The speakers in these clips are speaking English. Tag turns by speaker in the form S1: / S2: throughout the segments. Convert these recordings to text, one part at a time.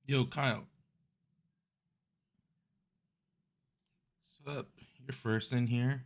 S1: Yo, Kyle, what's up? You're first in here.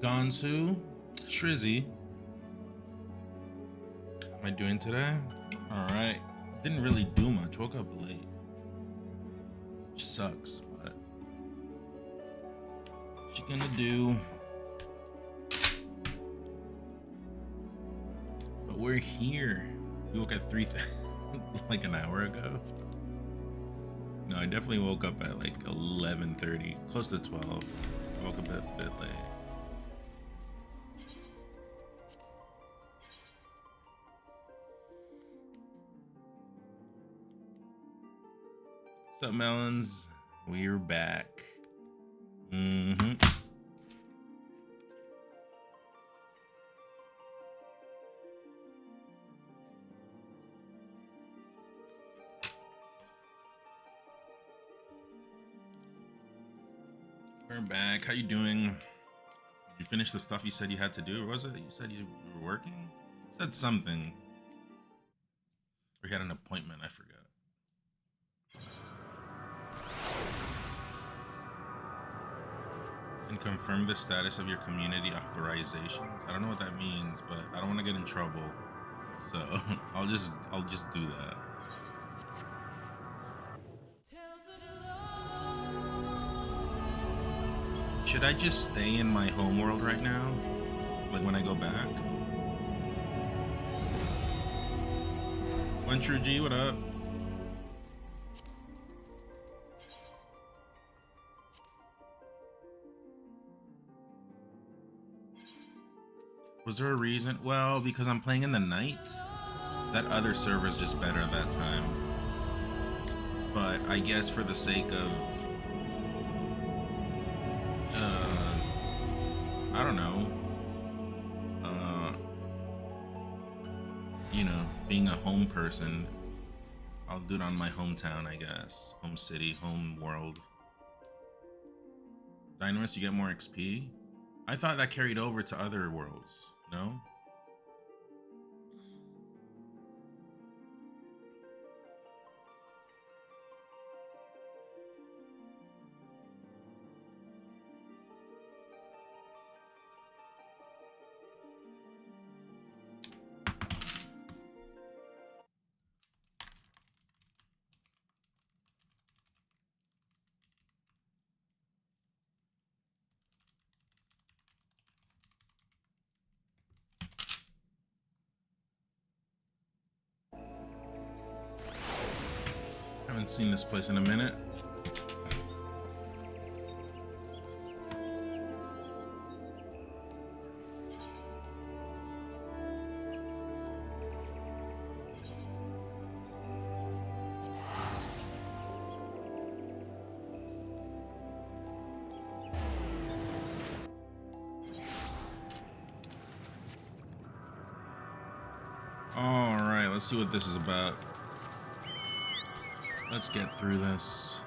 S1: Gonsu, Shrizzy. How am I doing today? All right. Didn't really do much. Woke up late. Which sucks, but what you gonna do? But we're here. We woke at 3 like an hour ago. No, I definitely woke up at like 11:30, close to 12. I woke up a bit late. What's up, Melons? We're back. Mm-hmm. We're back. How you doing? Did you finish the stuff you said you had to do, or was it? You said you were working? You said something. Or you had an appointment, I forgot. And confirm the status of your community authorizations. I don't know what that means, but I don't want to get in trouble. So I'll just do that. Should I just stay in my home world right now? Like when I go back? One True G, what up? Was there a reason? Well, because I'm playing in the night. That other server is just better that time. But I guess for the sake of I don't know, uh, being a home person, I'll do it on my hometown, I guess. Home city, home world. Dynamis, you get more XP? I thought that carried over to other worlds. No? Haven't seen this place in a minute. Alright, let's see what this is about. Let's get through this.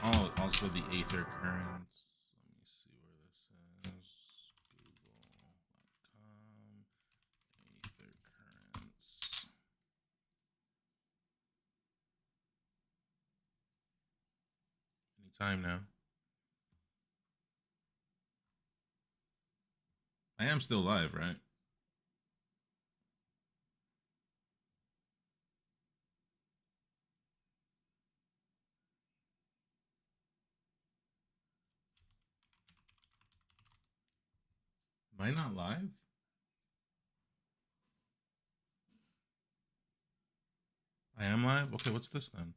S1: Oh, also the Aether Currents. Let me see where this is. Google.com. Aether Currents. Anytime now. I am still live, right? Am I not live? I am live? Okay, what's this then?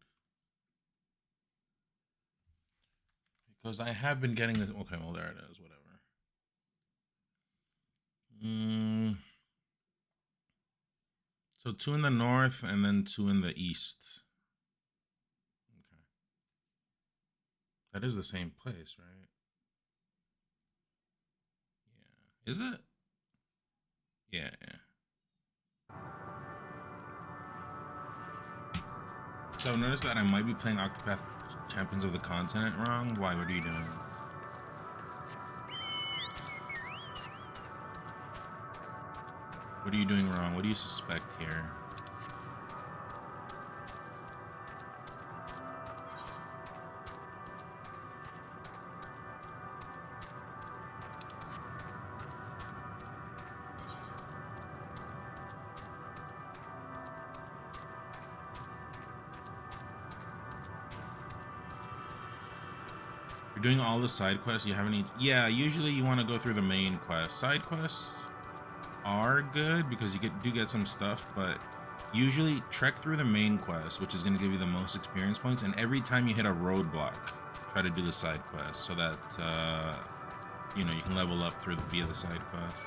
S1: Because I have been getting this. Okay, well, there it is. Whatever. So two in the north and then two in the east. That is the same place, right? Yeah. Is it? Yeah, yeah. So notice that I might be playing Octopath Champions of the Continent wrong. Why? What are you doing? What are you doing wrong? What do you suspect here? You're doing all the side quests. You haven't. Yeah, usually you want to go through the main quest. Side quests are good because you do get some stuff, but usually trek through the main quest, which is going to give you the most experience points. And every time you hit a roadblock, try to do the side quest so that you know you can level up through via the side quest.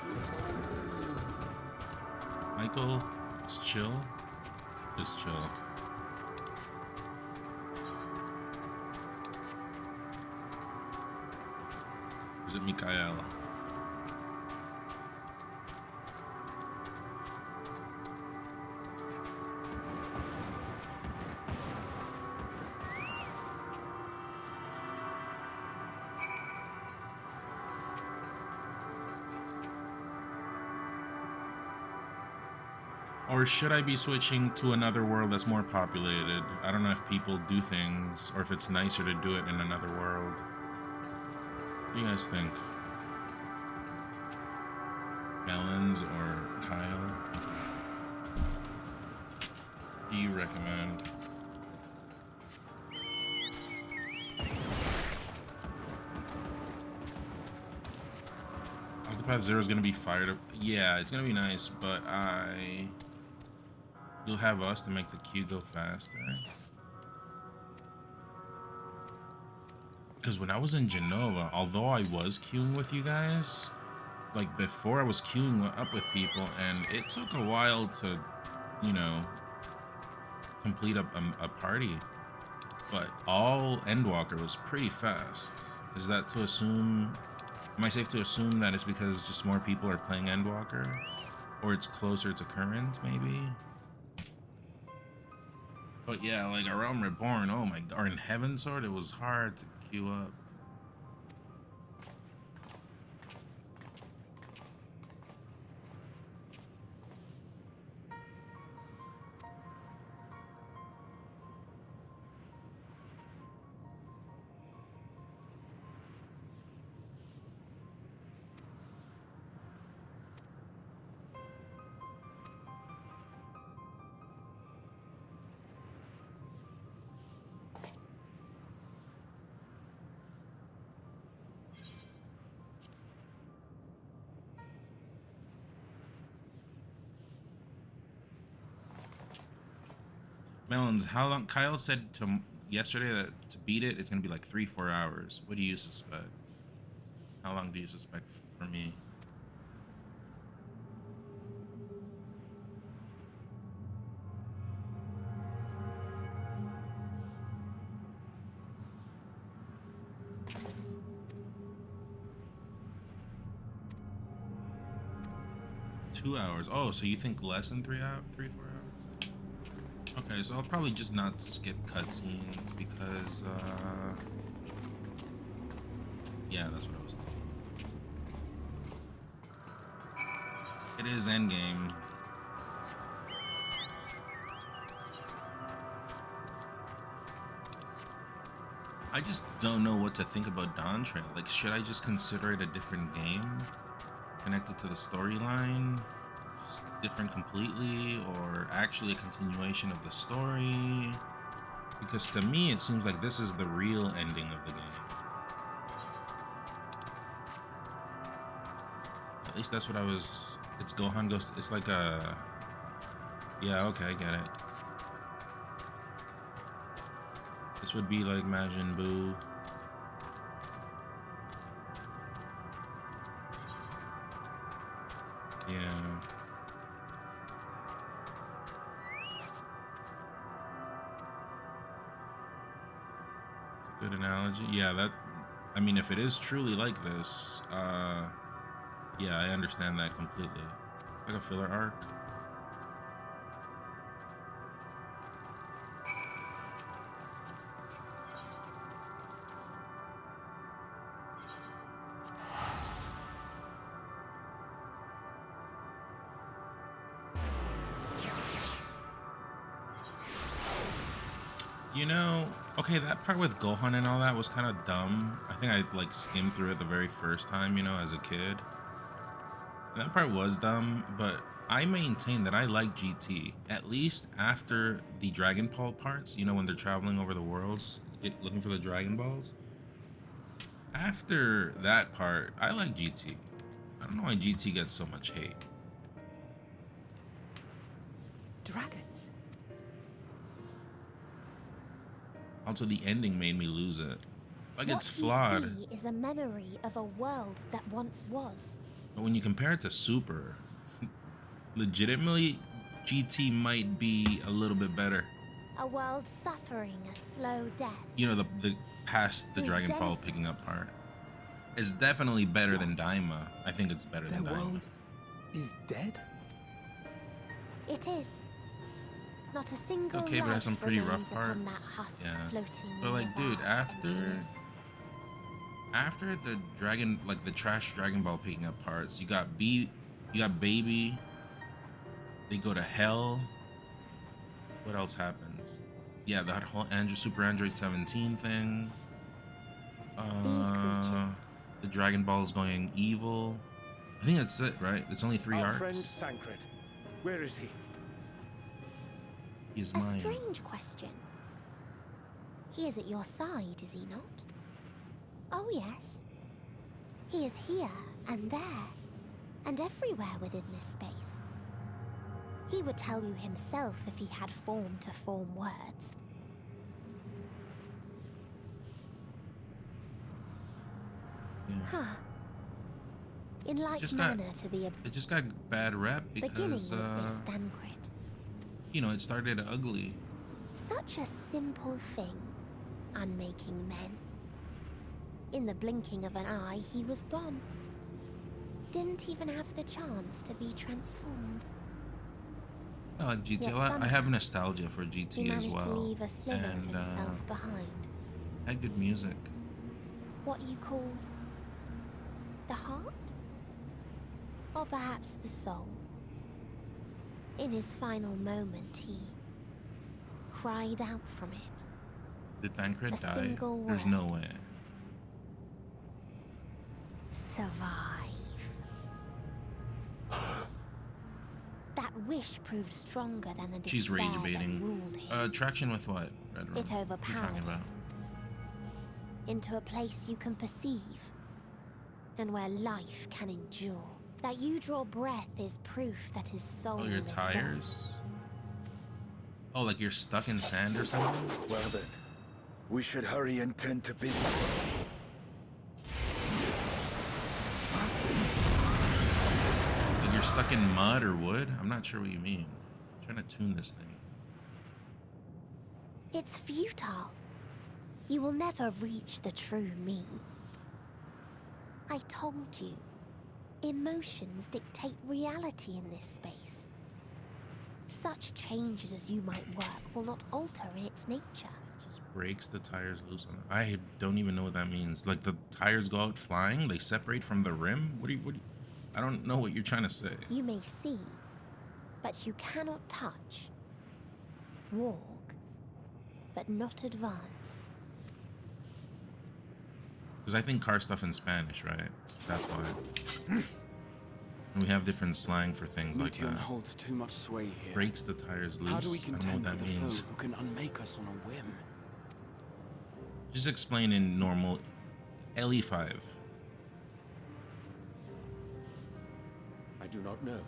S1: Michael, it's chill. Just chill. Is it Mikael? Or should I be switching to another world that's more populated? I don't know if people do things or if it's nicer to do it in another world. What do you guys think? Melons or Kyle? What do you recommend? Octopath Zero is gonna be fired up. Yeah, it's gonna be nice, but you'll have us to make the queue go faster. Because when I was in Genova, although I was queuing with you guys, like before I was queuing up with people, and it took a while to, you know, complete a party. But all Endwalker was pretty fast. Is that to assume? Am I safe to assume that it's because just more people are playing Endwalker? Or it's closer to current, maybe? But yeah, like A Realm Reborn, oh my god, or in Heavensward, it was hard to queue up. Melons, how long? Kyle said to yesterday that to beat it, it's gonna be like 3-4 hours. What do you suspect? How long do you suspect for me? Two hours. Oh, so you think less than 3-4 hours? Okay, so I'll probably just not skip cutscenes because, yeah, that's what I was thinking. It is endgame. I just don't know what to think about Dawn Trail. Like, should I just consider it a different game connected to the storyline? Just different completely, or actually a continuation of the story? Because to me, it seems like this is the real ending of the game. At least that's what I was. It's Gohan Ghost. It's like a. Yeah, okay, I get it. This would be like Majin Buu. Yeah. Good analogy. Yeah, that. I mean, if it is truly like this, yeah, I understand that completely. Like a filler arc. You know, okay, that part with Gohan and all that was kind of dumb. I think I like skimmed through it the very first time, you know, as a kid. That part was dumb, but I maintain that I like GT, at least after the Dragon Ball parts, you know, when they're traveling over the worlds, looking for the Dragon Balls. After that part, I like GT. I don't know why GT gets so much hate.
S2: Dragons?
S1: Also, the ending made me lose it. Like, it's
S3: What you
S1: flawed.
S3: see is a memory of a world that once was.
S1: But when you compare it to Super, legitimately, GT might be a little bit better.
S3: A world suffering a slow death.
S1: You know, the past the Dragon Ball picking up part is definitely better than Daima. I think it's better than Daima.
S2: Their world is dead?
S3: It is. Not a single
S1: Okay, but it has some pretty rough parts.
S3: That husk
S1: yeah.
S3: floating
S1: But like, dude,
S3: emptiness.
S1: after the dragon, like the trash Dragon Ball picking up parts, you got Baby. They go to hell. What else happens? Yeah, that whole Super Android 17 thing. The Dragon Ball is going evil. I think that's it, right? It's only 3 arcs.
S4: Our friend Thancred, where is he?
S1: He is
S3: A
S1: mine.
S3: strange question. He is at your side, is he not? Oh yes. He is here and there, and everywhere within this space. He would tell you himself if he had form to form words.
S1: Yeah.
S3: Huh. In like manner to the
S1: It just got bad rep
S3: beginning
S1: because
S3: with this Thancred.
S1: you know, it started ugly.
S3: Such a simple thing, unmaking men. In the blinking of an eye, he was gone. Didn't even have the chance to be transformed.
S1: I like GT
S3: Yet
S1: a lot. I have
S3: somehow,
S1: nostalgia for
S3: He
S1: GT as
S3: managed to
S1: well.
S3: leave a slither of
S1: And
S3: himself behind.
S1: had good music.
S3: What you call the heart? Or perhaps the soul? In his final moment, he cried out from it.
S1: Did Thancred
S3: A
S1: die?
S3: single
S1: There's
S3: word.
S1: no way.
S3: Survive. That wish proved stronger than the
S1: She's
S3: despair
S1: rage
S3: that
S1: baiting.
S3: ruled him.
S1: Traction with what? Red Room?
S3: It
S1: What are you
S3: overpowered
S1: talking about?
S3: Into a place you can perceive, and where life can endure. That you draw breath is proof that his soul
S1: Oh, your
S3: lives on.
S1: tires? Oh, like you're stuck in sand or something?
S4: Well then, we should hurry and tend to business.
S1: Like you're stuck in mud or wood? I'm not sure what you mean. I'm trying to tune this thing.
S3: It's futile. You will never reach the true me. I told you. Emotions dictate reality in this space. Such changes as you might work will not alter its nature.
S1: Just breaks the tires loose on it. I don't even know what that means. Like the tires go out flying? They separate from the rim? What do you I don't know what you're trying to say.
S3: You may see, but you cannot touch. Walk, but not advance.
S1: Because I think car stuff in Spanish, right? That's why. And we have different slang for things like
S2: Meteor
S1: that.
S2: holds too much sway here.
S1: Breaks the tires loose.
S2: How do we
S1: I don't know
S2: contend
S1: what
S2: with
S1: that
S2: a
S1: means.
S2: foe who can unmake us on a whim?
S1: Just explain in normal LE5.
S4: I do not know.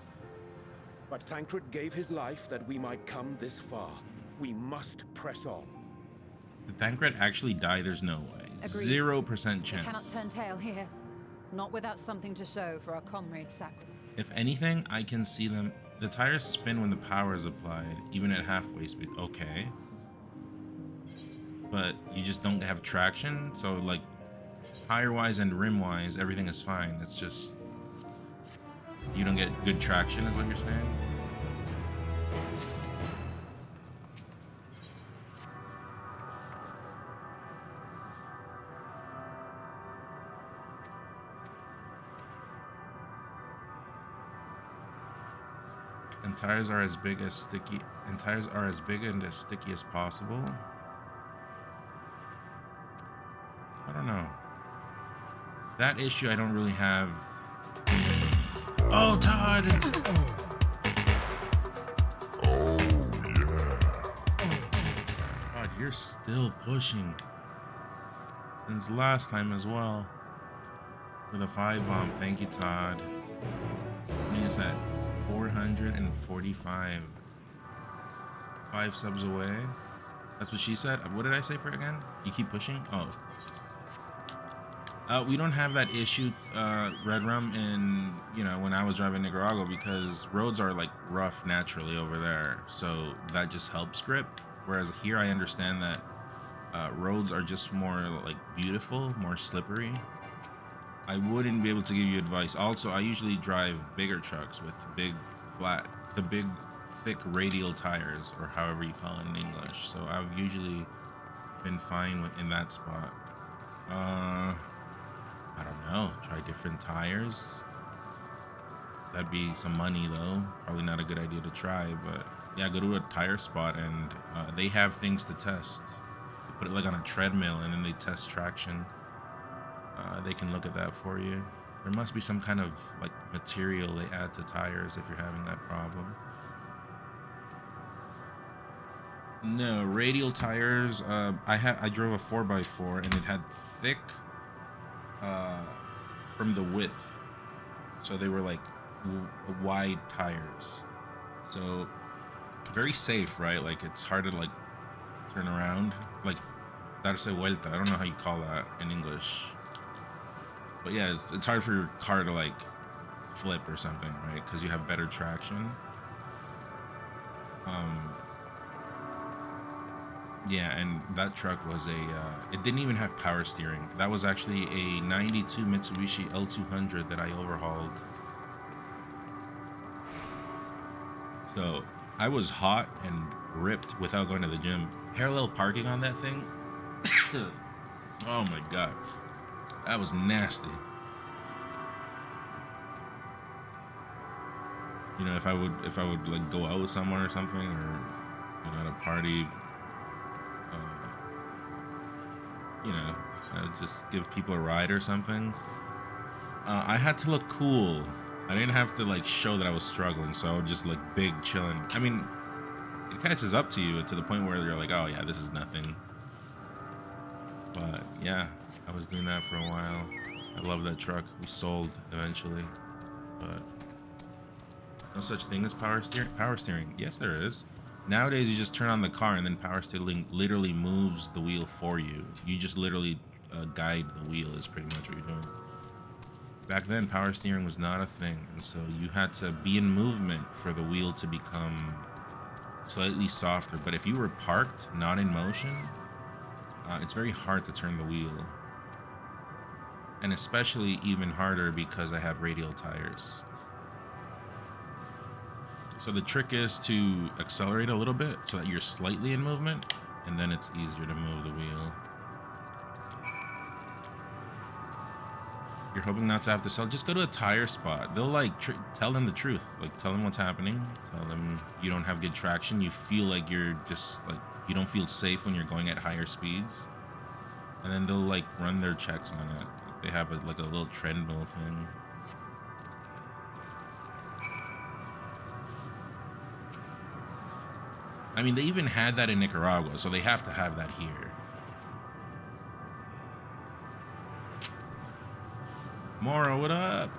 S4: But Thancred gave his life that we might come this far. We must press on.
S1: Did Thancred actually die? There's no way.
S5: Agreed.
S1: 0%
S5: We
S1: chance.
S5: cannot turn tail here. Not without something to show for our comrade's sacrifice.
S1: If anything, I can see them. The tires spin when the power is applied, even at halfway speed. Okay. but you just don't have traction. So like tire wise and rim wise, everything is fine. It's just you don't get good traction, is what you're saying? And tires are as big as sticky, and tires are as big and as sticky as possible. I don't know. That issue I don't really have. Oh, Todd! God, you're still pushing. Since last time as well. For the 5 bomb. Thank you, Todd. I mean, it's at 445. 5 subs away. That's what she said. What did I say for it again? You keep pushing? Oh. We don't have that issue, Red Rum, in, you know, when I was driving Nicaragua, because roads are like rough naturally over there. So that just helps grip. Whereas here I understand that roads are just more like beautiful, more slippery. I wouldn't be able to give you advice. Also, I usually drive bigger trucks with big the big thick radial tires, or however you call it in English. So I've usually been fine in that spot. I don't know. Try different tires. That'd be some money though. Probably not a good idea to try, but yeah, go to a tire spot and they have things to test. They put it like on a treadmill and then they test traction. They can look at that for you. There must be some kind of like material they add to tires if you're having that problem. No, radial tires. I drove a 4x4 and it had thick from the width, so they were like wide tires. So very safe, right? Like it's hard to like turn around, like darse vuelta. I don't know how you call that in English. But yeah, it's hard for your car to like flip or something, right? Because you have better traction. Yeah, and that truck was it didn't even have power steering. That was actually a 92 Mitsubishi L200 that I overhauled. So I was hot and ripped without going to the gym. Parallel parking on that thing. Oh my God. That was nasty. You know, if I would like go out with someone or something, or you know, at a party, you know, just give people a ride or something. I had to look cool. I didn't have to like show that I was struggling, so I would just look big, chilling. I mean, it catches up to you to the point where you're like, oh yeah, this is nothing. But yeah, I was doing that for a while. I love that truck. We sold eventually, but no such thing as power steering. Power steering, yes, there is. Nowadays, you just turn on the car and then power steering literally moves the wheel for you. You just literally guide the wheel is pretty much what you're doing. Back then, power steering was not a thing, and so you had to be in movement for the wheel to become slightly softer. But if you were parked, not in motion, it's very hard to turn the wheel. And especially even harder because I have radial tires. So the trick is to accelerate a little bit so that you're slightly in movement, and then it's easier to move the wheel. You're hoping not to have to sell, just go to a tire spot. They'll like tell them the truth, like tell them what's happening, tell them you don't have good traction, you feel like you're just like, you don't feel safe when you're going at higher speeds, and then they'll like run their checks on it. They have like a little treadmill thing. I mean, they even had that in Nicaragua, so they have to have that here. Moro, what up?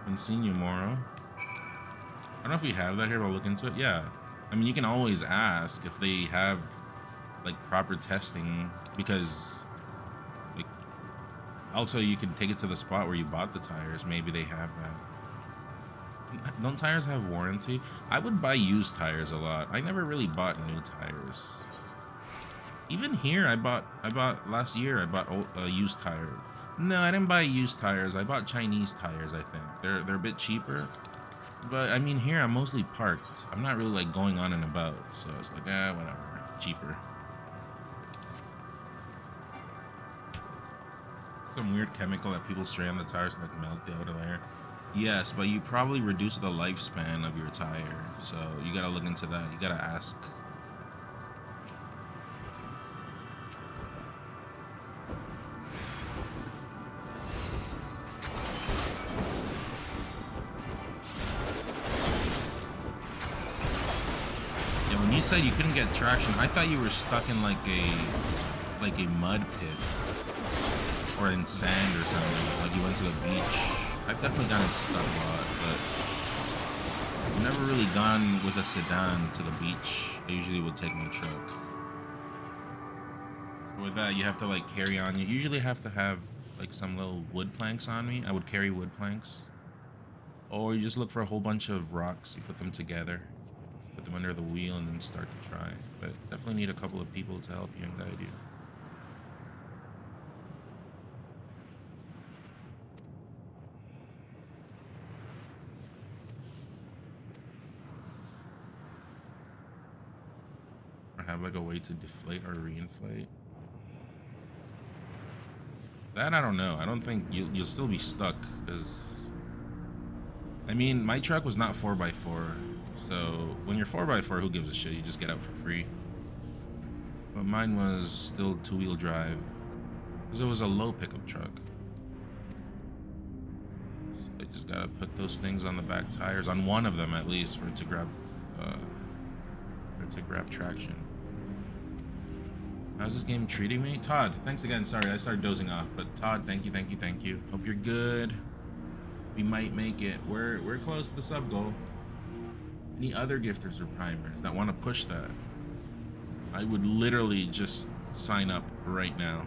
S1: Haven't seen you, Moro. I don't know if we have that here, but I'll look into it. Yeah. I mean, you can always ask if they have, like, proper testing, because, like, also you can take it to the spot where you bought the tires. Maybe they have that. Don't tires have warranty? I would buy used tires a lot. I never really bought new tires. Even here, I bought last year. I bought used tires. No, I didn't buy used tires. I bought Chinese tires. I think they're a bit cheaper. But I mean, here I'm mostly parked. I'm not really like going on and about, so it's like, whatever, cheaper. Some weird chemical that people spray on the tires to like melt the outer layer. Yes, but you probably reduce the lifespan of your tire, so you gotta look into that. You gotta ask. Yeah, when you said you couldn't get traction, I thought you were stuck in like a mud pit or in sand or something. Like you went to the beach. I've definitely gotten stuck a lot, but I've never really gone with a sedan to the beach. I usually would take my truck. With that, you have to like carry on. You usually have to have like some little wood planks on me. I would carry wood planks. Or you just look for a whole bunch of rocks. You put them together, put them under the wheel, and then start to try. But definitely need a couple of people to help you and guide you. Have like a way to deflate or reinflate. That I don't know. I don't think you'll still be stuck because I mean my truck was not 4x4, so when you're 4x4, who gives a shit? You just get out for free. But mine was still 2-wheel drive because it was a low pickup truck. So I just gotta put those things on the back tires, on one of them at least, for it to grab traction. How's this game treating me? Todd, thanks again. Sorry, I started dozing off, but Todd, thank you, thank you, thank you. Hope you're good. We might make it. We're close to the sub goal. Any other gifters or primers that want to push that? I would literally just sign up right now.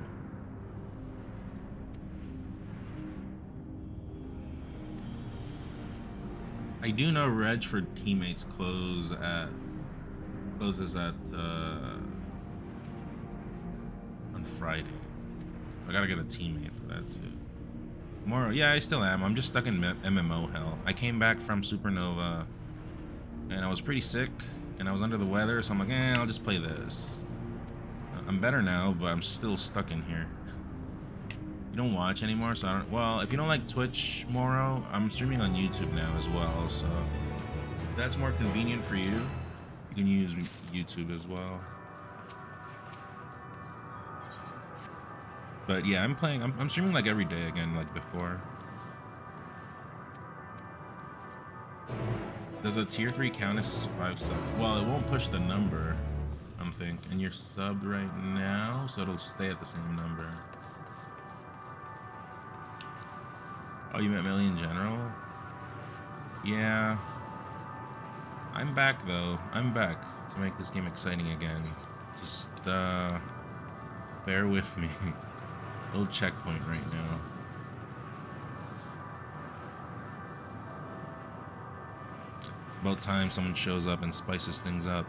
S1: I do know Reg for teammates closes at on Friday. I gotta get a teammate for that too. Tomorrow, yeah, I still am. I'm just stuck in MMO hell. I came back from Supernova and I was pretty sick and I was under the weather, so I'm like, I'll just play this. I'm better now, but I'm still stuck in here. You don't watch anymore, so I don't. Well, if you don't like Twitch, Moro, I'm streaming on YouTube now as well, so if that's more convenient for you, you can use YouTube as well. But yeah, I'm streaming like every day again, like before. Does a tier 3 count as 5 sub? Well, it won't push the number, I think. And you're subbed right now, so it'll stay at the same number. Oh, you meant Millie in general? Yeah. I'm back though. I'm back to make this game exciting again. Just bear with me. Little checkpoint right now. It's about time someone shows up and spices things up.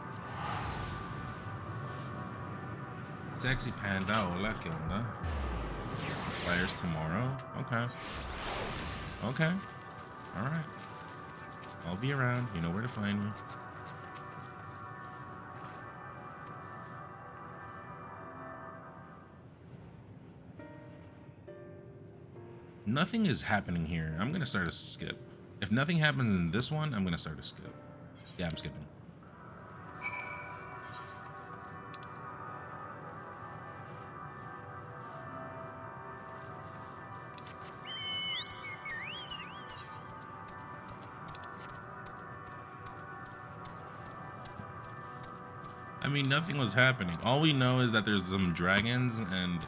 S1: Sexy Panda, hola, ¿qué onda? Expires tomorrow? Okay. Okay. Alright. I'll be around. You know where to find me. Nothing is happening here. I'm gonna start a skip. If nothing happens in this one, I'm gonna start a skip. Yeah, I'm skipping. I mean, nothing was happening. All we know is that there's some dragons, and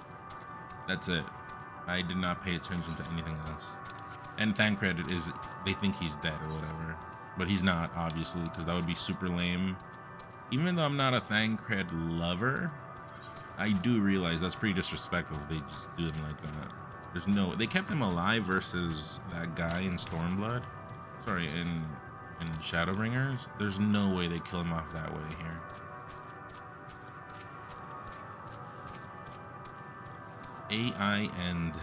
S1: that's it. I did not pay attention to anything else. And Thancred is, they think he's dead or whatever. But he's not, obviously, because that would be super lame. Even though I'm not a Thancred lover, I do realize that's pretty disrespectful if they just do them like that. There's no, they kept him alive versus that guy in Stormblood. Sorry, in Shadowbringers. There's no way they kill him off that way here. AI end.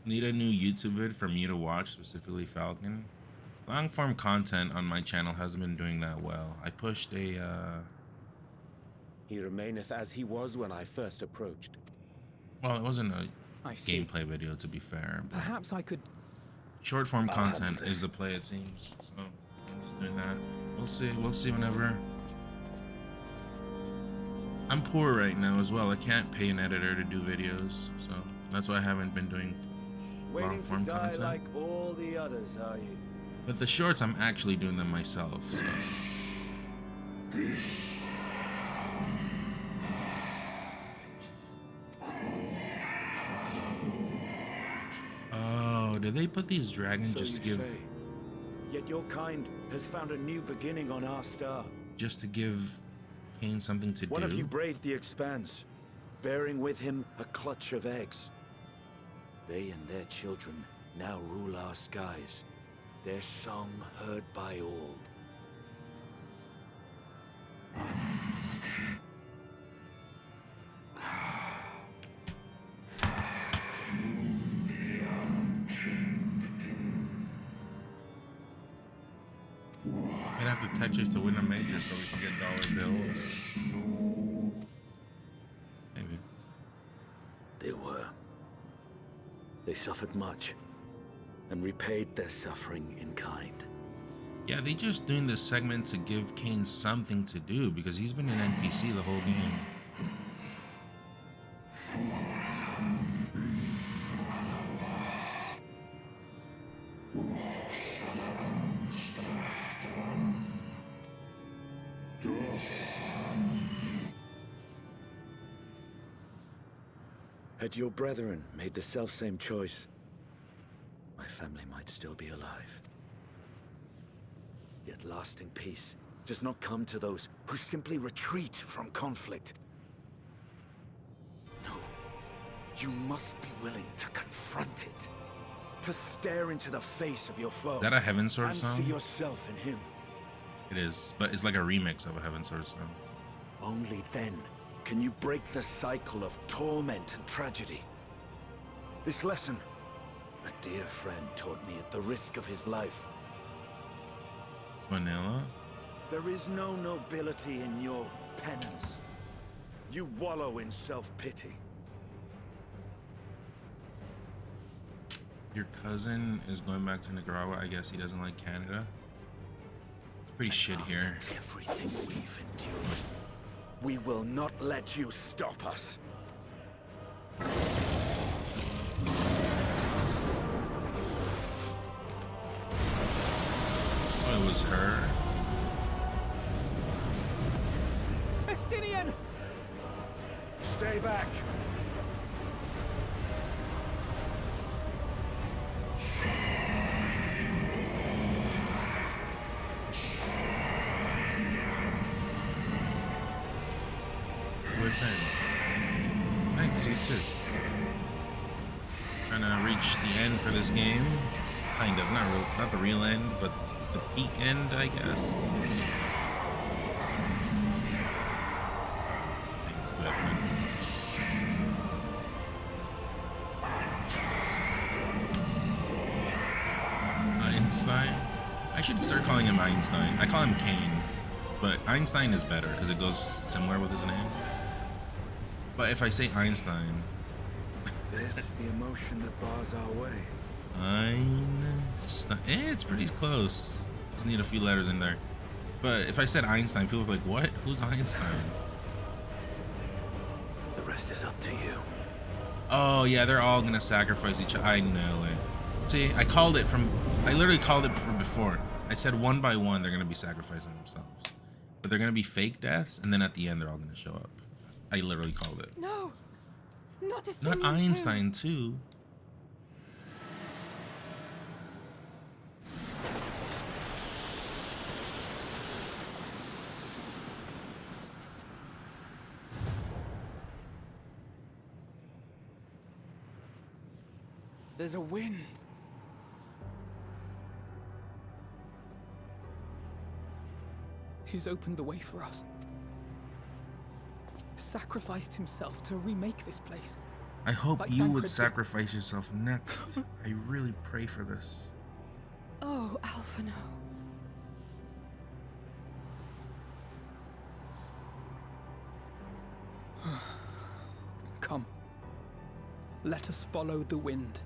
S1: Need a new YouTube vid for me to watch, specifically Falcon. Long form content on my channel hasn't been doing that well. I pushed a
S4: He remaineth as he was when I first approached.
S1: well, it wasn't a
S2: I see.
S1: gameplay video to be fair, but
S2: Perhaps I could...
S1: short form
S4: I'll handle
S1: content
S4: this.
S1: is the play, it seems. So I'm just doing that. We'll see whenever. I'm poor right now as well. I can't pay an editor to do videos, so that's why I haven't been doing long
S6: Waiting to
S1: form
S6: die
S1: content.
S6: like all the others, are you?
S1: But the shorts, I'm actually doing them myself. So. Oh, did they put these dragons
S6: So
S1: just to
S6: you
S1: give,
S6: say. Yet your kind has found a new beginning on our star.
S1: just to give Cain something to
S6: One
S1: do?
S6: of you braved the expanse, bearing with him a clutch of eggs. They and their children now rule our skies, their song heard by all.
S1: I'd have to touch us to win a major so we can get dollar bills. Maybe.
S6: They were. They suffered much, and repaid their suffering in kind.
S1: Yeah, they just doing this segment to give Cain something to do because he's been an NPC the whole game.
S6: Had your brethren made the selfsame choice, my family might still be alive. Yet lasting peace does not come to those who simply retreat from conflict. No, you must be willing to confront it, to stare into the face of your foe.
S1: Is that a Heaven Sword
S6: and
S1: song?
S6: see yourself in him.
S1: It is, but it's like a remix of a Heaven Sword song.
S6: Only then can you break the cycle of torment and tragedy. This lesson, a dear friend taught me at the risk of his life.
S1: Vanilla?
S6: There is no nobility in your penance. You wallow in self-pity.
S1: Your cousin is going back to Nicaragua. I guess he doesn't like Canada. It's pretty shit
S6: After
S1: here.
S6: everything we've endured, we will not let you stop us.
S1: Oh, it was her.
S2: Estinian!
S6: Stay back.
S1: Good thing. Thanks, you too. Trying to reach the end for this game. Kind of, not the real end, but the peak end, I guess. Thanks, Batman. Einstein? I should start calling him Einstein. I call him Cain, but Einstein is better because it goes similar with his name. But if I say Einstein,
S6: This is the emotion that bars our way.
S1: Einstein, it's pretty close. Just need a few letters in there. But if I said Einstein, people are like, what? Who's Einstein?
S6: The rest is up to you.
S1: Oh yeah, they're all gonna sacrifice each other. I know it. See, I literally called it from before. I said one by one they're gonna be sacrificing themselves. But they're gonna be fake deaths, and then at the end they're all gonna show up. I literally called it.
S5: No! Not Estinian
S1: Not
S5: too.
S1: Einstein too.
S2: There's a wind. He's opened the way for us. sacrificed himself to remake this place.
S1: I hope
S2: Like
S1: you would
S2: Thancred did.
S1: sacrifice yourself next. I really pray for this.
S5: Oh, Alphino.
S2: Come. Let us follow the wind.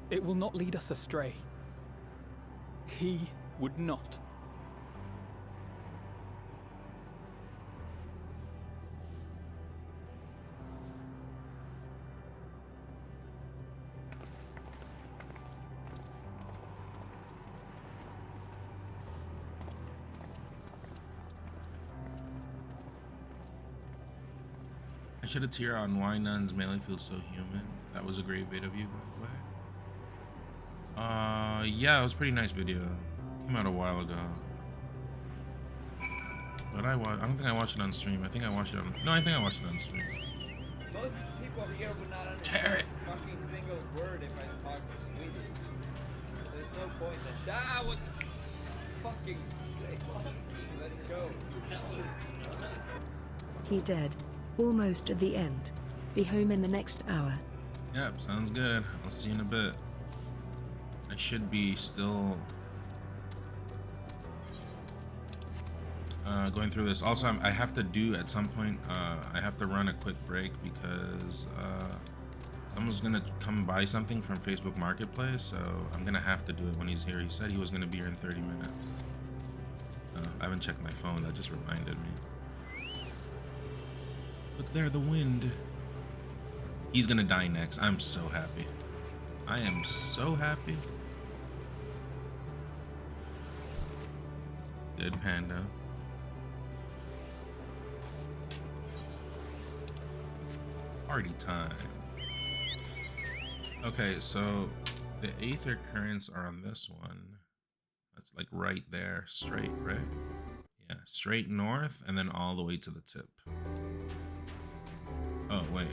S2: It will not lead us astray. He would not.
S1: I should have tear on why nuns melee feels so human. That was a great vid of you, by the way. Yeah, it was a pretty nice video. Came out a while ago. But I don't think I watched it on stream. I think I watched it on. No, I think I watched it on stream.
S7: Most people here would not
S1: Tear
S7: understand
S1: it.
S7: a fucking single word if I talked Swedish. So there's no point in that was fucking sick. Let's go.
S8: He dead. Almost at the end. Be home in the next hour.
S1: Yep, sounds good. I'll see you in a bit. I should be still going through this. Also, I have to do at some point, I have to run a quick break because someone's gonna come buy something from Facebook Marketplace, so I'm gonna have to do it when he's here. He said he was gonna be here in 30 minutes. I haven't checked my phone, that just reminded me. Look there, the wind. He's gonna die next. I'm so happy. I am so happy. Good panda. Party time. Okay, so the aether currents are on this one. That's like right there, straight, right? Yeah, straight north and then all the way to the tip. Oh, wait.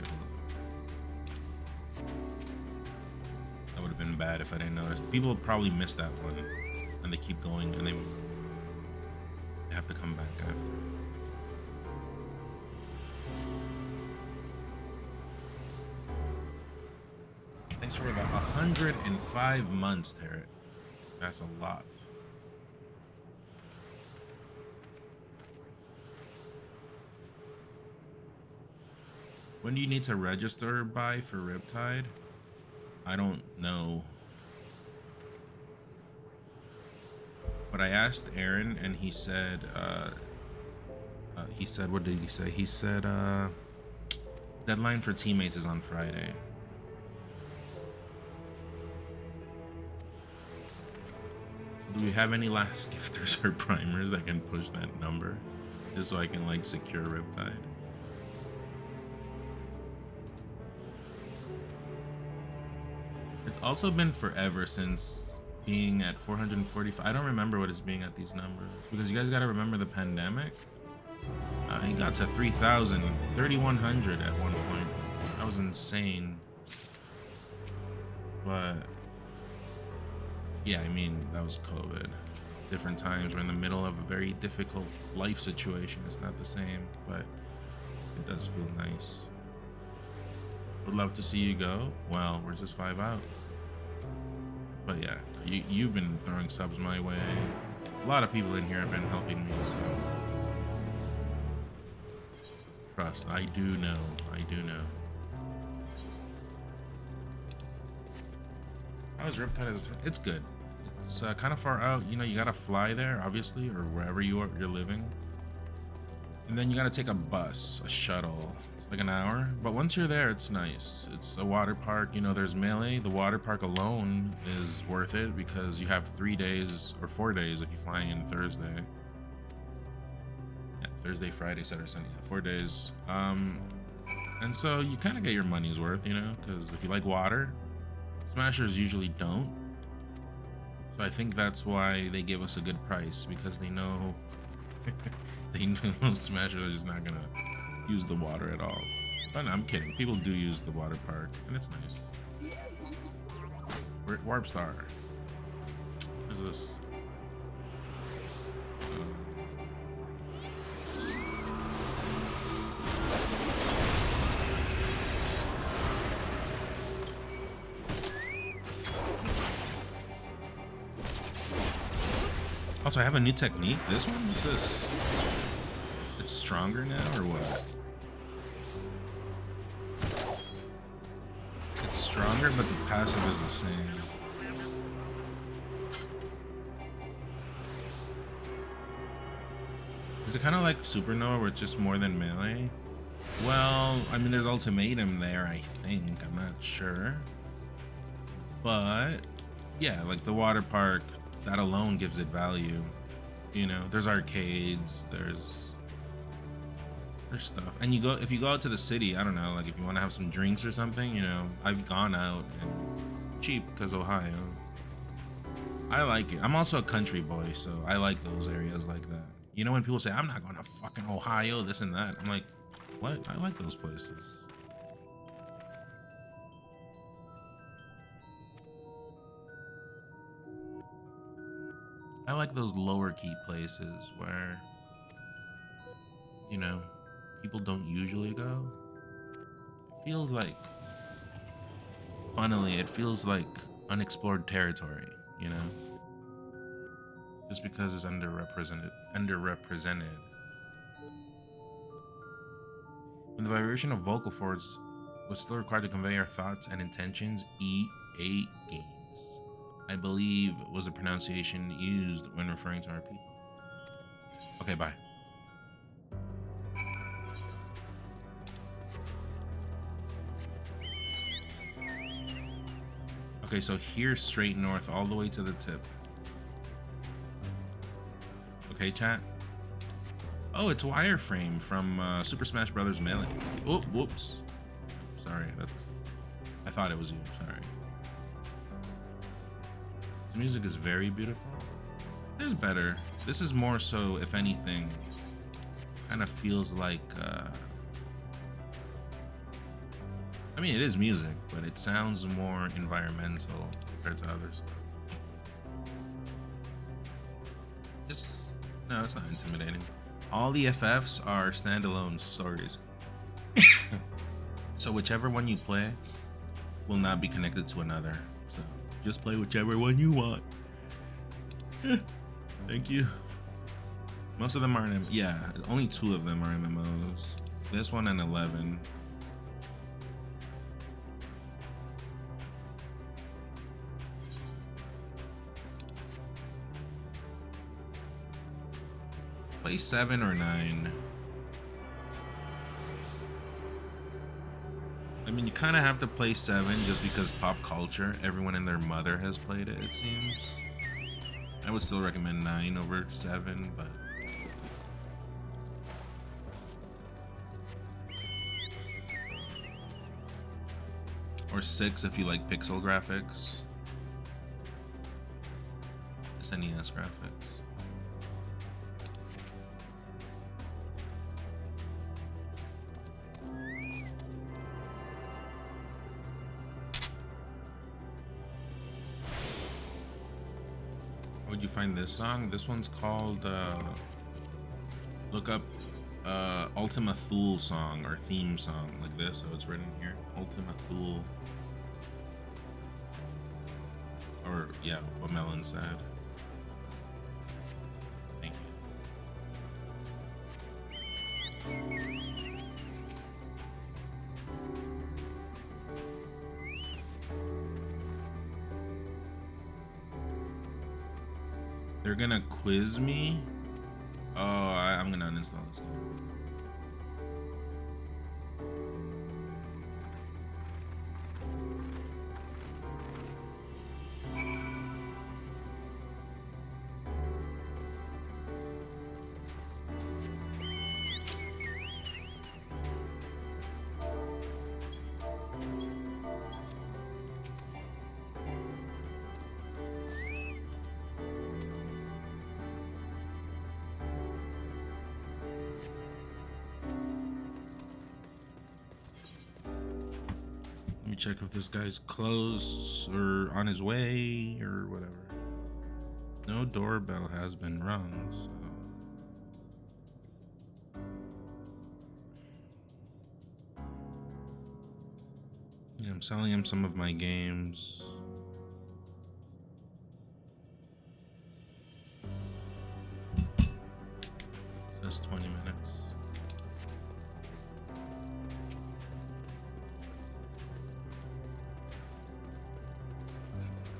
S1: That would have been bad if I didn't notice. People probably missed that one. And they keep going and they have to come back after. Thanks for the 105 months, Tarot. That's a lot. When do you need to register by for Riptide? I don't know. But I asked Aaron and he said, what did he say? He said, deadline for teammates is on Friday. Do we have any last gifters or primers that can push that number? Just so I can like secure Riptide. It's also been forever since being at 445. I don't remember what it's being at these numbers because you guys got to remember the pandemic. He got to 3,000, 3,100 at one point. That was insane. But yeah, I mean, that was COVID. Different times. We're in the middle of a very difficult life situation. It's not the same, but it does feel nice. Would love to see you go. Well, we're just 5 out. But yeah, you've been throwing subs my way. A lot of people in here have been helping me, so trust. I do know. I do know. How's Riptide as a it's good. It's kind of far out. You know, you gotta fly there, obviously, or wherever you're living. And then you gotta take a bus, a shuttle. It's like an hour. But once you're there, it's nice. It's a water park. You know, there's Melee. The water park alone is worth it because you have 3 days or 4 days if you fly in Thursday. Yeah, Thursday, Friday, Saturday, Sunday. Yeah, 4 days. And so you kind of get your money's worth, you know, because if you like water, Smashers usually don't. So I think that's why they give us a good price, because they know they know Smashers are just not gonna use the water at all. But no, I'm kidding. People do use the water park, and it's nice. Warp Star. What is this? Also, I have a new technique. This one? What's this? It's stronger now, or what? It's stronger, but the passive is the same. Is it kind of like Supernova, where it's just more than melee? Well, I mean, there's ultimatum there, I think. I'm not sure. But, yeah, like the water park, that alone gives it value. You know, there's arcades, there's stuff. And you go, if you go out to the city, I don't know, like if you want to have some drinks or something, you know, I've gone out and cheap because Ohio. I like it. I'm also a country boy, so I like those areas like that. You know, when people say, I'm not going to fucking Ohio, this and that, I'm like, what? I like those places. I like those lower key places where, you know, people don't usually go. It feels like, funnily, it feels like unexplored territory, you know? Just because it's underrepresented. When the vibration of vocal cords was still required to convey our thoughts and intentions, E8 games, I believe, was the pronunciation used when referring to our people. Okay, bye. Okay, so here's straight north all the way to the tip. Okay, chat. Oh, it's Wireframe from Super Smash Bros. Melee. Oh, whoops. Sorry, I thought it was you. Sorry. The music is very beautiful. There's better. This is more so, if anything, kind of feels like. I mean, it is music, but it sounds more environmental compared to other stuff. No, it's not intimidating. All the FFs are standalone stories. So whichever one you play will not be connected to another. So just play whichever one you want. Thank you. Most of them are yeah, only 2 of them are MMOs. This one and 11. Play 7 or 9. I mean, you kind of have to play 7 just because pop culture, everyone and their mother has played it, it seems. I would still recommend 9 over 7, but... Or 6 if you like pixel graphics. Just NES graphics. Would you find this song? This one's called look up Ultima Thule song or theme song like this, so it's written here. Ultima Thule. Or yeah, what Melon said. Thank you. They're gonna quiz me? Oh, I'm gonna uninstall this game. Let me check if this guy's close or on his way or whatever. No doorbell has been rung, so. Yeah, I'm selling him some of my games. Just 20 minutes.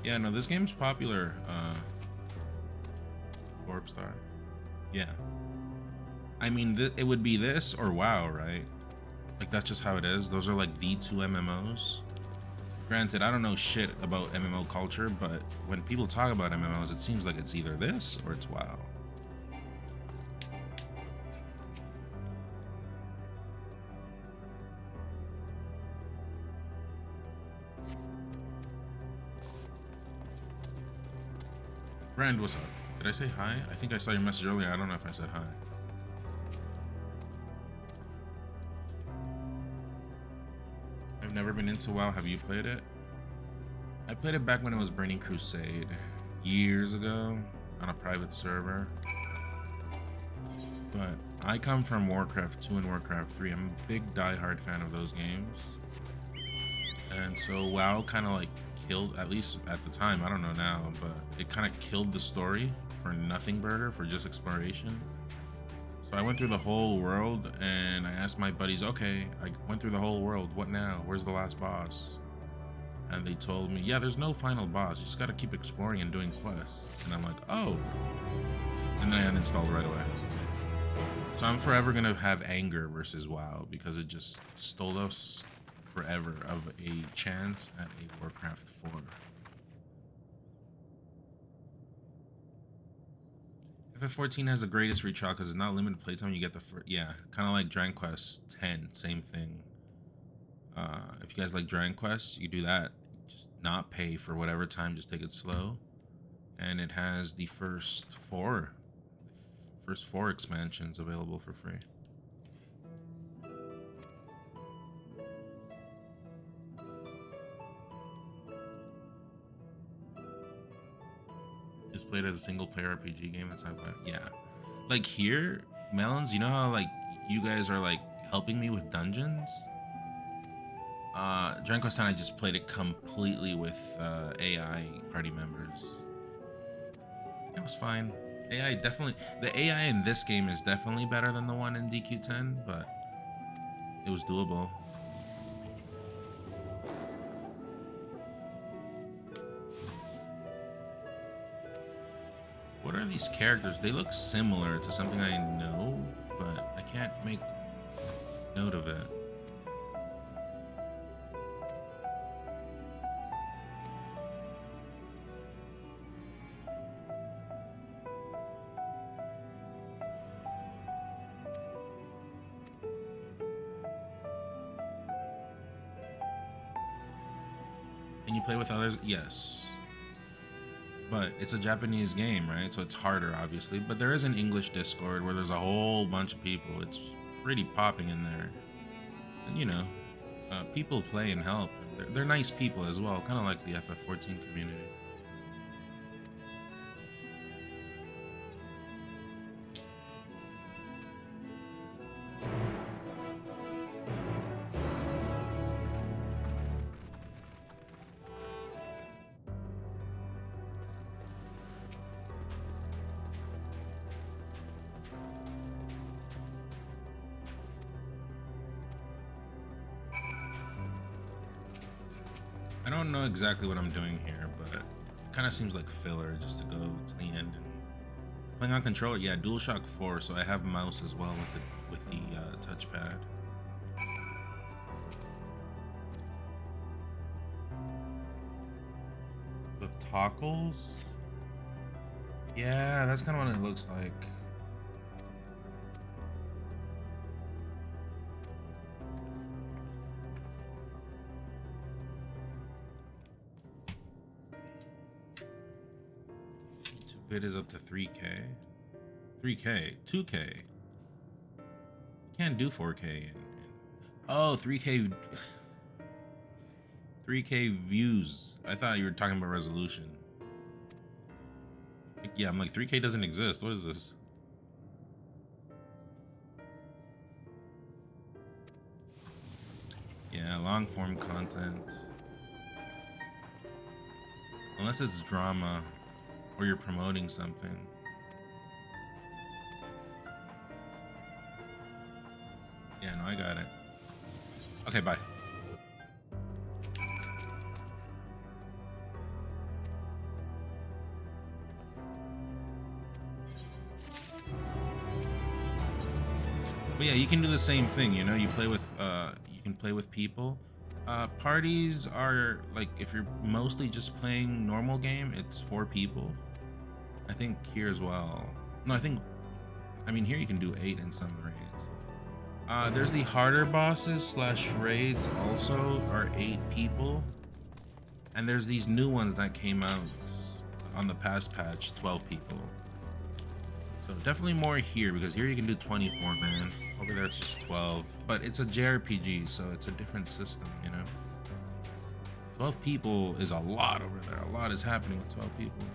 S1: Yeah, no, this game's popular. Orb Star. Yeah. I mean, it would be this or WoW, right? Like, that's just how it is. Those are like the two MMOs. Granted, I don't know shit about MMO culture, but when people talk about MMOs, it seems like it's either this or it's WoW. Brand, what's up? Did I say hi? I think I saw your message earlier. I don't know if I said hi. I've never been into WoW. Have you played it? I played it back when it was Burning Crusade, years ago, on a private server. But I come from Warcraft 2 and Warcraft 3. I'm a big diehard fan of those games. And so WoW kind of like killed, at least at the time, I don't know now, but it kind of killed the story for nothing burger, for just exploration. So I went through the whole world and I asked my buddies, okay, I went through the whole world, what now? Where's the last boss? And they told me, yeah, there's no final boss. You just got to keep exploring and doing quests. And I'm like, oh. And then I uninstalled right away. So I'm forever going to have anger versus WoW because it just stole us forever of a chance at a Warcraft 4. FF14 has the greatest free trial because it's not limited playtime. You get the first, yeah, kind of like Dragon Quest 10, same thing. If you guys like Dragon Quest, you do that. Just not pay for whatever time, just take it slow. And it has the first four expansions available for free. Just played as a single player RPG game. That's how I play it. Yeah. Like here, Melons, you know how like you guys are like helping me with dungeons? Dragon Quest 10, I just played it completely with AI party members. It was fine. AI definitely, the AI in this game is definitely better than the one in DQ10, but it was doable. What are these characters? They look similar to something I know, but I can't make note of it. Can you play with others? Yes. But it's a Japanese game, right? So it's harder, obviously. But there is an English Discord where there's a whole bunch of people. It's pretty popping in there. And you know, people play and help. They're nice people as well, kind of like the FF14 community. I don't know exactly what I'm doing here, but it kind of seems like filler just to go to the end. And playing on controller, yeah, DualShock 4, so I have mouse as well with the touchpad. The toggles? Yeah, that's kind of what it looks like. Bid is up to 3K. 3K, 2K. You can't do 4K. Oh, 3K. 3K views. I thought you were talking about resolution. Yeah, I'm like 3K doesn't exist. What is this? Yeah, long form content. Unless it's drama or you're promoting something. I got it. Okay, bye. But yeah, you can do the same thing, you know, you can play with people. Parties are like, if you're mostly just playing normal game, it's 4 people. I think here as well. No, I mean here you can do 8 in some raids. There's the harder bosses slash raids also are 8 people. And there's these new ones that came out on the past patch, 12 people. So definitely more here, because here you can do 24 man. Over there it's just 12. But it's a JRPG, so it's a different system, you know? 12 people is a lot over there. A lot is happening with 12 people.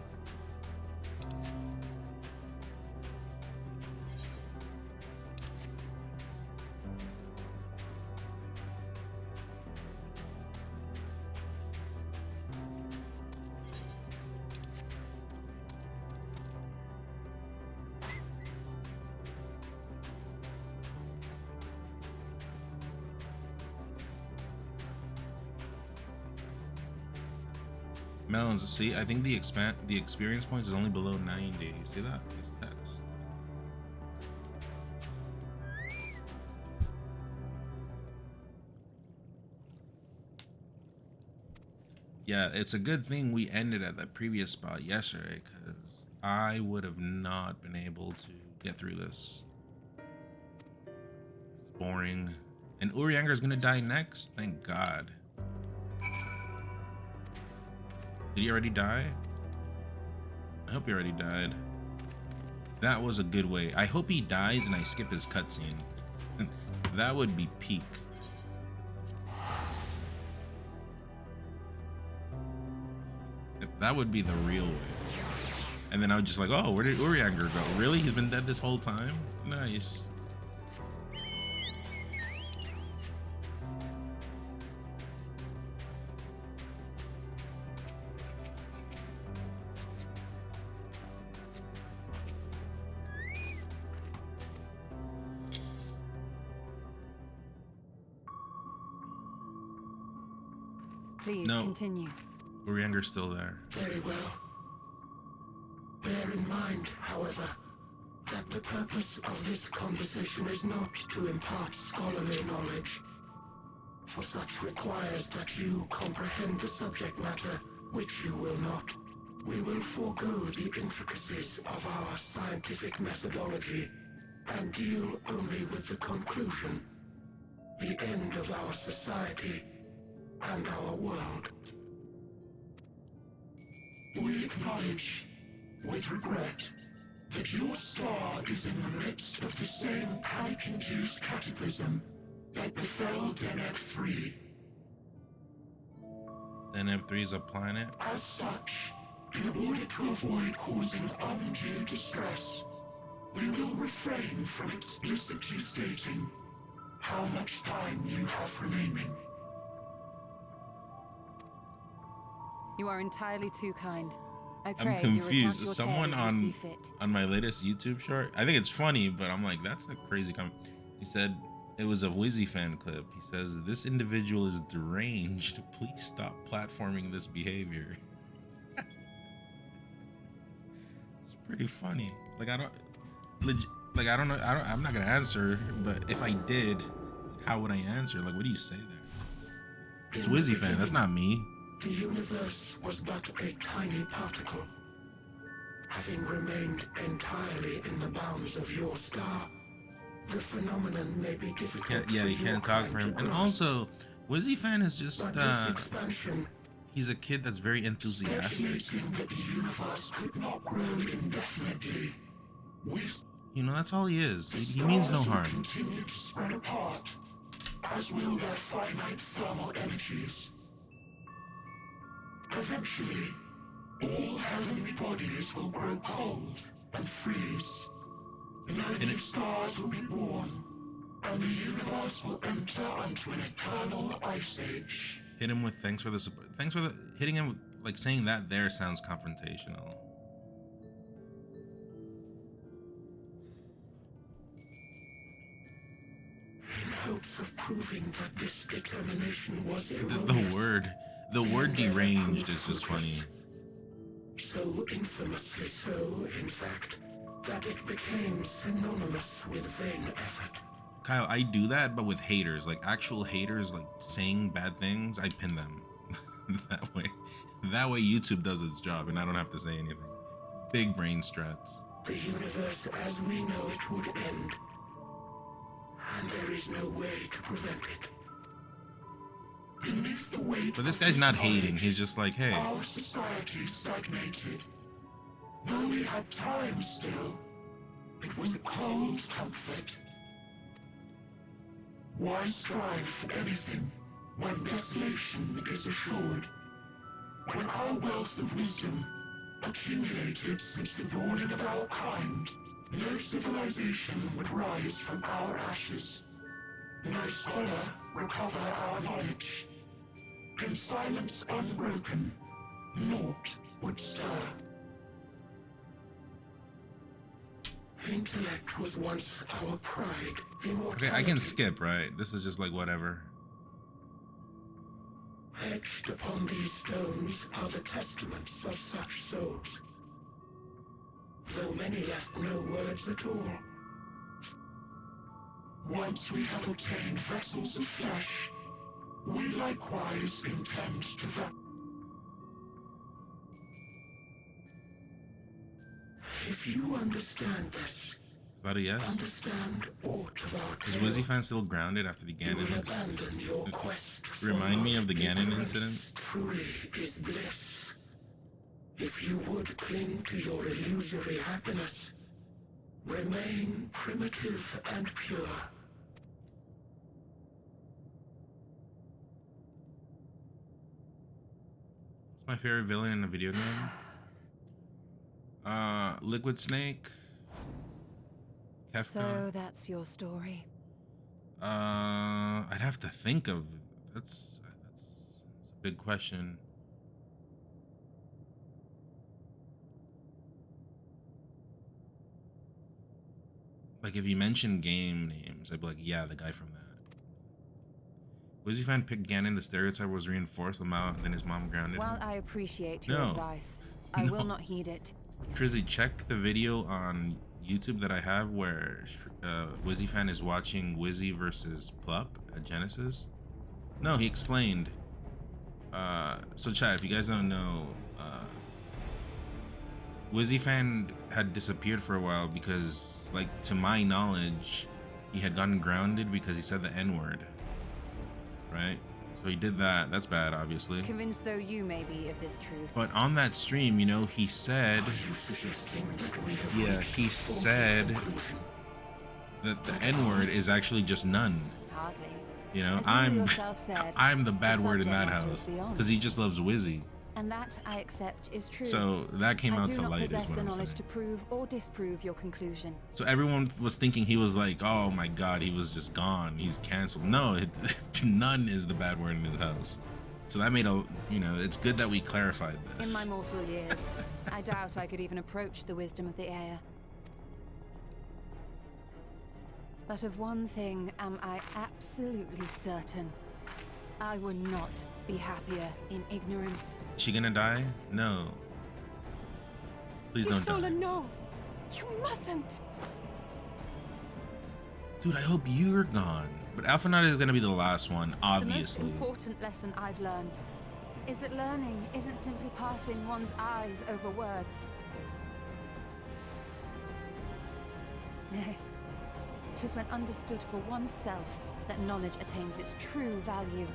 S1: Melons, see, I think the experience points is only below 90. You see that? It's text. Yeah, it's a good thing we ended at that previous spot yesterday, because I would have not been able to get through this. It's boring. And Urianger is gonna die next? Thank God. Did he already die? I hope he already died. That was a good way. I hope he dies and I skip his cutscene. That would be peak. That would be the real way. And then I would just like, oh, where did Urianger go? Really? He's been dead this whole time? Nice.
S5: Please continue.
S1: Urianger's still there.
S9: Very well. Bear in mind, however, that the purpose of this conversation is not to impart scholarly knowledge, for such requires that you comprehend the subject matter, which you will not. We will forego the intricacies of our scientific methodology and deal only with the conclusion, the end of our society and our world. We acknowledge, with regret, that your star is in the midst of the same panic-induced cataclysm that befell Deneb 3.
S1: Deneb 3 is a planet?
S9: As such, in order to avoid causing undue distress, we will refrain from explicitly stating how much time you have remaining.
S5: You are entirely too kind. I pray
S1: I'm confused.
S5: you recount your
S1: Someone
S5: tale as you see fit.
S1: on my latest YouTube short, I think it's funny, but I'm like, that's a crazy comment. He said it was a Wizzy fan clip. He says, this individual is deranged. Please stop platforming this behavior. It's pretty funny. Like, I don't know. I'm not gonna answer, but if I did, how would I answer? Like, what do you say there? It's Wizzy fan. That's not me.
S9: The universe was but a tiny particle. Having remained entirely in the bounds of your star, the phenomenon may be difficult.
S1: You can't talk for him. And also, Wizzy fan is just he's a kid that's very enthusiastic.
S9: That the universe could not grow indefinitely.
S1: You know, that's all he is. He means no harm.
S9: Continue to spread apart, as will their finite thermal energies. Eventually, all heavenly bodies will grow cold and freeze. No new stars will be born, and the universe will enter onto an eternal ice age.
S1: Hit him with thanks for the support. Hitting him with, like, saying that there sounds confrontational.
S9: hopes of proving that this determination was
S1: The
S9: erroneous.
S1: the word
S9: And never
S1: deranged
S9: proved
S1: is just
S9: fruitless.
S1: funny.
S9: So infamously so, in fact, that it became synonymous with vain effort.
S1: Kyle, I do that, but with haters, like actual haters, like saying bad things, I pin them. That way YouTube does its job and I don't have to say anything. Big brain strats.
S9: The universe as we know it would end. And there is no way to prevent it. Beneath the weight
S1: But this
S9: of
S1: guy's not
S9: knowledge,
S1: hating, he's just like, hey.
S9: our society stagnated. Though we had time still, it was a cold comfort. Why strive for anything when desolation is assured? When our wealth of wisdom, accumulated since the dawning of our kind, no civilization would rise from our ashes. No scholar recover our knowledge. In silence unbroken, naught would stir. Intellect was once our pride.
S1: Okay, I can skip, right? This is just like whatever.
S9: Etched upon these stones are the testaments of such souls, though many left no words at all. Once we have obtained vessels of flesh, we likewise intend to If you understand this,
S1: Is that a yes?
S9: understand aught of our
S1: Is
S9: tale,
S1: Wizzy fan still grounded after the
S9: you
S1: Ganon
S9: will
S1: incident?
S9: abandon your quest for
S1: Remind me of the
S9: knowledge.
S1: Ganon
S9: Ignorance
S1: incident.
S9: truly is bliss. If you would cling to your illusory happiness, remain primitive and pure.
S1: What's my favorite villain in a video game? Liquid Snake. Kefka.
S5: So that's your story.
S1: I'd have to think of. That's a big question. Like if you mention game names, I'd be like, yeah, the guy from that. Wizzy fan picked Ganon. The stereotype was reinforced. Then his mom grounded
S5: While
S1: him.
S5: I appreciate your
S1: No.
S5: advice, I will not heed it.
S1: Trizzy, check the video on YouTube that I have where Wizzy fan is watching Wizzy versus Plup at Genesis. No, he explained. So chat, if you guys don't know, Wizzy fan had disappeared for a while because, like, to my knowledge, he had gotten grounded because he said the N-word. Right? So he did that. That's bad, obviously.
S5: Convinced though you may be of this truth.
S1: But on that stream, you know, he said, yeah, he said that the N-word is actually just none.
S5: Hardly.
S1: You know,
S5: As you yourself said,
S1: I'm the bad
S5: the
S1: word in that
S5: subject matter is
S1: house
S5: beyond.
S1: because he just loves Wizzy.
S5: And that, I accept, is true.
S1: So that came out
S5: I do
S1: to
S5: not
S1: light, is
S5: possess
S1: what
S5: the
S1: I'm
S5: knowledge
S1: saying.
S5: to prove or disprove your conclusion.
S1: So everyone was thinking he was like, oh my god, he was just gone, he's canceled. No, none is the bad word in his house. So that made a, you know, it's good that we clarified this.
S5: In my mortal years, I doubt I could even approach the wisdom of the air. But of one thing am I absolutely certain. I would not be happier in ignorance.
S1: Is she gonna die? No. Please don't die.
S5: No! You mustn't!
S1: Dude, I hope you're gone. But Alpha Knight is gonna be the last one, obviously.
S5: The most important lesson I've learned is that learning isn't simply passing one's eyes over words. Nay, 'tis when understood for oneself that knowledge attains its true value.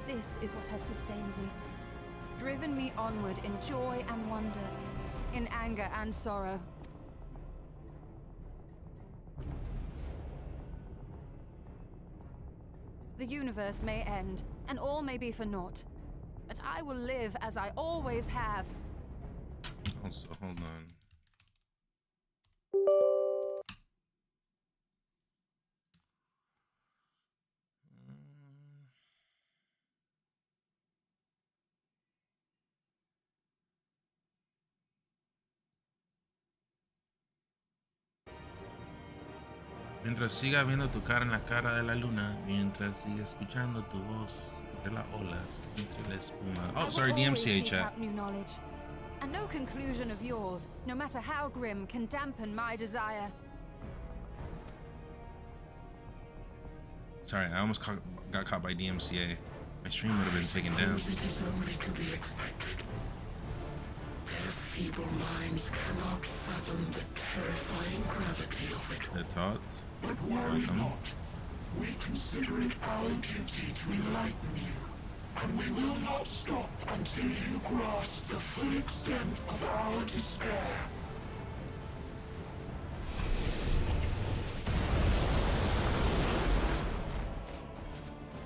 S5: This is what has sustained me, driven me onward in joy and wonder, in anger and sorrow. The universe may end, and all may be for naught. But I will live as I always have.
S1: Also, hold on. Mientras siga viendo tu cara en la cara de la luna, mientras siga escuchando tu voz entre las olas, entre la espuma.
S5: I
S1: Oh,
S5: will
S1: sorry,
S5: always
S1: DMCA
S5: seek
S1: chat.
S5: out new knowledge. And no conclusion of yours, no matter how grim, can dampen my desire.
S1: Sorry, I almost got caught by DMCA. My stream would have been taken down.
S9: It is only to be expected. Their feeble minds cannot fathom the terrifying gravity of it.
S1: The thoughts.
S9: But worry not. We consider it our duty to enlighten you. And we will not stop until you grasp the full extent of our despair.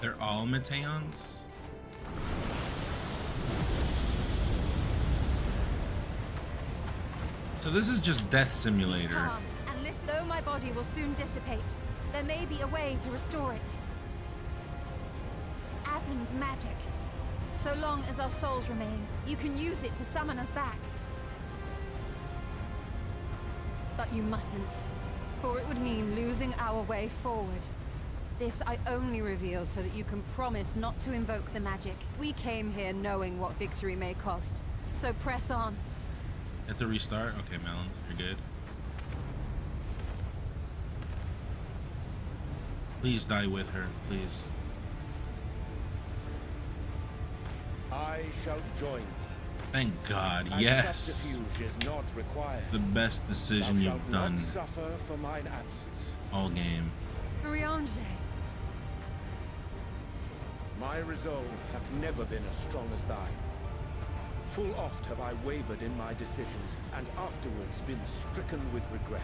S1: They're all Mateons? So this is just Death Simulator.
S5: Calm, and listen. Though my body will soon dissipate, there may be a way to restore it. Asm's magic. So long as our souls remain, you can use it to summon us back. But you mustn't, for it would mean losing our way forward. This I only reveal so that you can promise not to invoke the magic. We came here knowing what victory may cost, so press on.
S1: Have to restart? Okay, Melon, you're good. Please die with her, please.
S4: I shall join.
S1: Thank God,
S4: And
S1: yes.
S4: subterfuge is not required.
S1: The best decision
S4: Thou
S1: you've
S4: shalt
S1: done
S4: not suffer for mine absence.
S1: all game.
S5: Riange.
S4: My resolve hath never been as strong as thine. Full oft have I wavered in my decisions, and afterwards been stricken with regret.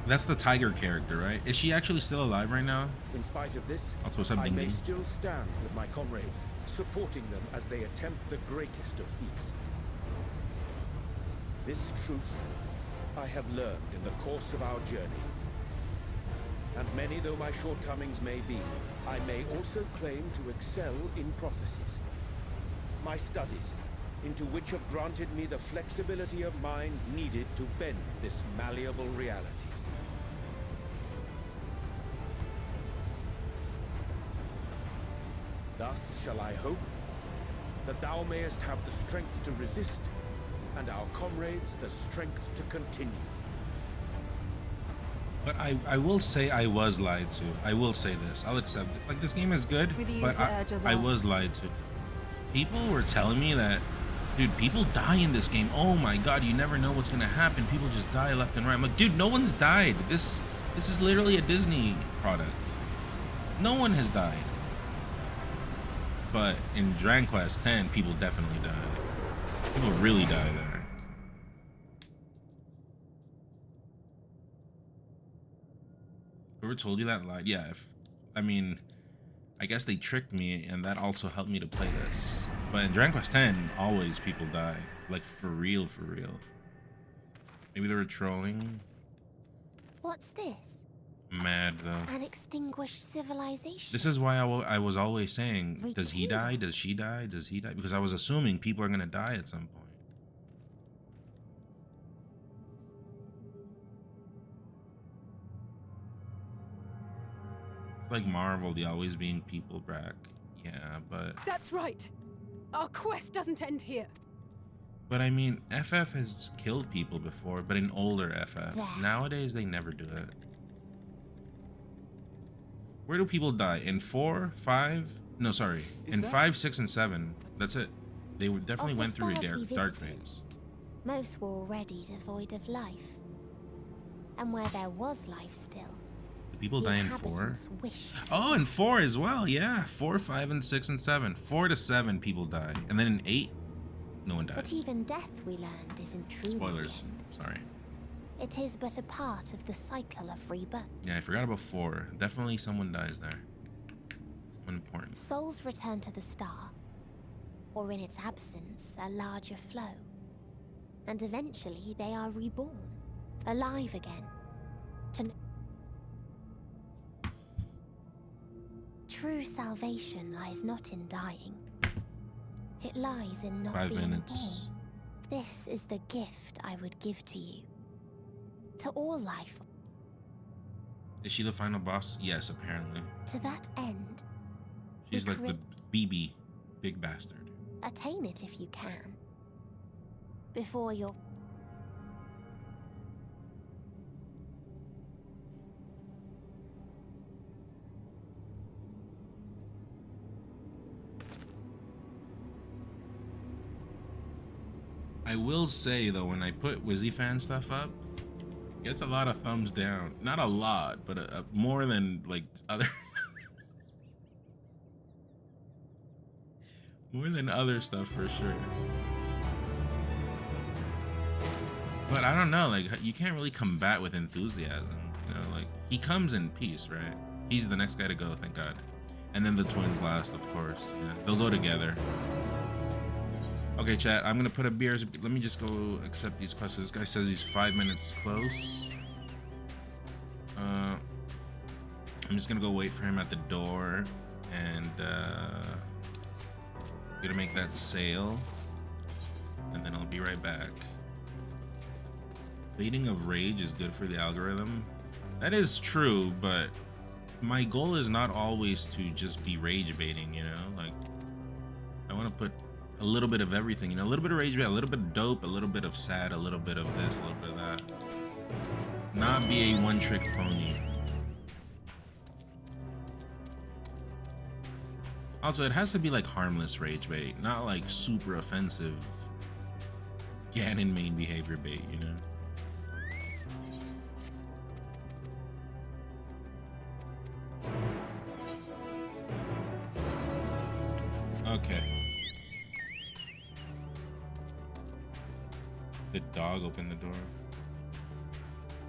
S1: That's the Tiger character, right? Is she actually still alive right now?
S4: In spite of this,
S1: Also, what's up,
S4: I
S1: Ding
S4: may
S1: Ding?
S4: still stand with my comrades, supporting them as they attempt the greatest of feats. This truth I have learned in the course of our journey. And many though my shortcomings may be, I may also claim to excel in prophecies. My studies, into which have granted me the flexibility of mind needed to bend this malleable reality. Thus shall I hope that thou mayest have the strength to resist, and our comrades the strength to continue.
S1: But I will say I was lied to. I will say this. I'll accept it. Like, this game is good,
S5: With you
S1: but
S5: to urge us
S1: I
S5: on.
S1: was lied to. People were telling me that, dude, people die in this game. Oh my God, you never know what's gonna happen. People just die left and right. I'm like, dude, no one's died. This is literally a Disney product. No one has died. But in Dragon Quest X, people definitely died. People really die there. Whoever told you that lied? Yeah, I mean, I guess they tricked me, and that also helped me to play this. But in Dragon Quest X, always people die. Like, for real, for real. Maybe they were trolling.
S3: What's this?
S1: Mad, though.
S3: An extinguished civilization.
S1: This is why I was always saying, does he die?
S3: Rekindle.
S1: Does she die? Does he die? Because I was assuming people are going to die at some point. It's like Marvel, the always being people back. Yeah, but...
S10: That's right. Our quest doesn't end here.
S1: But I mean, FF has killed people before, but in older FF.
S3: There.
S1: Nowadays, they never do it. Where do people die? In 4, 5? No, sorry. In 5, 6, and 7. That's it. They definitely
S3: Of the
S1: went through a
S3: stars we
S1: dark
S3: visited,
S1: phase.
S3: Most were already devoid of life. And where there was life still,
S1: Do people
S3: the
S1: die in 4?
S3: inhabitants wished for
S1: Oh, in 4 as well. Yeah, 4, 5, and 6, and 7. 4 to 7 people die. And then in 8, no one dies.
S3: But even death, we learned, isn't truly
S1: Spoilers.
S3: the end.
S1: Sorry.
S3: It is but a part of the cycle of rebirth.
S1: Yeah, I forgot about 4. Definitely someone dies there. Someone important.
S3: Souls return to the star, or in its absence, a larger flow. And eventually they are reborn, alive again. True salvation lies not in dying. It lies in not
S1: 5
S3: being
S1: minutes.
S3: born. This is the gift I would give to you. To all life.
S1: Is she the final boss? Yes, apparently.
S3: To that end,
S1: She's
S3: we
S1: like the BB, big bastard.
S3: attain it if you can. Before you're...
S1: I will say though, when I put Wizzy fan stuff up, it gets a lot of thumbs down. Not a lot, but more than like other more than other stuff for sure. But I don't know, like you can't really combat with enthusiasm, you know, like he comes in peace, right? He's the next guy to go, thank God. And then the twins last, of course. Yeah, they'll go together. Okay, chat, I'm gonna put a beer. Let me just go accept these quests. This guy says he's 5 minutes close. I'm just gonna go wait for him at the door, and gonna make that sale, and then I'll be right back. Baiting of rage is good for the algorithm. That is true, but my goal is not always to just be rage baiting, you know? Like, I want to put a little bit of everything, you know, a little bit of rage bait, a little bit of dope, a little bit of sad, a little bit of this, a little bit of that. Not be a one-trick pony. Also, it has to be like harmless rage bait, not like super offensive Ganon main behavior bait, you know? Okay. The dog opened the door.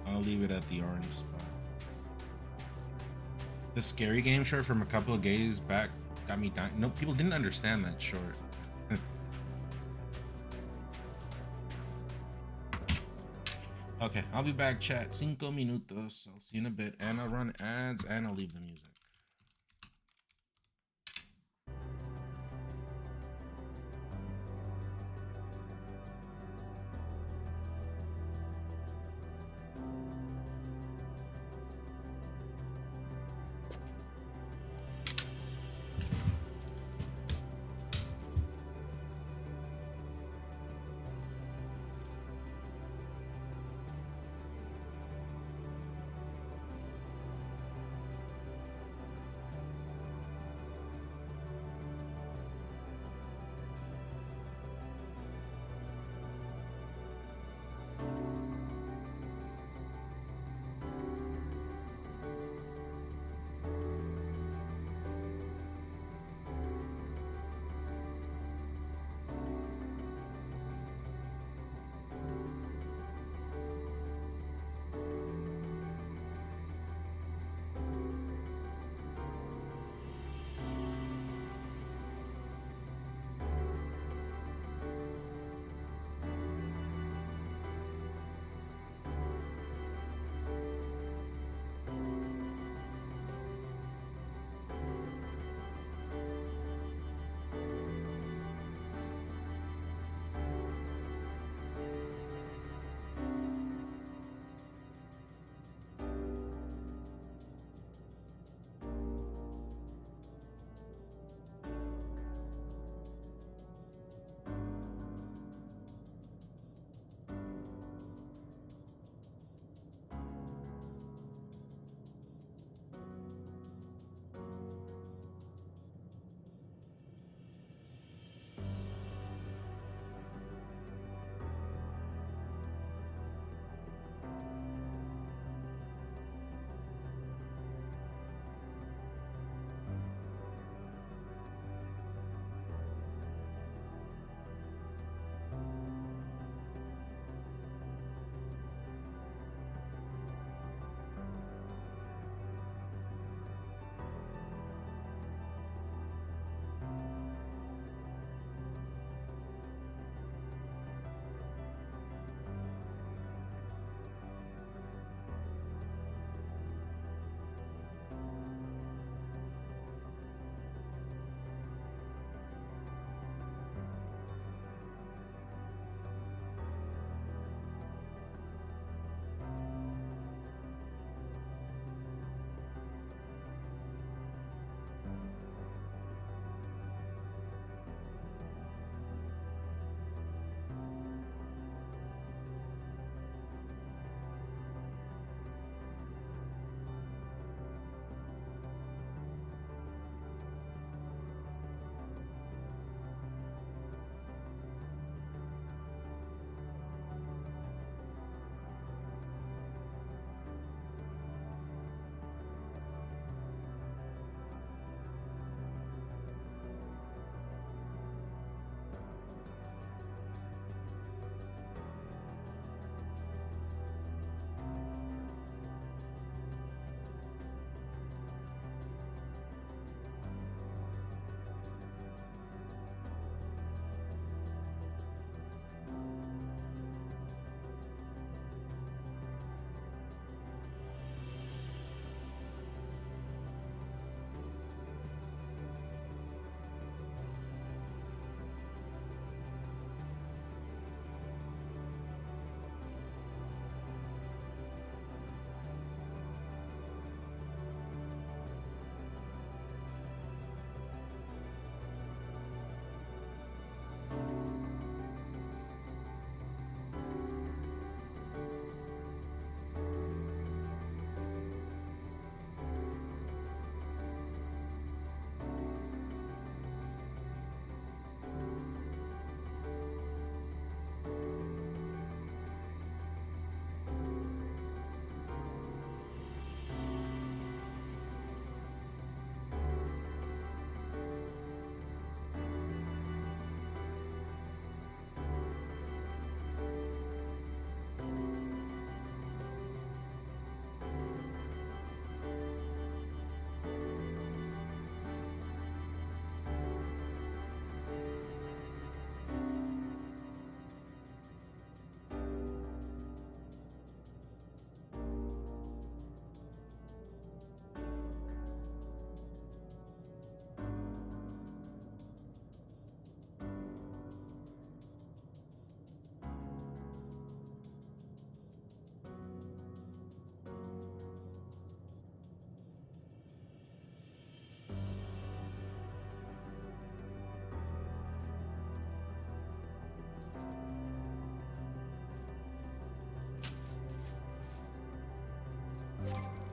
S1: I'll leave it at the orange spot. The scary game short from a couple of days back got me dying. No, people didn't understand that short. Okay, I'll be back, chat. 5 minutos. I'll see you in a bit, and I'll run ads, and I'll leave the music.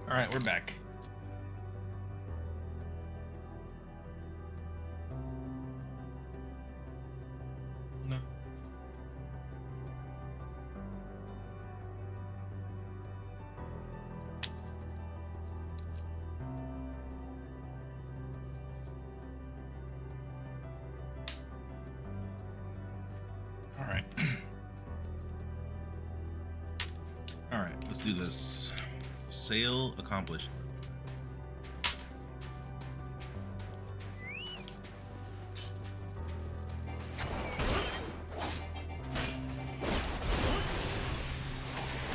S1: All right, we're back. No. All right. All right, let's do this. Sale accomplished.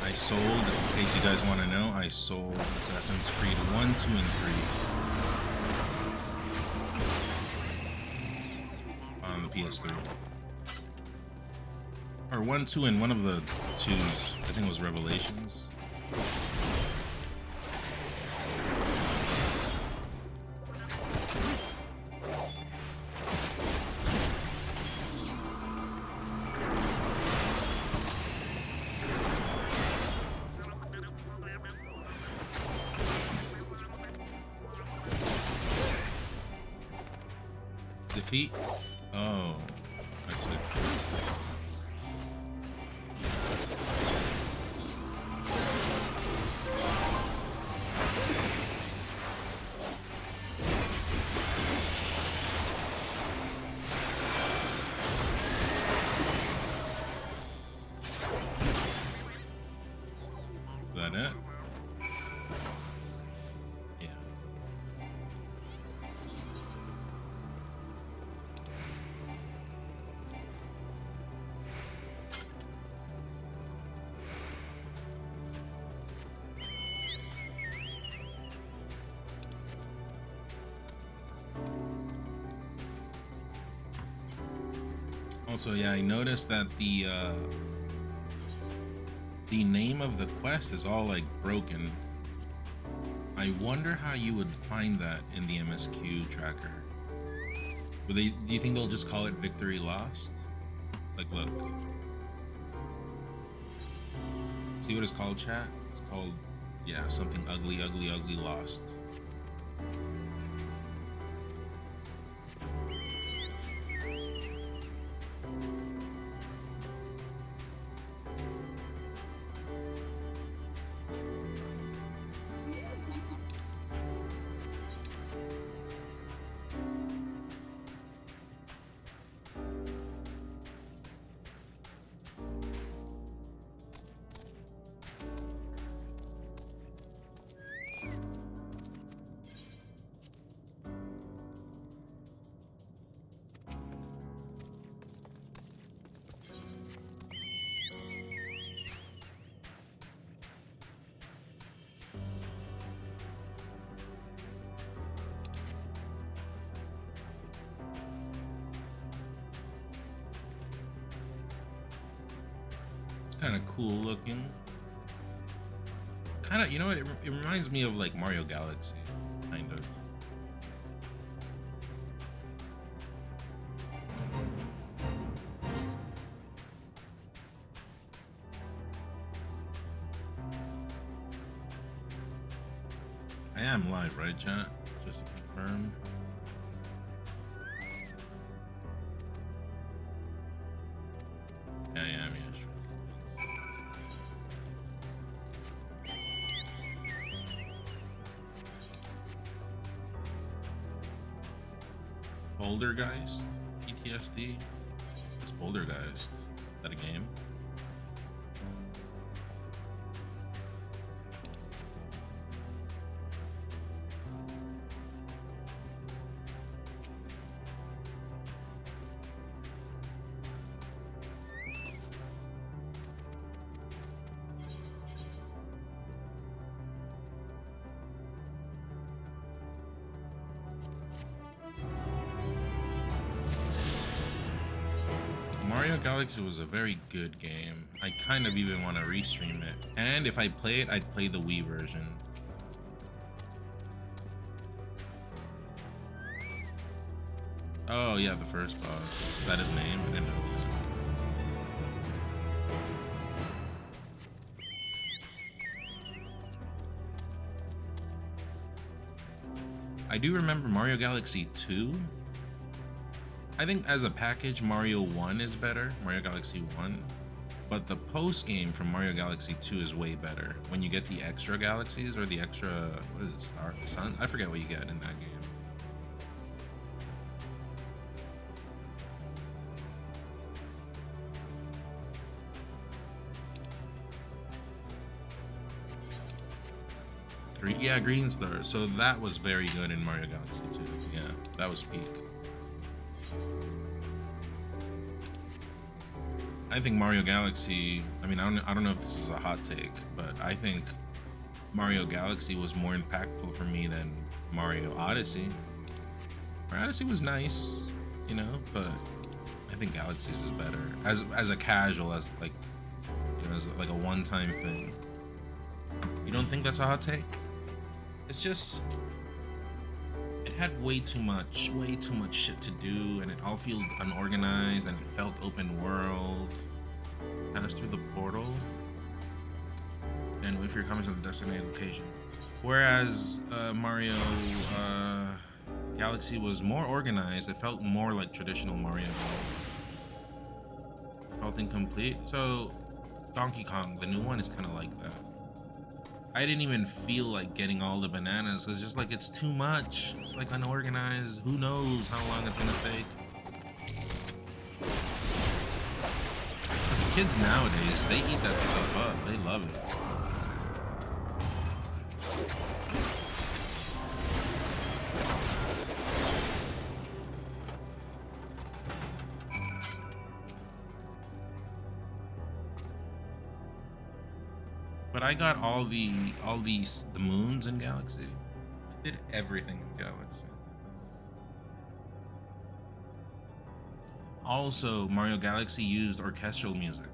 S1: I sold, in case you guys want to know, I sold Assassin's Creed 1, 2, and 3 on the PS3. Or 1, 2, and one of the twos. I think it was Revelations. Defeat? Oh, I see. Is that it? Yeah. Also, yeah, I noticed that the name of the quest is all like broken. I wonder how you would find that in the MSQ tracker. Do you think they'll just call it Victory Lost? Like, look. See what it's called, chat? It's called, yeah, something ugly, ugly, ugly lost. Kind of cool looking. Kind of, you know what? It reminds me of like Mario Galaxy, kind of. I am live, right, chat? Just to confirm. Yeah, I am, yeah, sure. Bouldergeist? PTSD? It's Bouldergeist. Is that a game? Mario Galaxy was a very good game. I kind of even want to restream it. And if I play it, I'd play the Wii version. Oh yeah, the first boss. Is that his name? I didn't know that. I do remember Mario Galaxy 2. I think as a package, Mario 1 is better, Mario Galaxy 1. But the post game from Mario Galaxy 2 is way better. When you get the extra galaxies or the extra, what is it, Star Sun? I forget what you get in that game. Yeah, Green Star. So that was very good in Mario Galaxy 2. Yeah, that was peak. I think Mario Galaxy, I mean, I don't know if this is a hot take, but I think Mario Galaxy was more impactful for me than Mario Odyssey. Mario Odyssey was nice, you know, but I think Galaxies was better as a casual, as like, you know, as like a one-time thing. You don't think that's a hot take? It's just, it had way too much shit to do, and it all feels unorganized, and it felt open world. Pass through the portal, and wait for your comments on the designated location. Whereas Mario Galaxy was more organized. It felt more like traditional Mario. Felt incomplete. So Donkey Kong, the new one, is kind of like that. I didn't even feel like getting all the bananas. It's just like, it's too much. It's like unorganized. Who knows how long it's gonna take. But the kids nowadays, they eat that stuff up. They love it. But I got all the moons in Galaxy. I did everything in Galaxy. Also, Mario Galaxy used orchestral music.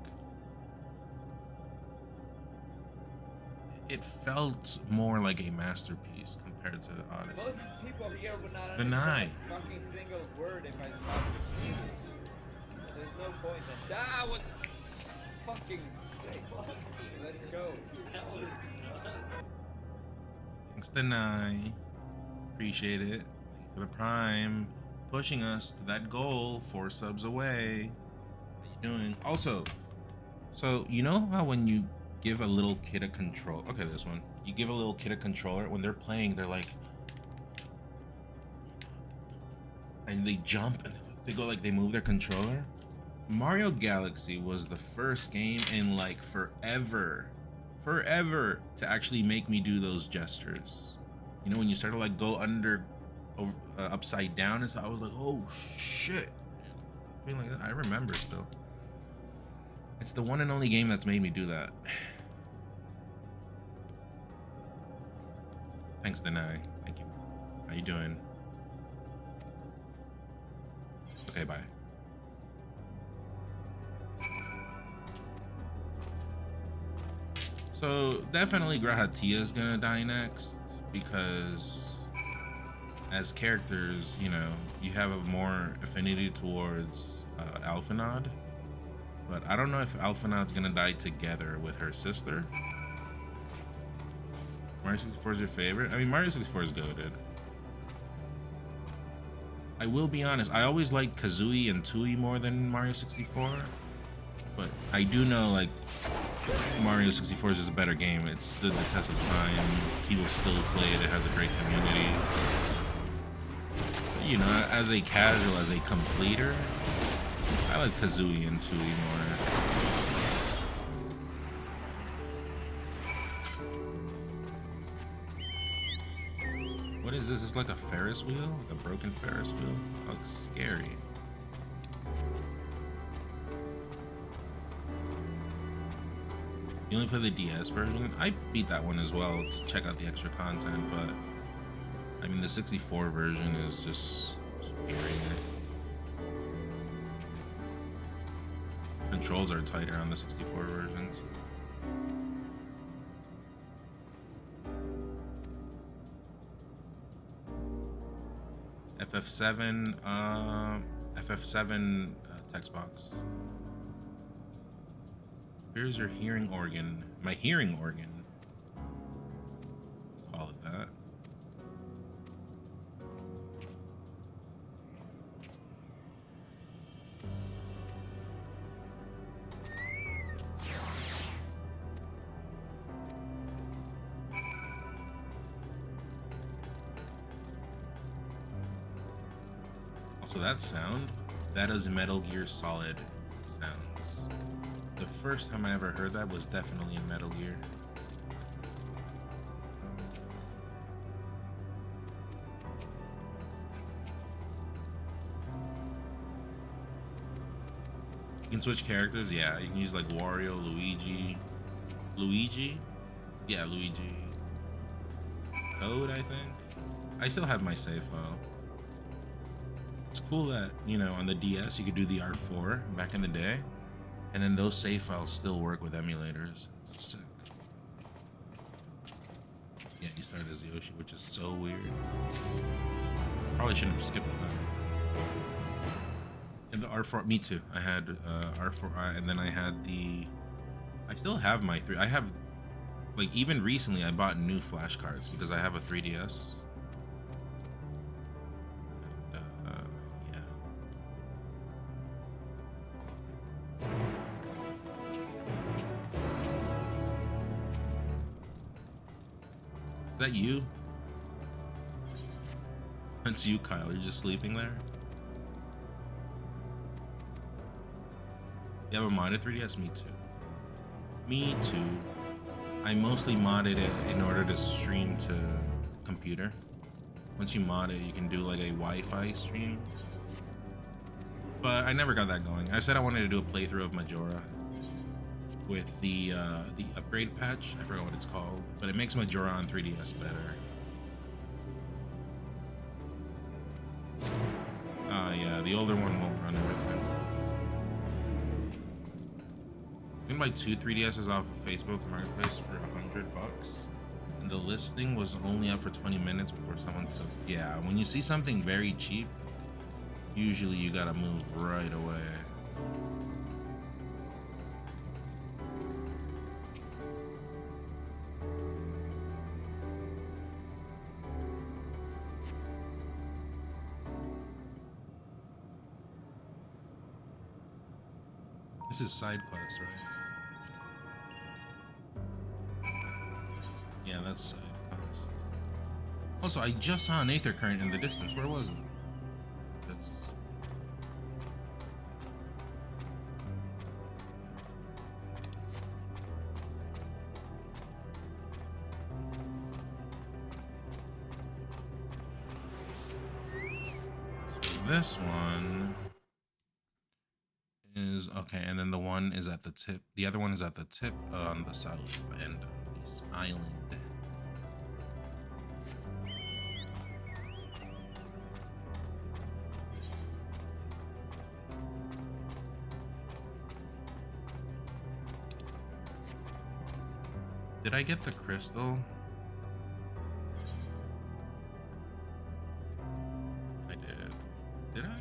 S1: It felt more like a masterpiece compared to Odyssey.
S7: Most people here would not
S1: Deny.
S7: understand a fucking single word if I talked Swedish. So there's no point in that was fucking sick. Let's go.
S1: Thanks, Deny. Appreciate it. Thank you for the Prime. Pushing us to that goal, 4 subs away. How you doing? Also, so you know how when you give a little kid a control, okay, this one, you give a little kid a controller, when they're playing, they're like, and they jump and they go like, they move their controller. Mario Galaxy was the first game in like forever to actually make me do those gestures. You know, when you start to like go under, upside down, and so I was like, oh shit. I mean, like, I remember still. It's the one and only game that's made me do that. Thanks, Deny. Thank you. How you doing? Okay, bye. So definitely Grahatia is gonna die next, because as characters, you know, you have a more affinity towards Alphanod. But I don't know if Alphanod's gonna die together with her sister. Mario 64 is your favorite? I mean, Mario 64 is goated. I will be honest, I always liked Kazooie and Tooie more than Mario 64. But I do know, like, Mario 64 is just a better game. It stood the test of time. People still play it. It has a great community. You know, as a casual, as a completer, I like Kazooie and Tooie more. What is this? It's like a Ferris wheel? Like a broken Ferris wheel? That looks scary. You only play the DS version? I beat that one as well to check out the extra content, but I mean, the 64 version is just superior. Controls are tighter on the 64 versions. FF7, FF7 text box. Here's your hearing organ. My hearing organ. Call it that. So that sound, that is Metal Gear Solid sounds. The first time I ever heard that was definitely in Metal Gear. You can switch characters, yeah. You can use like Wario, Luigi? Yeah, Luigi. Toad, I think. I still have my save file. It's cool that, you know, on the DS you could do the R4 back in the day, and then those save files still work with emulators. It's sick. Yeah, you started as Yoshi, which is so weird. Probably shouldn't have skipped that. And the R4, me too. I had R4, and then I had the. I still have my 3. I have, like, even recently I bought new flashcards because I have a 3DS. Yeah. Is that you? That's you, Kyle. You're just sleeping there? You have a modded 3DS? Me too. Me too. I mostly modded it in order to stream to computer. Once you mod it, you can do like a Wi-Fi stream. But I never got that going. I said I wanted to do a playthrough of Majora with the upgrade patch. I forgot what it's called, but it makes Majora on 3DS better. Yeah, the older one won't run everything. You can buy 2 3DSs off of Facebook Marketplace for $100, and the listing was only up for 20 minutes before someone said, yeah, when you see something very cheap, usually you gotta move right away. This is side quest, right? Yeah, that's side quest. Also, I just saw an Aether Current in the distance. Where was it? So this one is okay, and then the one is at the tip. The other one is at the tip on the south end of this island. Did I get the crystal? I did. Did I?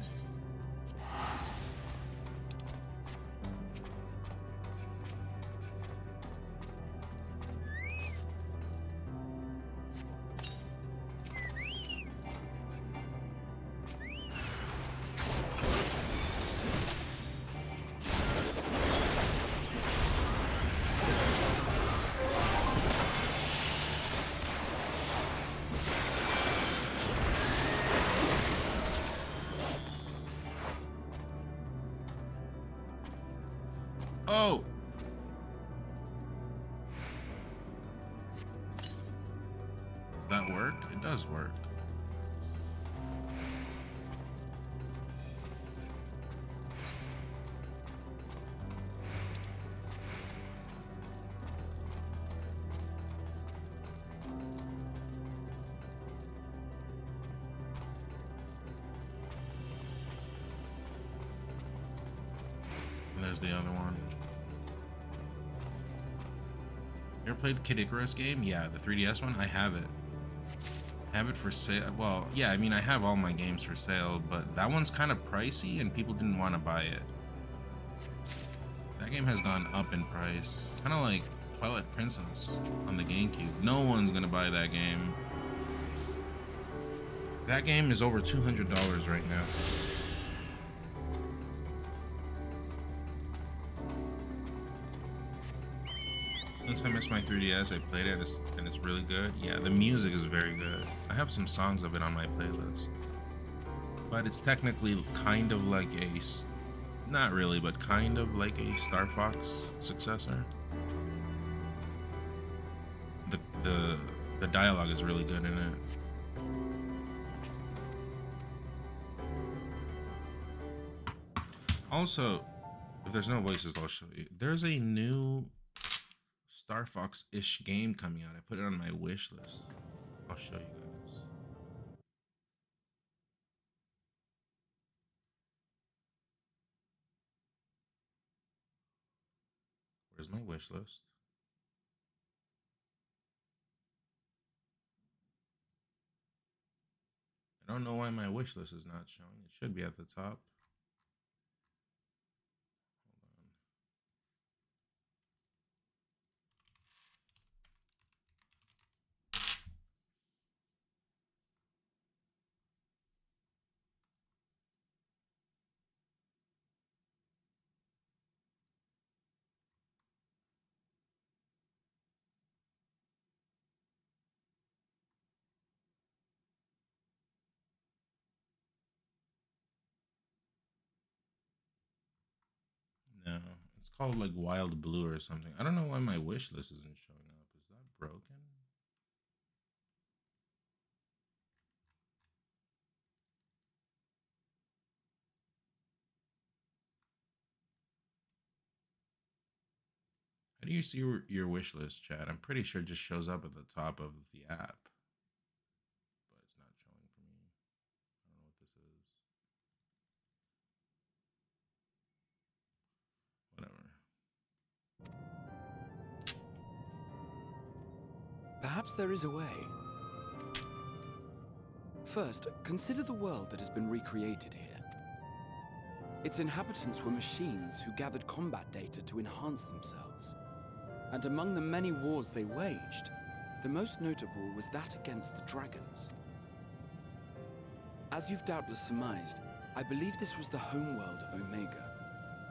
S1: Oh! Does that work? It does work. And there's the other one. You ever played the Kid Icarus game? Yeah, the 3DS one. I have it. I have it for sale. Well, yeah, I mean, I have all my games for sale, but that one's kind of pricey and people didn't want to buy it. That game has gone up in price. Kind of like Twilight Princess on the GameCube. No one's gonna buy that game. That game is over $200 right now. Once I missed my 3DS, I played it and it's really good. Yeah, the music is very good. I have some songs of it on my playlist. but it's technically kind of like not really, but kind of like a Star Fox successor. The dialogue is really good in it. Also, if there's no voices, I'll show you. There's a new Star Fox-ish game coming out. I put it on my wish list. I'll show you guys. Where's my wish list? I don't know why my wish list is not showing. It should be at the top. No, it's called like Wild Blue or something. I don't know why my wish list isn't showing up. Is that broken? How do you see your wish list, chat? I'm pretty sure it just shows up at the top of the app, but it's not showing for me. I don't know what this is. Whatever.
S11: Perhaps there is a way. First, consider the world that has been recreated here. Its inhabitants were machines who gathered combat data to enhance themselves. And among the many wars they waged, the most notable was that against the dragons. As you've doubtless surmised, I believe this was the homeworld of Omega.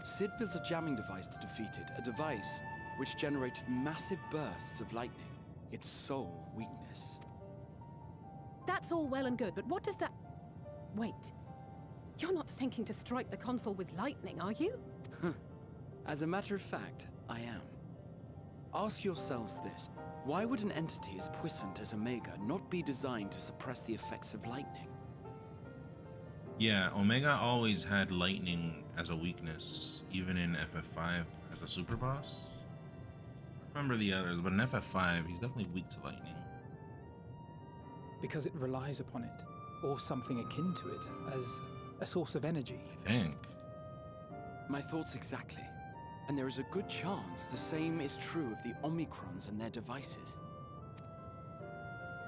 S11: Sid built a jamming device to defeat it, a device which generated massive bursts of lightning, its sole weakness.
S10: That's all well and good, but what does that... Wait. You're not thinking to strike the console with lightning, are you?
S11: As a matter of fact, I am. Ask yourselves this. Why would an entity as puissant as Omega not be designed to suppress the effects of lightning?
S1: Yeah, Omega always had lightning as a weakness, even in FF5 as a super boss. I remember the others, but in FF5, he's definitely weak to lightning.
S2: Because it relies upon it, or something akin to it, as a source of energy.
S1: I think.
S11: My thoughts exactly. And there is a good chance the same is true of the Omicrons and their devices.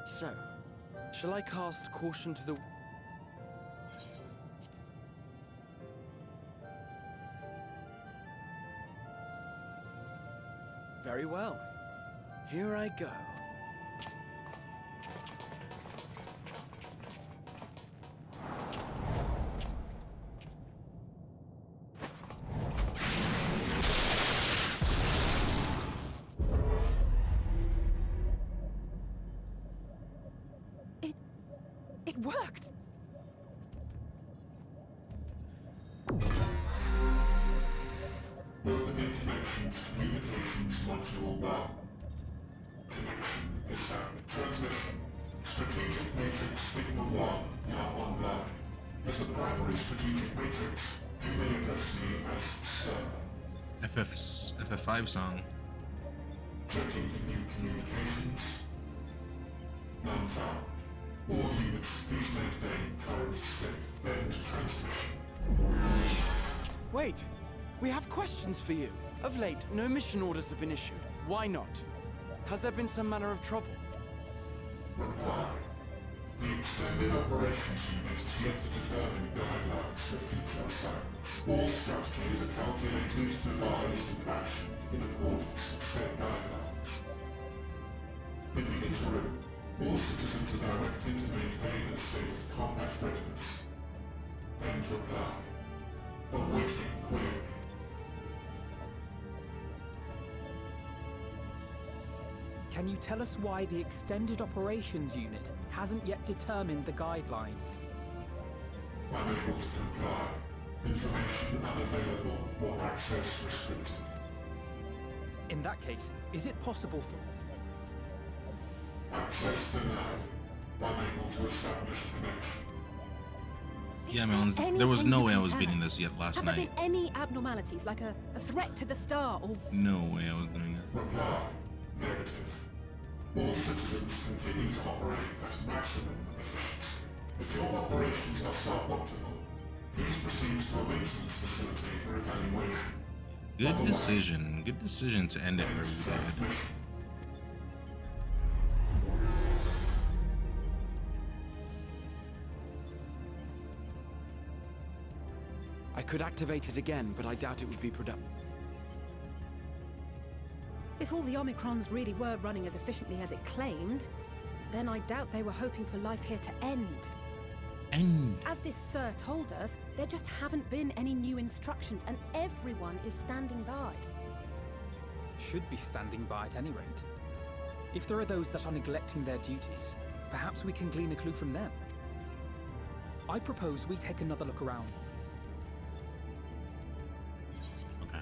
S11: So, shall I cast caution to the... Very well. Here I go.
S10: It worked!
S9: Moving information to Communications Module 1. Connection established. Transmission. Strategic Matrix Signal 1 now online. As a primary strategic matrix, you may address me as Sir.
S1: FF5 song.
S9: Checking for new communications. None found. All units, please maintain current state. End transmission.
S11: Wait! We have questions for you. Of late, no mission orders have been issued. Why not? Has there been some manner of trouble?
S9: Reply. The Extended Operations Unit is yet to determine guidelines for future assignments. All strategies are calculated, devised, and actioned in accordance with said guidelines. In the interim, all citizens are directed to maintain a state of combat readiness. End reply. Awaiting query.
S2: Can you tell us why the Extended Operations Unit hasn't yet determined the guidelines?
S9: Unable to comply. Information unavailable or access restricted.
S2: In that case, is it possible for...
S9: Access denied. Unable to establish connection.
S1: Yeah, man, there was no way I was beating this yet last
S10: Have
S1: night.
S10: there been any abnormalities, like a threat to the star, or...
S1: No way I was doing it.
S9: Reply. Negative. All citizens continue to operate at maximum efficiency. If your operations are suboptimal, please proceed to a maintenance facility for evaluation.
S1: Good decision. Good decision to end it where we did.
S11: I could activate it again, but I doubt it would be productive.
S10: If all the Omicrons really were running as efficiently as it claimed, then I doubt they were hoping for life here to end. As this Sir told us, there just haven't been any new instructions, and everyone is standing by.
S2: Should be standing by at any rate. If there are those that are neglecting their duties, perhaps we can glean a clue from them. I propose we take another look around.
S1: Okay.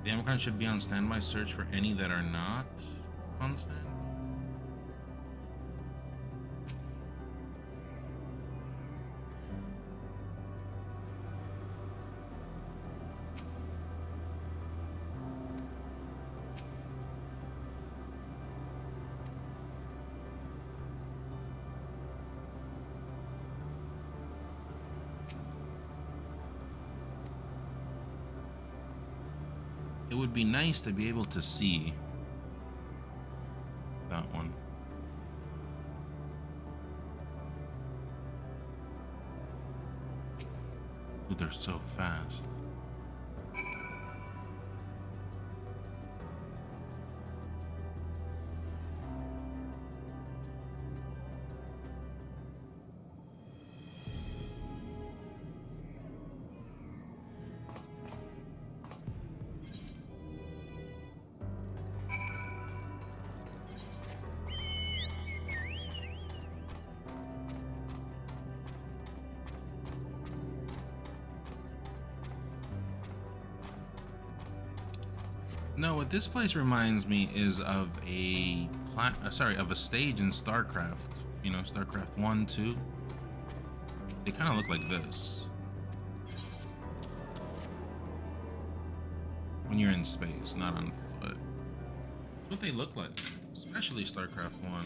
S1: The Omicron should be on standby. Search for any that are not on stand. It would be nice to be able to see that one. Ooh, they're so fast. No, what this place reminds me is of a of a stage in StarCraft. You know, StarCraft 1, 2. They kind of look like this. When you're in space, not on foot. That's what they look like, especially StarCraft 1.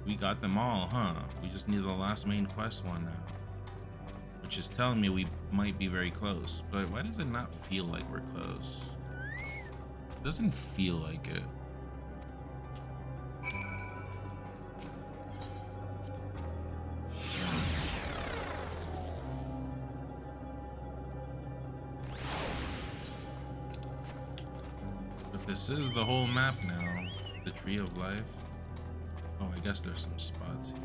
S1: We got them all, huh? We just need the last main quest one now. Which is telling me we might be very close. But why does it not feel like we're close? It doesn't feel like it. But this is the whole map now. The Tree of Life. Oh, I guess there's some spots here.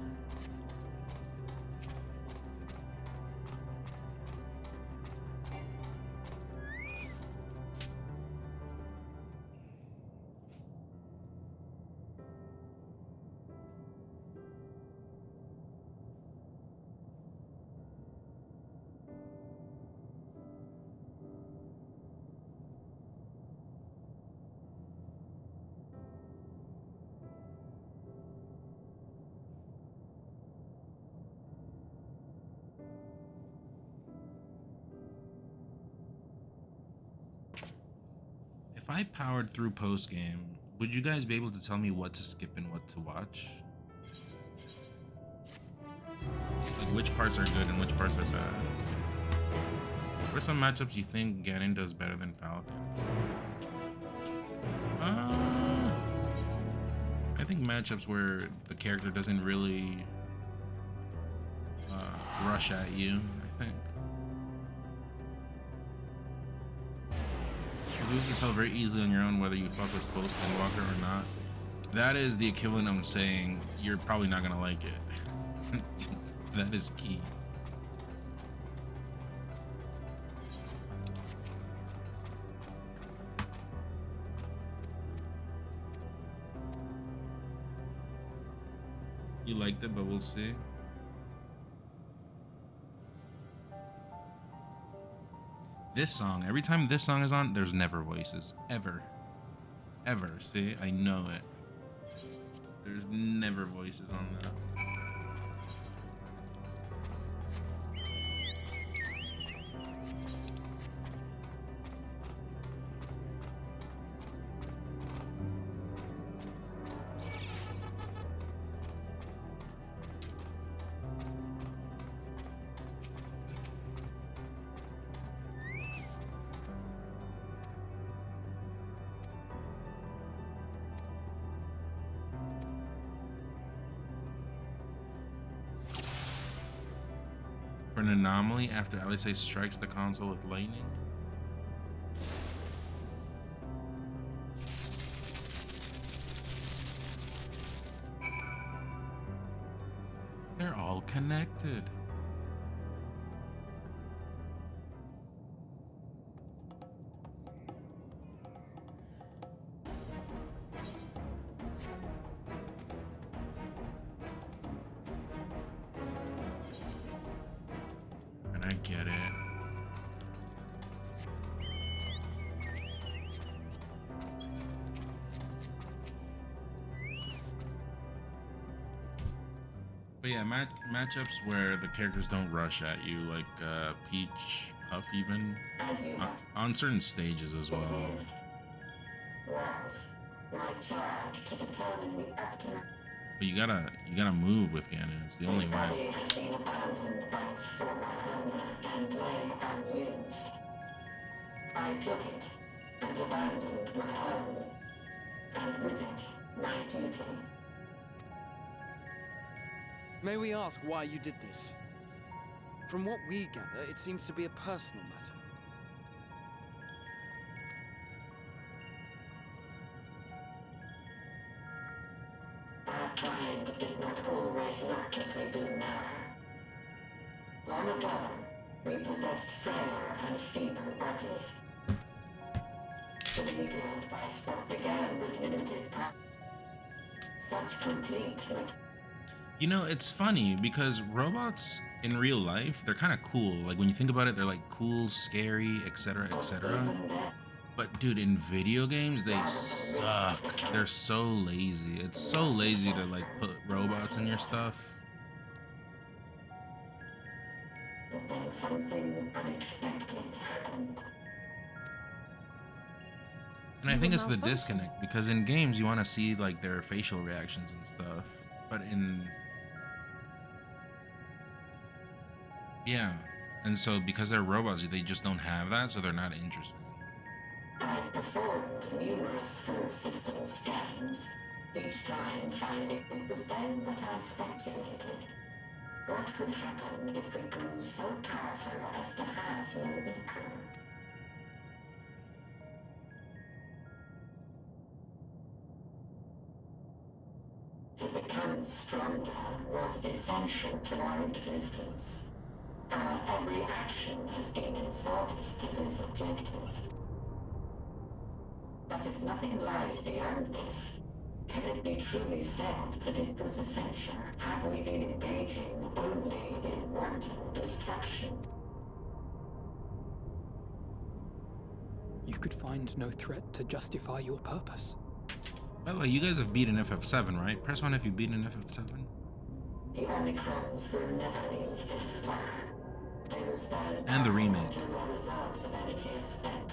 S1: I powered through post game, would you guys be able to tell me what to skip and what to watch? Like which parts are good and which parts are bad? What are some matchups you think Ganon does better than Falcon? I think matchups where the character doesn't really rush at you, I think. You can tell very easily on your own whether you fuck with post Endwalker or not. That is the equivalent of saying you're probably not gonna like it. That is key. You liked it, but we'll see. This song, every time this song is on, there's never voices. Ever. Ever. See? I know it. There's never voices on that. For an anomaly after Alice strikes the console with lightning. They're all connected. And I get it. But yeah, matchups where the characters don't rush at you, like Peach, Puff, even on certain stages as well. But you gotta move with Ganon. It's the only way.
S9: I took it and abandoned my own, and with it my duty.
S11: May we ask why you did this? From what we gather, it seems to be a personal matter.
S9: Our kind did not always work as they do now. Long ago, we possessed frail and feeble bodies. The legal advice what began with limited power. Such complete.
S1: You know, it's funny because robots in real life, they're kind of cool. Like when you think about it, they're like cool, scary, etc., etc. But dude, in video games, they suck. They're so lazy. It's so lazy to like put robots in your stuff.
S9: But then something unexpected happened.
S1: And I think it's the disconnect because in games you want to see like their facial reactions and stuff, but yeah, and so because they're robots, they just don't have that, so they're not interesting.
S9: I performed numerous full system scans, each time finding it was then that I speculated. What could happen if we grew so powerful as to have no equal? To become stronger was essential to our existence. Our every action has been in service to this objective. But if nothing lies beyond this, can it be truly said that it was essential? Have we been engaging only in wanton destruction?
S2: You could find no threat to justify your purpose.
S1: By the way, you guys have beaten FF7, right? Press 1 if you've beaten FF7.
S9: The Omicrons will never leave this star. They will stand
S1: And the remake.
S9: until their reserves of energy is spent.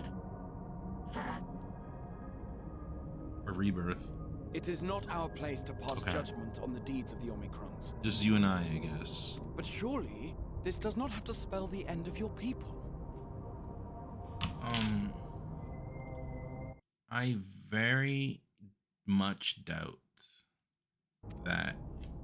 S1: Or Rebirth.
S11: It is not our place to pass
S1: Okay.
S11: judgment on the deeds of the Omicrons.
S1: Just you and I guess.
S11: But surely, this does not have to spell the end of your people.
S1: I very much doubt that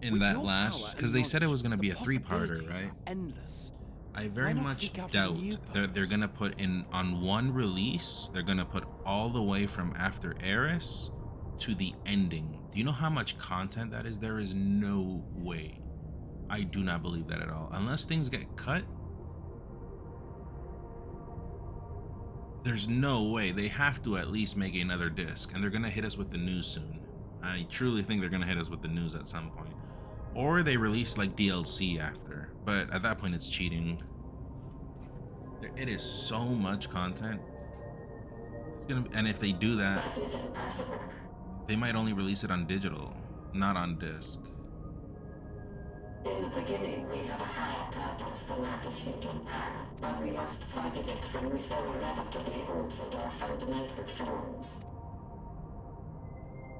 S1: in
S11: With
S1: that
S11: your
S1: last,
S11: power
S1: because
S11: and
S1: they said it was going to
S11: knowledge,
S1: be a
S11: the
S1: three-parter,
S11: possibilities
S1: right?
S11: are endless.
S1: I very
S11: Why not
S1: much
S11: seek out a
S1: doubt
S11: new
S1: they're
S11: purpose?
S1: gonna put in on one release. They're gonna put all the way from after Eris to the ending. Do you know how much content that is? There is no way. I do not believe that at all. Unless things get cut, there's no way. They have to at least make another disc, and they're gonna hit us with the news soon. I truly think they're gonna hit us with the news at some point. Or they release like DLC after, but at that point it's cheating. It is so much content. It's gonna, and if they do that, they might only release it on digital, not on disc.
S9: In the beginning, we had a higher purpose than our pursuit of power, but we lost sight of it when we so irrevocably altered our fundamental forms.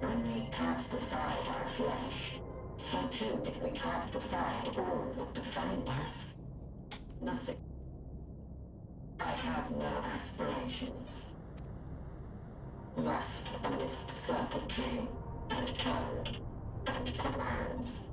S9: When we cast aside our flesh, so too did we cast aside all that defined us. Nothing. I have no aspirations. Lost amidst circuitry and code and commands.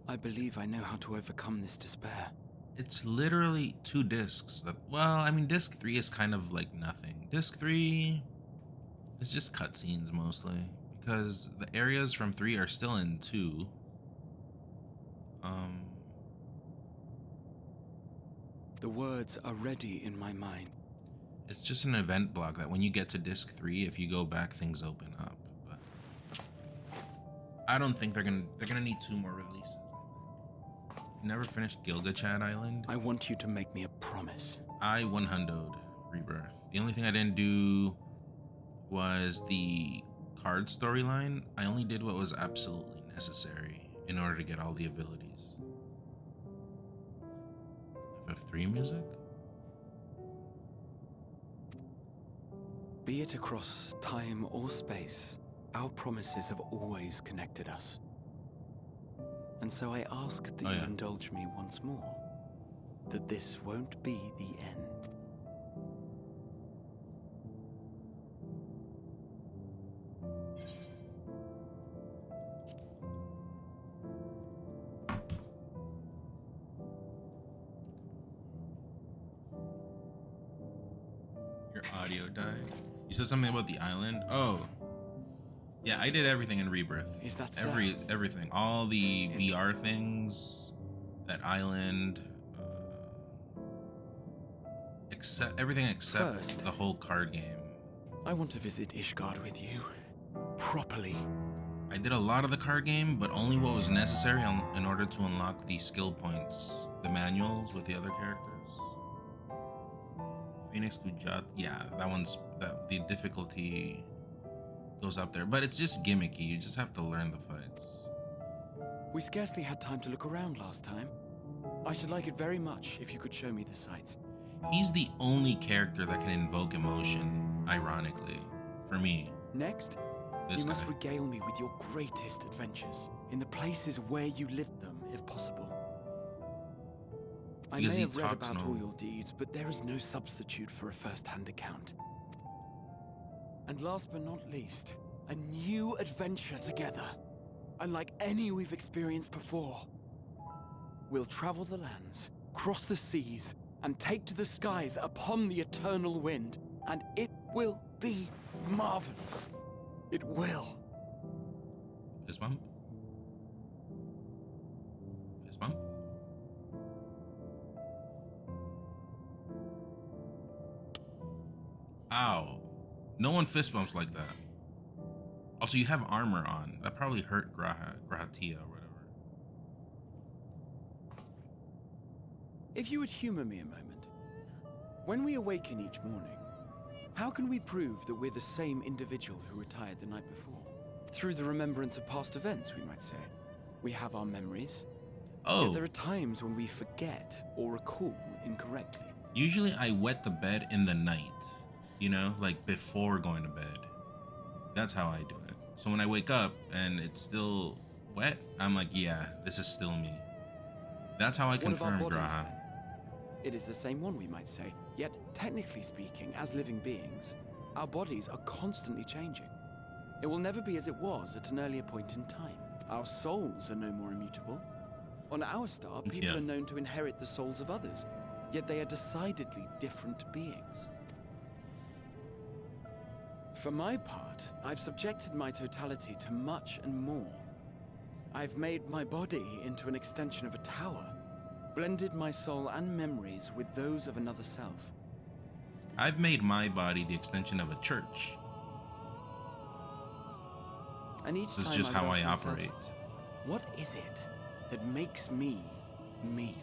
S11: I believe I know how to overcome this despair.
S1: It's literally 2 discs. That, well, I mean, disc 3 is kind of like nothing. Disc 3 is just cutscenes mostly, because the areas from 3 are still in 2.
S11: The words are ready in my mind.
S1: It's just an event block that when you get to disc 3, if you go back, things open up. But I don't think they're gonna need 2 more releases. Never finished Gilgachad Island.
S11: I want you to make me a promise.
S1: I 100'd Rebirth. The only thing I didn't do was the card storyline. I only did what was absolutely necessary in order to get all the abilities. FF3 music?
S11: Be it across time or space, our promises have always connected us. And so I ask that you indulge me once more, that this won't be the end.
S1: Your audio died. You said something about the island? Oh. Yeah, I did everything in Rebirth.
S11: Is that so?
S1: Everything. All the VR things, that island, everything except
S11: First,
S1: the whole card game.
S11: I want to visit Ishgard with you. Properly.
S1: I did a lot of the card game, but only what was necessary in order to unlock the skill points. The manuals with the other characters. Phoenix Gujat, yeah, the difficulty goes up there, but it's just gimmicky. You just have to learn the fights.
S11: We scarcely had time to look around last time. I should like it very much if you could show me the sights.
S1: He's the only character that can invoke emotion, ironically, for me.
S11: Next, you must regale me with your greatest adventures, in the places where you lived them, if possible. I may have read about all your deeds, but there is no substitute for a first-hand account. And last but not least, a new adventure together, unlike any we've experienced before. We'll travel the lands, cross the seas, and take to the skies upon the eternal wind, and it will be marvelous. It will.
S1: Fist bump? Fist bump? Ow. No one fist bumps like that. Also, you have armor on. That probably hurt Grahatia or whatever.
S11: If you would humor me a moment. When we awaken each morning, how can we prove that we're the same individual who retired the night before? Through the remembrance of past events, we might say. We have our memories,
S1: Oh.
S11: Yet there are times when we forget or recall incorrectly.
S1: Usually I wet the bed in the night, you know, like before going to bed. That's how I do it. So when I wake up and it's still wet, I'm like, yeah, this is still me. That's how I confirm Graha.
S11: It is the same one, we might say. Yet, technically speaking, as living beings, our bodies are constantly changing. It will never be as it was at an earlier point in time. Our souls are no more immutable. On our star, people are known to inherit the souls of others, yet they are decidedly different beings. For my part, I've subjected my totality to much and more. I've made my body into an extension of a tower, blended my soul and memories with those of another self.
S1: I've made my body the extension of a church.
S11: And each
S1: this is
S11: time
S1: just how I
S11: myself,
S1: operate.
S11: What is it that makes me, me?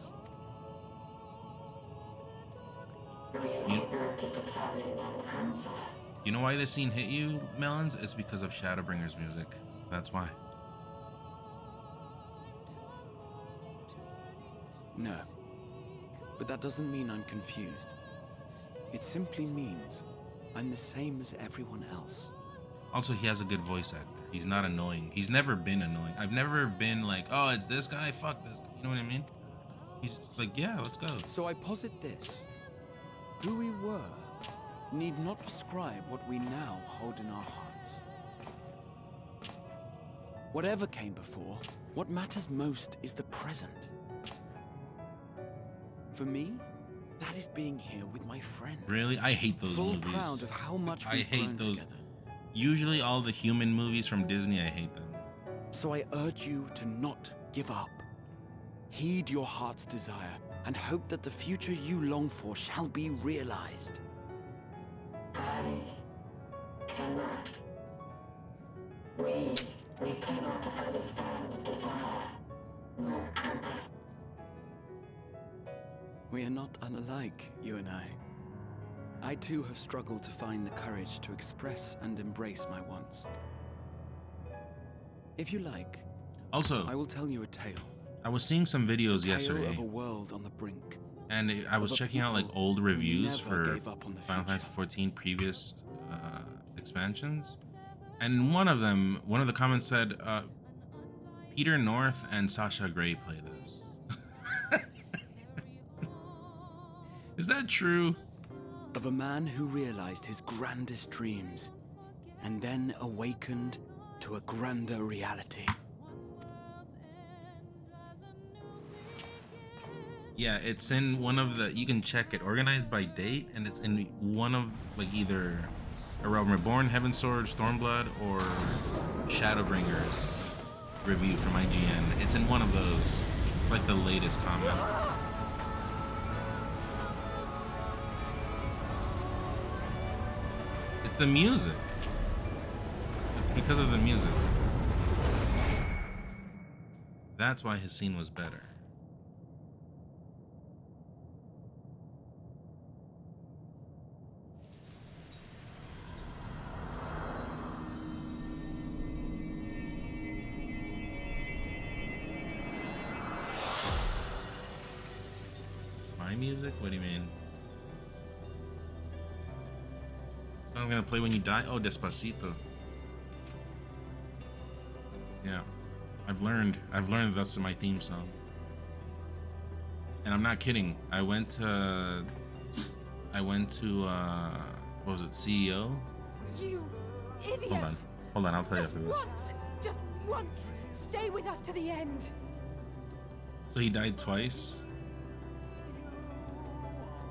S1: You know why this scene hit you, Melons? It's because of Shadowbringer's music. That's why.
S11: No. But that doesn't mean I'm confused. It simply means I'm the same as everyone else.
S1: Also, he has a good voice actor. He's not annoying. He's never been annoying. I've never been like, oh, it's this guy, fuck this guy. You know what I mean? He's just like, yeah, let's go.
S11: So I posit this. Who we were need not describe what we now hold in our hearts. Whatever came before, what matters most is the present. For me, that is being here with my friends.
S1: Really? I hate those movies.
S11: Full proud of how much
S1: I
S11: we've
S1: hate
S11: grown
S1: those.
S11: together.
S1: Usually all the human movies from Disney, I hate them.
S11: So I urge you to not give up. Heed your heart's desire and hope that the future you long for shall be realized.
S9: I cannot. We cannot understand desire, nor combat.
S11: We are not unalike, you and I. I too have struggled to find the courage to express and embrace my wants. If you like,
S1: also,
S11: I will tell you a tale.
S1: I was seeing some videos yesterday,
S11: of a world on the brink,
S1: and I was checking out like old reviews for Final Fantasy XIV previous expansions, and in one of the comments said, Peter North and Sasha Grey play this. Is that true?
S11: Of a man who realized his grandest dreams, and then awakened to a grander reality.
S1: Yeah, it's in one of the, you can check it, organized by date, and it's in one of like either A Realm Reborn, Heaven Sword, Stormblood, or Shadowbringers review from IGN. It's in one of those, like the latest comment. It's the music. It's because of the music. That's why his scene was better. My music? What do you mean? I'm gonna play when you die? Oh, Despacito. Yeah. I've learned that's my theme song. And I'm not kidding. I went to what was it, CEO?
S10: You idiot!
S1: Hold on, I'll play after this.
S10: Just once, stay with us to the end.
S1: So he died twice?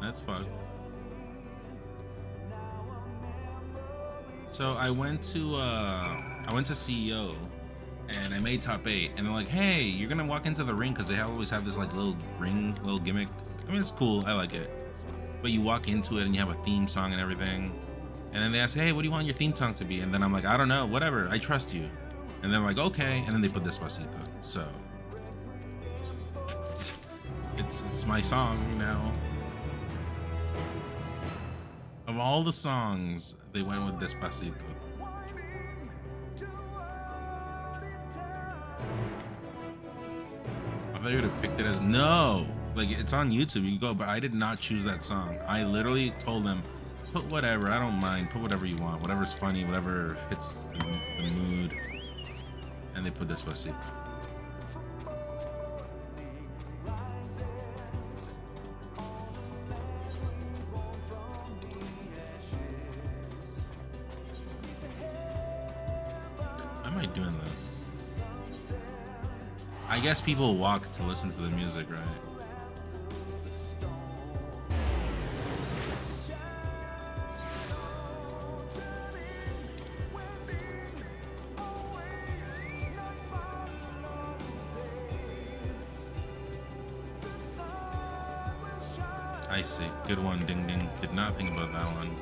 S1: That's fucked. So I went to CEO and I made top 8, and they're like, hey, you're gonna walk into the ring, because they always have this like little ring, little gimmick. I mean, it's cool, I like it. But you walk into it and you have a theme song and everything. And then they ask, hey, what do you want your theme song to be? And then I'm like, I don't know, whatever, I trust you. And they're like, okay, and then they put Despacito. So it's my song now. Of all the songs, they went with Despacito. thought you would have picked it as no. Like it's on YouTube, you can go, but I did not choose that song. I literally told them, put whatever, I don't mind, put whatever you want, whatever's funny, whatever hits the mood. And they put Despacito. Why am I doing this? I guess people walk to listen to the music, right? I see. Good one, Ding Ding. Did not think about that one.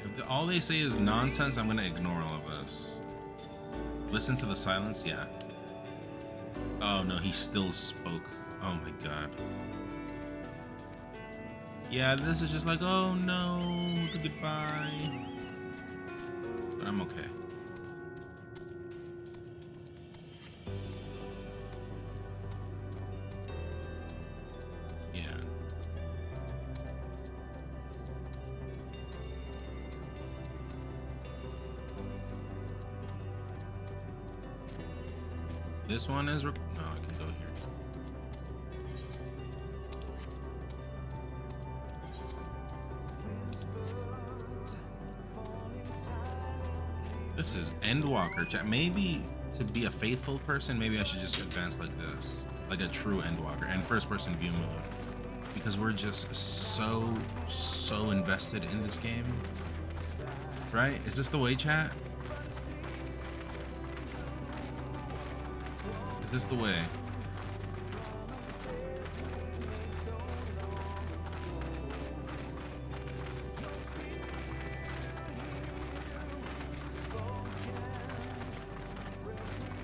S1: If all they say is nonsense, I'm gonna ignore all of this. Listen to the silence, yeah. Oh no, he still spoke. Oh my god. Yeah, this is just like, oh no, goodbye. But I'm okay. Yeah. This one is, no, I can go here. This is Endwalker chat. Maybe to be a faithful person, maybe I should just advance like this, like a true Endwalker and first person view mode, because we're just so invested in this game, right? Is this the way, chat? Is this the way?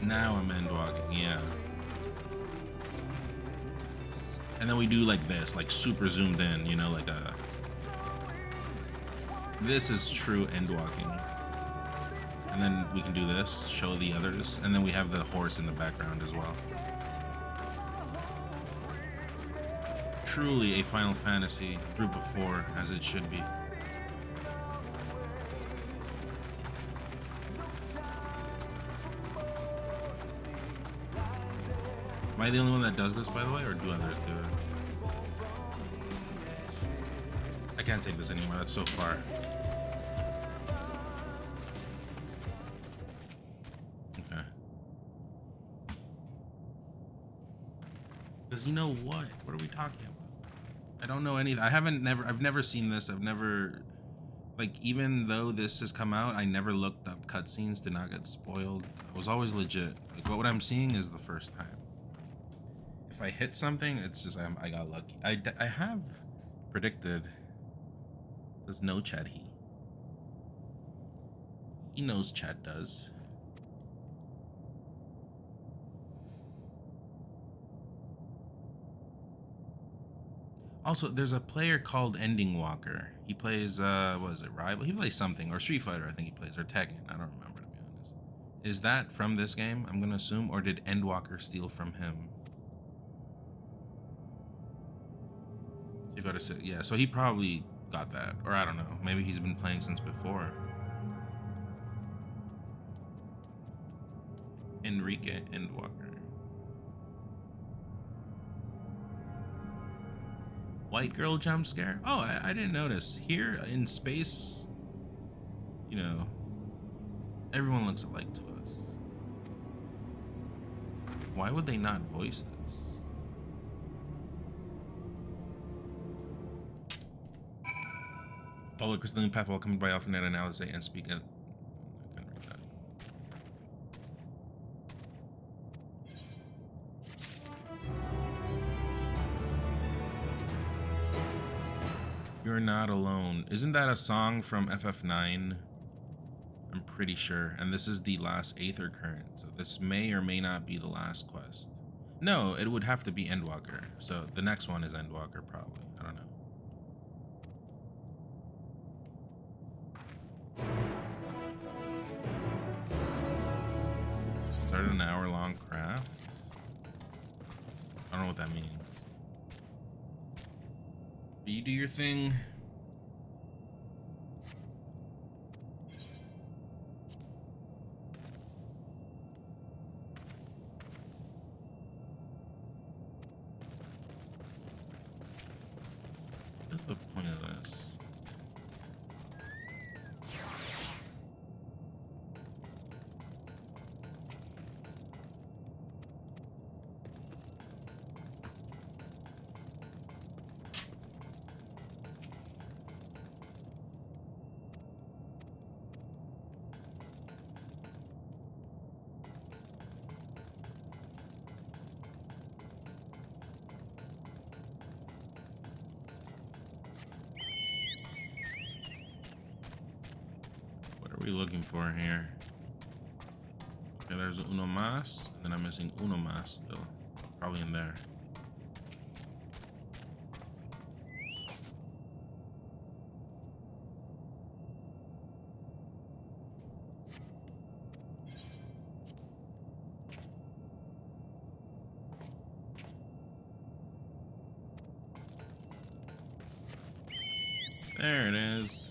S1: Now I'm Endwalking, yeah. And then we do like this, like super zoomed in, you know, like a... This is true Endwalking. And then we can do this, show the others, and then we have the horse in the background as well. Truly a Final Fantasy group of 4, as it should be. Am I the only one that does this, by the way, or do others do it? I can't take this anymore, that's so far. Okay. Because you know what? What are we talking about? I don't know anything. I've never seen this. I've never, like, even though this has come out, I never looked up cutscenes to not get spoiled. I was always legit. Like, what I'm seeing is the first time. If I hit something, it's just I got lucky. I have predicted. Does no Chad he knows Chad does. Also, there's a player called Endwalker. He plays what is it, Rival? He plays something, or Street Fighter I think he plays, or Tekken. I don't remember, to be honest. Is that from this game, I'm gonna assume, or did Endwalker steal from him? You gotta say, yeah, so he probably got that, or I don't know, maybe he's been playing since before. Enrique Endwalker. White girl jump scare? Oh, I didn't notice. Here in space, you know, everyone looks alike to us. Why would they not voice this? Follow crystalline path welcomed by Alphanet and Alice and speak at. I couldn't read that. You're not alone. Isn't that a song from FF9? I'm pretty sure. And this is the last Aether current. So this may or may not be the last quest. No, it would have to be Endwalker. So the next one is Endwalker probably. I don't know. Started an hour-long craft? I don't know what that means. But you do your thing. What's the point of this? What are we looking for here? Okay, there's uno más, and then I'm missing uno más still. Probably in there. There it is.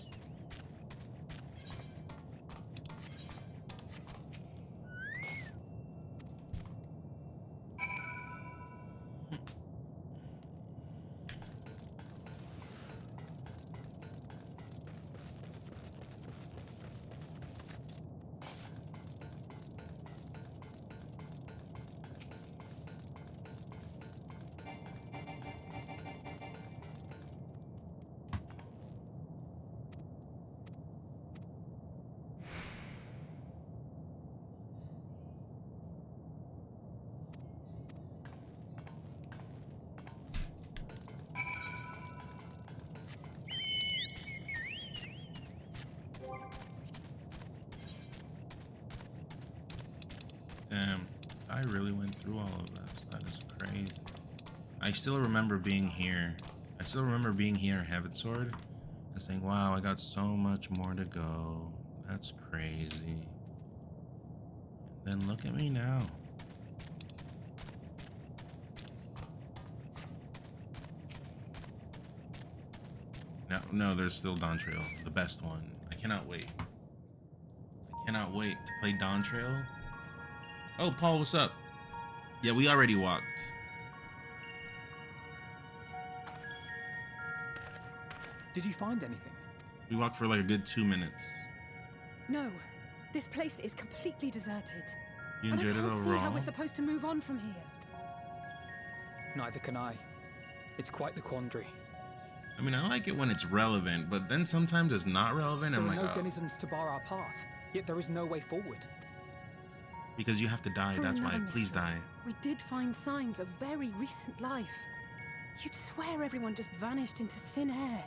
S1: Damn, I really went through all of this. That is crazy. I still remember being here. I still remember being here in Heaven Sword and saying, wow, I got so much more to go. That's crazy. And then look at me now. No, there's still Dawn Trail, the best one. I cannot wait. I cannot wait to play Dawn Trail. Oh, Paul, what's up? Yeah, we already walked.
S2: Did you find anything?
S1: We walked for like a good 2 minutes.
S10: No, this place is completely deserted.
S1: You
S10: And I
S1: enjoyed it
S10: can't see
S1: overall?
S10: how we're supposed to move on from here.
S2: Neither can I. It's quite the quandary.
S1: I mean, I like it when it's relevant, but then sometimes it's not relevant.
S2: There
S1: I'm
S2: are
S1: like,
S2: no
S1: oh,
S2: denizens to bar our path, yet there is no way forward.
S1: because you have to die.
S10: For
S1: That's why.
S10: another
S1: Please
S10: mystery,
S1: die.
S10: We did find signs of very recent life. You'd swear everyone just vanished into thin air.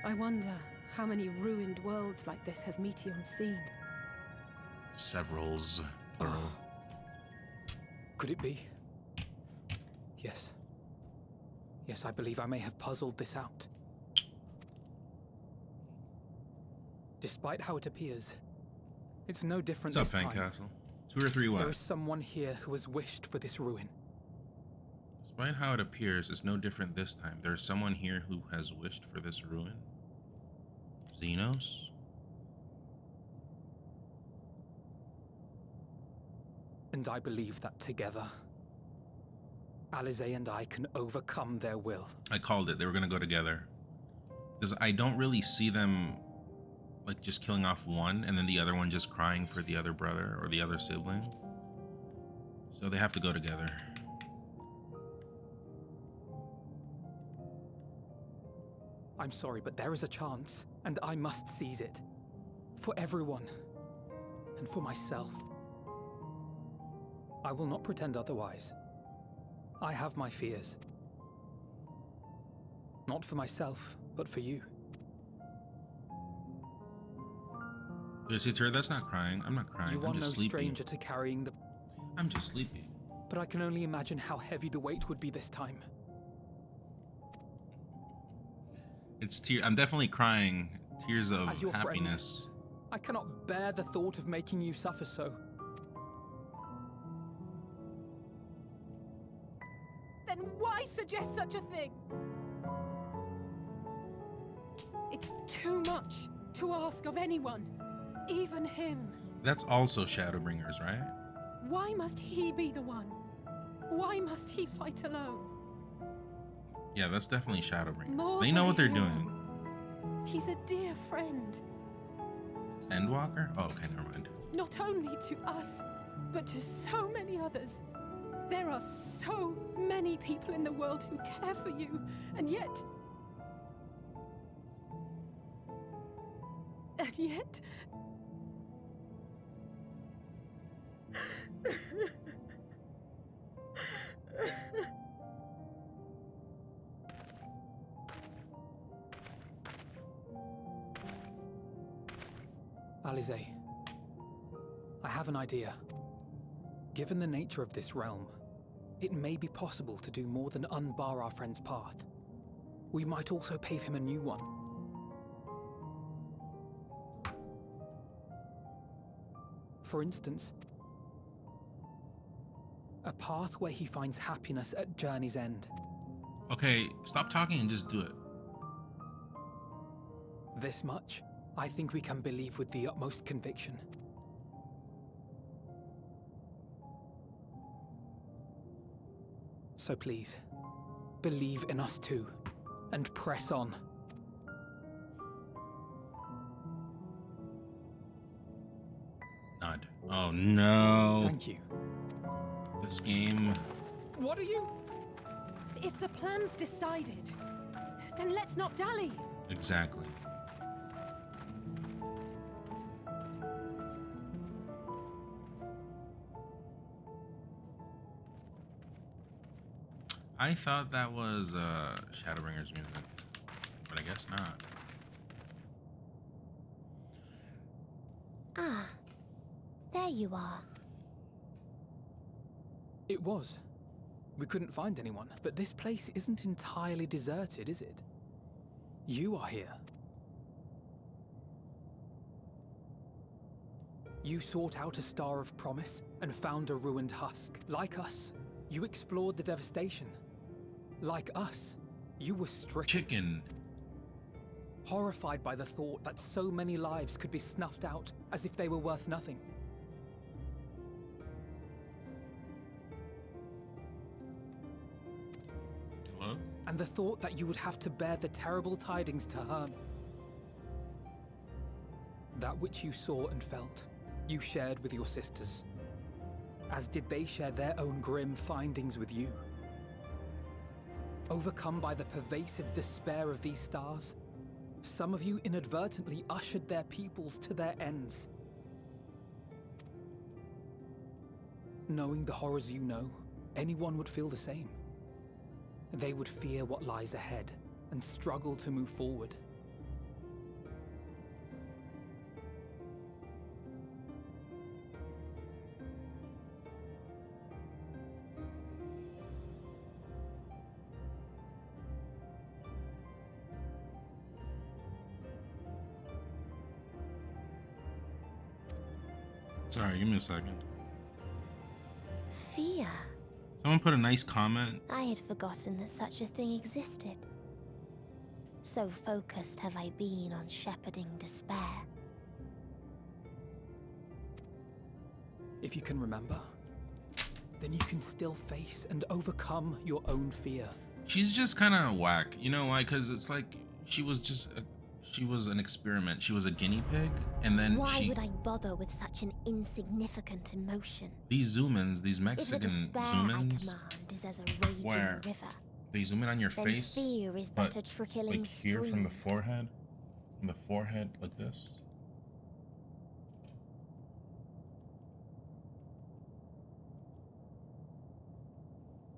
S10: I wonder how many ruined worlds like this has Meteon seen.
S1: Severals, plural.
S2: Could it be? Yes. Yes, I believe I may have puzzled this out. Despite how it appears, it's no different
S1: What's up,
S2: this time.
S1: Fancastle? 2 or 3 what?
S2: There is someone here who has wished for this ruin.
S1: Despite how it appears, it's no different this time. There's someone here who has wished for this ruin. Xenos?
S2: And I believe that together, Alize and I can overcome their will.
S1: I called it. They were gonna go together. Because I don't really see them like just killing off one and then the other one just crying for the other brother or the other sibling. So they have to go together.
S2: I'm sorry, but there is a chance, and I must seize it. For everyone, and for myself. I will not pretend otherwise. I have my fears. Not for myself, but for you.
S1: See, that's not crying. I'm not crying.
S2: You are
S1: I'm just
S2: no
S1: sleepy.
S2: stranger to carrying the...
S1: I'm just sleepy.
S2: But I can only imagine how heavy the weight would be this time.
S1: It's I'm definitely crying tears of
S2: As your
S1: happiness.
S2: Friend, I cannot bear the thought of making you suffer so.
S10: Then why suggest such a thing? It's too much to ask of anyone, even him.
S1: That's also Shadowbringers, right?
S10: Why must he be the one? Why must he fight alone?
S1: Yeah, that's definitely Shadowbringers.
S10: More
S1: They know
S10: than
S1: what they're
S10: him.
S1: doing.
S10: He's a dear friend.
S1: Endwalker? Oh, okay, never mind.
S10: Not only to us, but to so many others. There are so many people in the world who care for you, and yet... And yet...
S2: Alize, I have an idea. Given the nature of this realm, it may be possible to do more than unbar our friend's path. We might also pave him a new one. For instance, a path where he finds happiness at journey's end.
S1: Okay, stop talking and just do it.
S2: This much, I think we can believe with the utmost conviction. So please, believe in us too, and press on.
S1: Nod. Oh no.
S2: Thank you.
S1: This game.
S2: What are you?
S10: If the plan's decided, then let's not dally.
S1: Exactly. I thought that was Shadowbringers music, but I guess not.
S3: Ah, there you are.
S2: It was. We couldn't find anyone, but this place isn't entirely deserted, is it? You are here. You sought out a star of promise and found a ruined husk. Like us, you explored the devastation. Like us, you were stricken.
S1: Chicken.
S2: Horrified by the thought that so many lives could be snuffed out as if they were worth nothing.
S1: Hello?
S2: And the thought that you would have to bear the terrible tidings to Herm. That which you saw and felt, you shared with your sisters. As did they share their own grim findings with you. Overcome by the pervasive despair of these stars, some of you inadvertently ushered their peoples to their ends. Knowing the horrors you know, anyone would feel the same. They would fear what lies ahead and struggle to move forward.
S1: Sorry, give me a second.
S3: Fear.
S1: Someone put a nice comment.
S3: I had forgotten that such a thing existed. So focused have I been on shepherding despair.
S2: If you can remember, then you can still face and overcome your own fear.
S1: She's just kind of whack. You know why? Because it's like she was an experiment. She was a guinea pig, and then
S3: Why would I bother with such an insignificant emotion?
S1: These zoom-ins, these
S3: If the
S1: Mexican
S3: despair I
S1: zoom-ins,
S3: command is as a raging
S1: where
S3: river,
S1: they zoom in on your
S3: then
S1: face,
S3: fear is
S1: but
S3: but a trickling
S1: like here
S3: stream.
S1: from the forehead like this.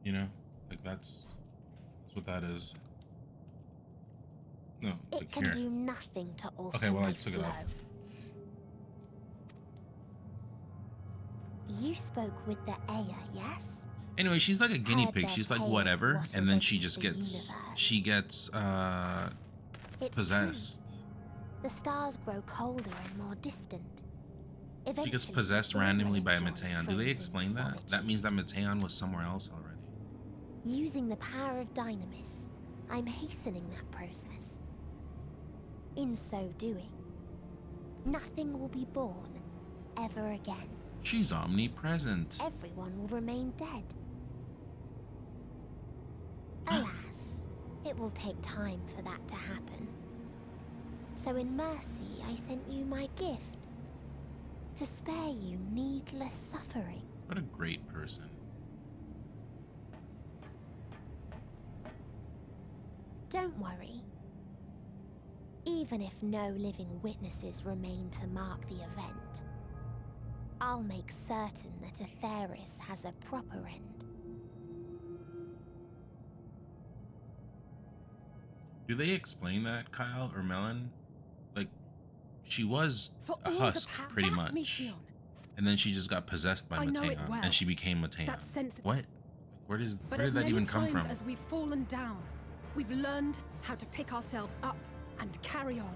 S1: You know, like that's what that is. No,
S3: It
S1: like
S3: can
S1: here.
S3: do nothing to alter
S1: Okay, well, I
S3: my
S1: took
S3: flow.
S1: it off.
S3: You spoke with the Aya, yes?
S1: Anyway, she's like a guinea
S3: Heard
S1: pig.
S3: their
S1: She's like
S3: tale of
S1: whatever,
S3: what
S1: and then she
S3: awaits
S1: just
S3: the
S1: gets
S3: universe. It's
S1: possessed.
S3: true. The stars grow colder and more distant.
S1: She gets
S3: Eventually,
S1: possessed
S3: all will
S1: randomly by a
S3: enjoy
S1: Matean. Do they
S3: frozen
S1: explain that?
S3: solitude.
S1: That means that Matean was somewhere else already.
S3: Using the power of Dynamis, I'm hastening that process. In so doing, nothing will be born ever again.
S1: She's omnipresent.
S3: Everyone will remain dead. Alas, it will take time for that to happen. So in mercy, I sent you my gift. To spare you needless suffering.
S1: What a great person.
S3: Don't worry. Even if no living witnesses remain to mark the event, I'll make certain that Atheris has a proper end.
S1: Do they explain that, Kyle or Melon? Like, she was
S10: For
S1: a
S10: all the
S1: husk,
S10: power-
S1: pretty
S10: that
S1: much.
S10: Meteion.
S1: And then she just got possessed by
S10: I know it
S1: Matean,
S10: well.
S1: and she became Matean.
S10: That sense of-
S1: What? Like, where
S10: But
S1: did
S10: as
S1: that
S10: many
S1: even come
S10: times
S1: from?
S10: as we've fallen down, we've learned how to pick ourselves up and carry on.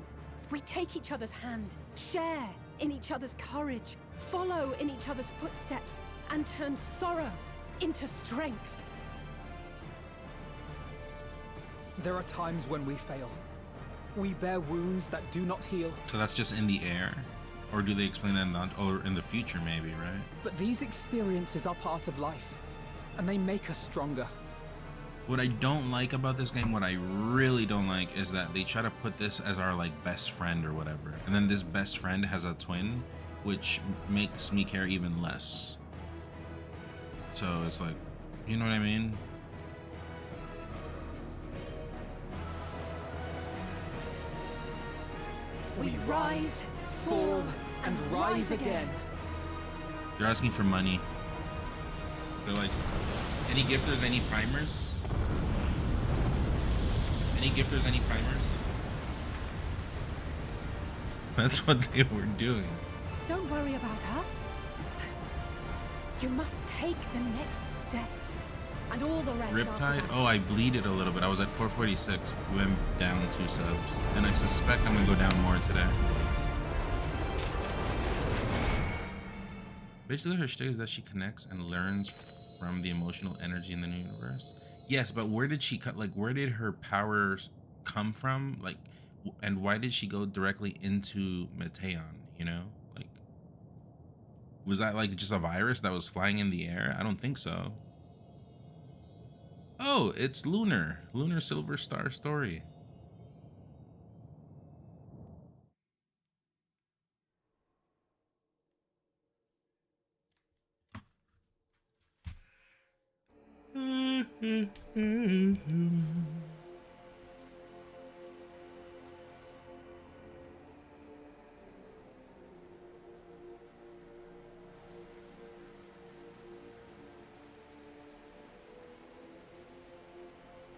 S10: We take each other's hand, share in each other's courage, follow in each other's footsteps, and turn sorrow into strength.
S2: There are times when we fail. We bear wounds that do not heal.
S1: So that's just in the air? Or do they explain that or in the future maybe, right?
S2: But these experiences are part of life, and they make us stronger.
S1: What I don't like about this game, what I really don't like, is that they try to put this as our like best friend or whatever. And then this best friend has a twin, which makes me care even less. So it's like, you know what I mean?
S2: We rise, fall, and rise again.
S1: They're asking for money. They're like, any gifters, any primers? Any gifters, any primers? That's what they were doing.
S10: Don't worry about us. You must take the next step. And all the rest after
S1: Riptide?
S10: that.
S1: Oh, I bleeded a little bit. I was at 446. Went down 2 subs. And I suspect I'm gonna go down more today. Basically, her shtick is that she connects and learns from the emotional energy in the universe. Yes, but where did she cut? Like, where did her powers come from? Like, and why did she go directly into Mateon? You know, like, was that like just a virus that was flying in the air? I don't think so. Oh, it's Lunar Silver Star story.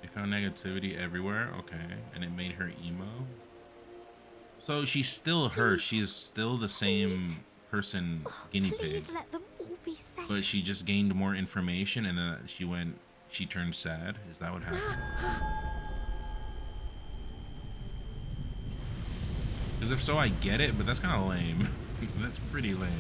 S1: They found negativity everywhere, okay, and it made her emo. So she's still her. She is still the same person, guinea pig.
S3: Please let them all be safe.
S1: But she just gained more information, and then she turned sad. Is that what happened? Because if so, I get it, but that's kind of lame. That's pretty lame.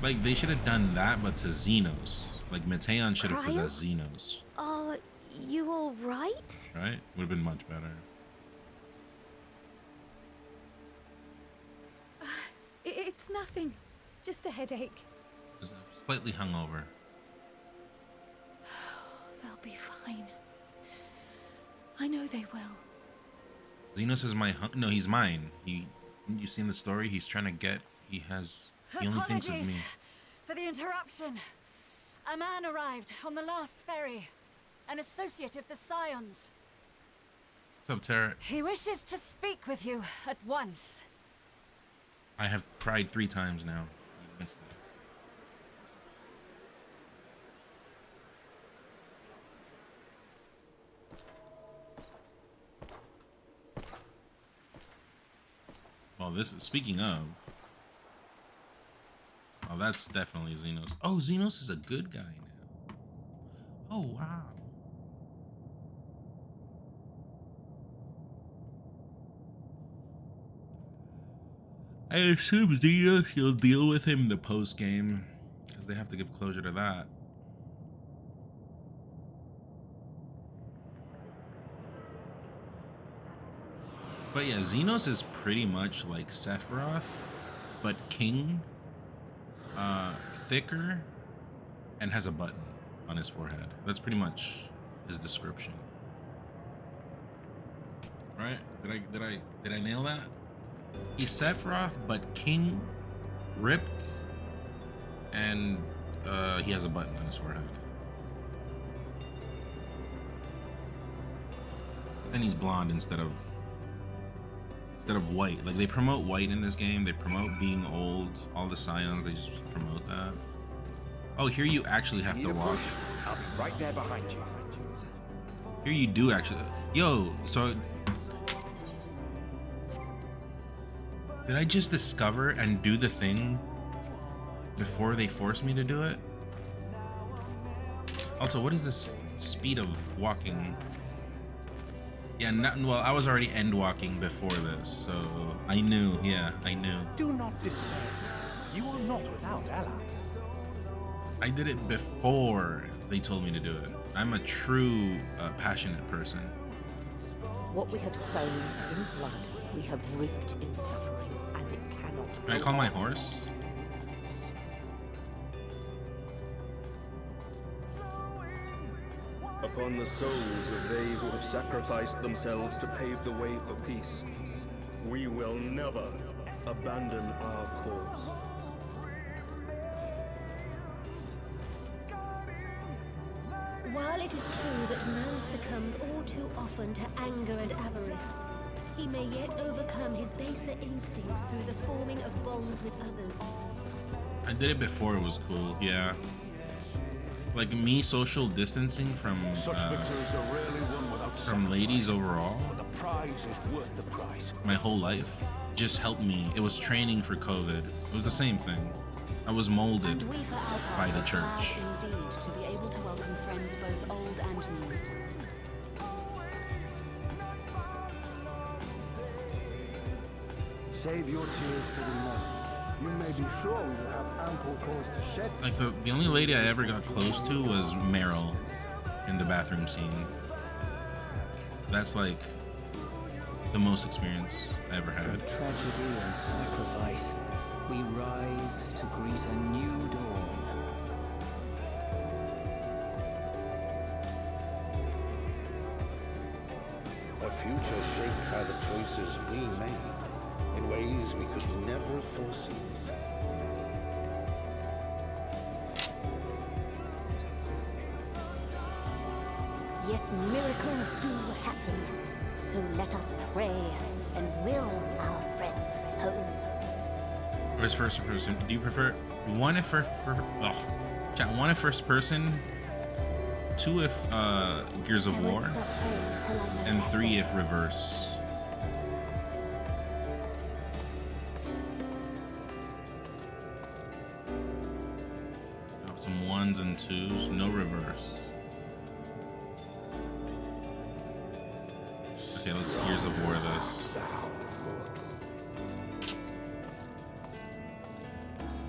S1: Like, they should have done that, but to Xenos. Like, Mateon should have
S3: Cryo?
S1: possessed Xenos.
S3: Are you all right?
S1: Right? Would have been much better.
S5: It's nothing.
S10: Just a headache.
S1: Slightly hungover.
S10: They'll be fine. I know they will.
S1: Xenos is my no, he's mine. You seen the story? He's trying to get. He only thinks of me.
S12: For the interruption. A man arrived on the last ferry. An associate of the Scions.
S1: What's up, Tara?
S12: He wishes to speak with you at once.
S1: I have cried 3 times now. You missed it. Well, speaking of. Oh, that's definitely Xenos. Oh, Xenos is a good guy now. Oh, wow. I assume Xenos, you'll deal with him in the post game because they have to give closure to that. But yeah, Xenos is pretty much like Sephiroth, but king, thicker, and has a button on his forehead. That's pretty much his description. Right? Did I nail that? He's Sephiroth, but king, ripped, and he has a button on his forehead. And he's blonde instead of white. Like, they promote white in this game. They promote being old. All the Scions, they just promote that. Oh, here you actually have to walk.
S4: I'll be right there behind you.
S1: Here you do actually. Yo, so did I just discover and do the thing before they forced me to do it? Also, what is this speed of walking? Yeah, well, I was already end walking before this, so I knew. Yeah, I knew.
S13: Do not despair. You are not without allies.
S1: I did it before they told me to do it. I'm a true passionate person.
S14: What we have sown in blood, we have reaped in suffering, and it cannot.
S1: Can I call my horse?
S4: Upon the souls of they who have sacrificed themselves to pave the way for peace, we will never abandon our cause.
S15: While it is true that man succumbs all too often to anger and avarice, he may yet overcome his baser instincts through the forming of bonds with others.
S1: I did it before it was cool, yeah. Like me social distancing from ladies overall,
S13: The prize is worth the price.
S1: my whole life, just helped me. It was training for COVID. It was the same thing. I was molded
S15: And we for our
S1: by
S15: part
S1: the
S15: are
S1: church.
S15: proud indeed to be able to welcome friends both old and new.
S16: Save your tears for the moment. You may be sure we will have ample cause to shed.
S1: Like the only lady I ever got close to was Meryl in the bathroom scene. That's like the most experience I ever had.
S17: Tragedy and sacrifice, we rise to greet a new dawn.
S9: A future shaped by the choices we made in ways we could never foresee.
S15: Yet miracles do happen, so let us pray and will our friends home.
S1: Or is first person? Do you prefer one if one if first person, 2 if Gears of War, and 3 if reverse? Got some 1s and 2s, no reverse. Okay, let's Gears of War this.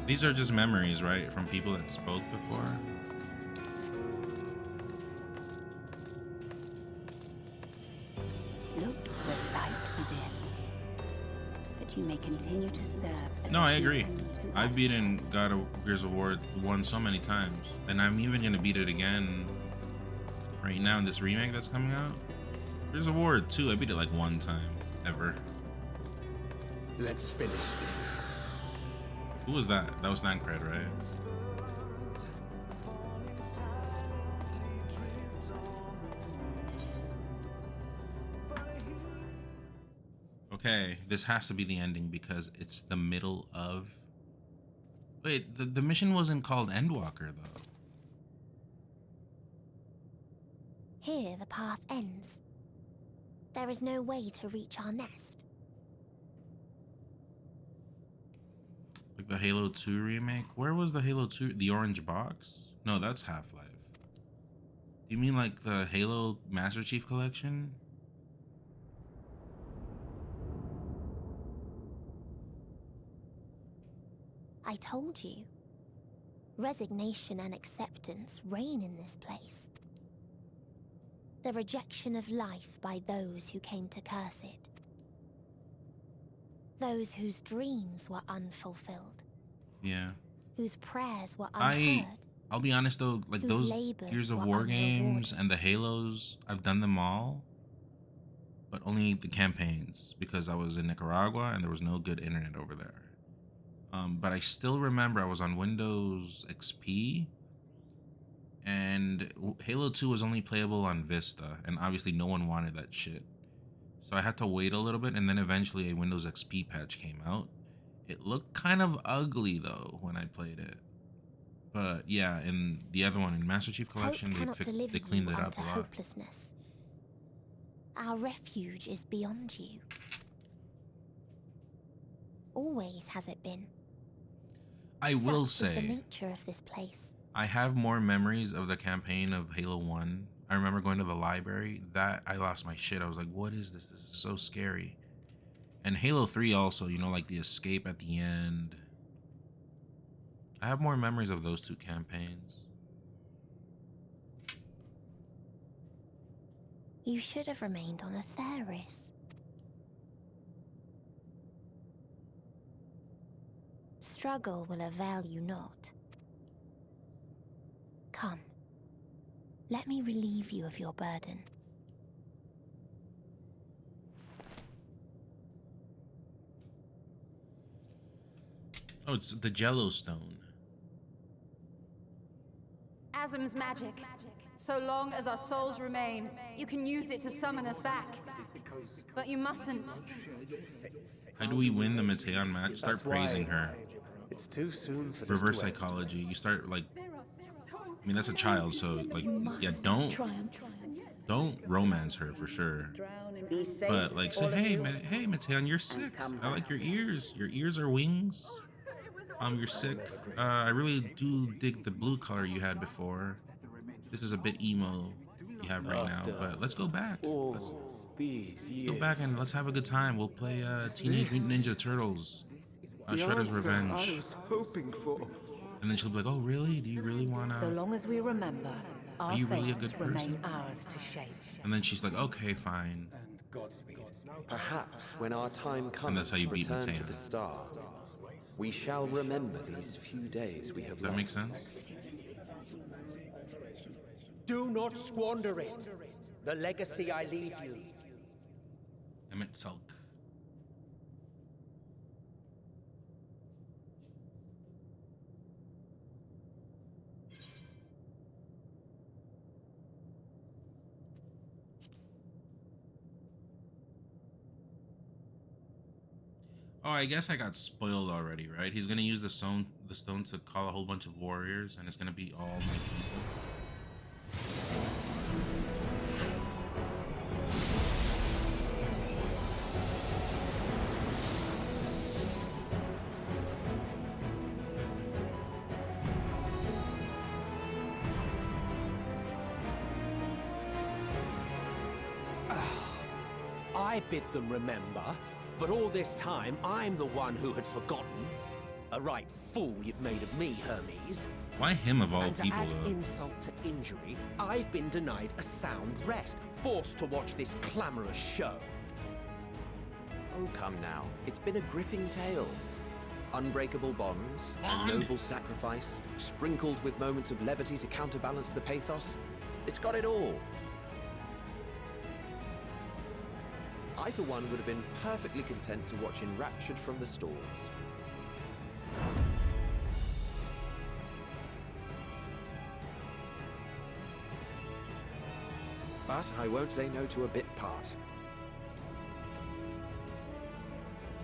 S1: These are just memories, right? From people that spoke before.
S15: Look the light within, that
S14: you may continue to serve as
S1: No,
S14: a
S1: I agree.
S14: beacon to
S1: I've beaten God of Gears of War 1 so many times, and I'm even gonna beat it again right now in this remake that's coming out. Gears of War 2, I beat it like one time ever.
S4: Let's finish this.
S1: Who was that? That was Nancred, right? Okay, this has to be the ending because it's the middle of... Wait, the mission wasn't called Endwalker, though.
S3: Here the path ends. There is no way to reach our nest.
S1: Like the Halo 2 remake? Where was the Halo 2? The orange box? No, that's Half-Life. Do you mean like the Halo Master Chief Collection?
S3: I told you. Resignation and acceptance reign in this place. The rejection of life by those who came to curse it. Those whose dreams were unfulfilled.
S1: Yeah.
S3: Whose prayers were unheard.
S1: I'll be honest though, like
S3: Whose
S1: those
S3: labors
S1: Gears of
S3: were
S1: War games
S3: unrewarded.
S1: and the Halos, I've done them all. But only the campaigns because I was in Nicaragua and there was no good internet over there. But I still remember I was on Windows XP and Halo 2 was only playable on Vista, and obviously no one wanted that shit. So I had to wait a little bit, and then eventually a Windows XP patch came out. It looked kind of ugly though when I played it. But yeah, in the other one, in Master Chief Collection, they cleaned it up a lot.
S3: Hopelessness. Our refuge is beyond you. Always has it been.
S1: I will
S3: Such is the
S1: say,
S3: nature of this place.
S1: I have more memories of the campaign of Halo 1. I remember going to the library. That I lost my shit. I was like, what is this? This is so scary. And Halo 3 also, you know, like the escape at the end. I have more memories of those two campaigns.
S3: You should have remained on Atheris. Struggle will avail you not. Come, let me relieve you of your burden.
S1: Oh, it's the Jello Stone.
S5: Asm's magic. So long as our souls remain, you can use it to summon us back. But you mustn't.
S1: How do we win the Mateon match? Start praising her.
S18: It's too soon for
S1: Reverse
S18: this to end.
S1: psychology. You start like, I mean that's a child, so like, yeah, don't romance her for sure. But like, say, hey, hey, Mateon, you're sick. I like your ears. Your ears are wings. You're sick. I really do dig the blue color you had before. This is a bit emo you have right now, but let's go back. Let's go back and let's have a good time. We'll play Teenage Mutant Ninja Turtles, Shredder's Revenge.
S18: I was hoping for.
S1: And then she'll be like, oh really? Do you really wanna?
S14: So long as we remember, our
S1: Are you really a
S14: fates
S1: good person?
S14: remain ours to shape.
S1: And then she's like, okay, fine.
S18: Perhaps when our time comes
S1: And that's how you
S18: to
S1: beat
S18: return to
S1: Mateon.
S18: the star, we shall remember these few days we have
S1: Does that make sense?
S4: Do not squander it. The legacy I leave you.
S1: Emmett Sulk. Oh, I guess I got spoiled already, right? He's gonna use the stone to call a whole bunch of warriors, and it's gonna be all my people.
S4: I bid them remember, but all this time I'm the one who had forgotten. A right fool you've made of me, Hermes.
S1: Why him of all
S4: And to
S1: people,
S4: add
S1: though?
S4: insult to injury, I've been denied a sound rest, forced to watch this clamorous show.
S18: Oh, come now. It's been a gripping tale. Unbreakable bonds, a noble sacrifice, sprinkled with moments of levity to counterbalance the pathos. It's got it all. I, for one, would have been perfectly content to watch enraptured from the stalls. But I won't say no to a bit part.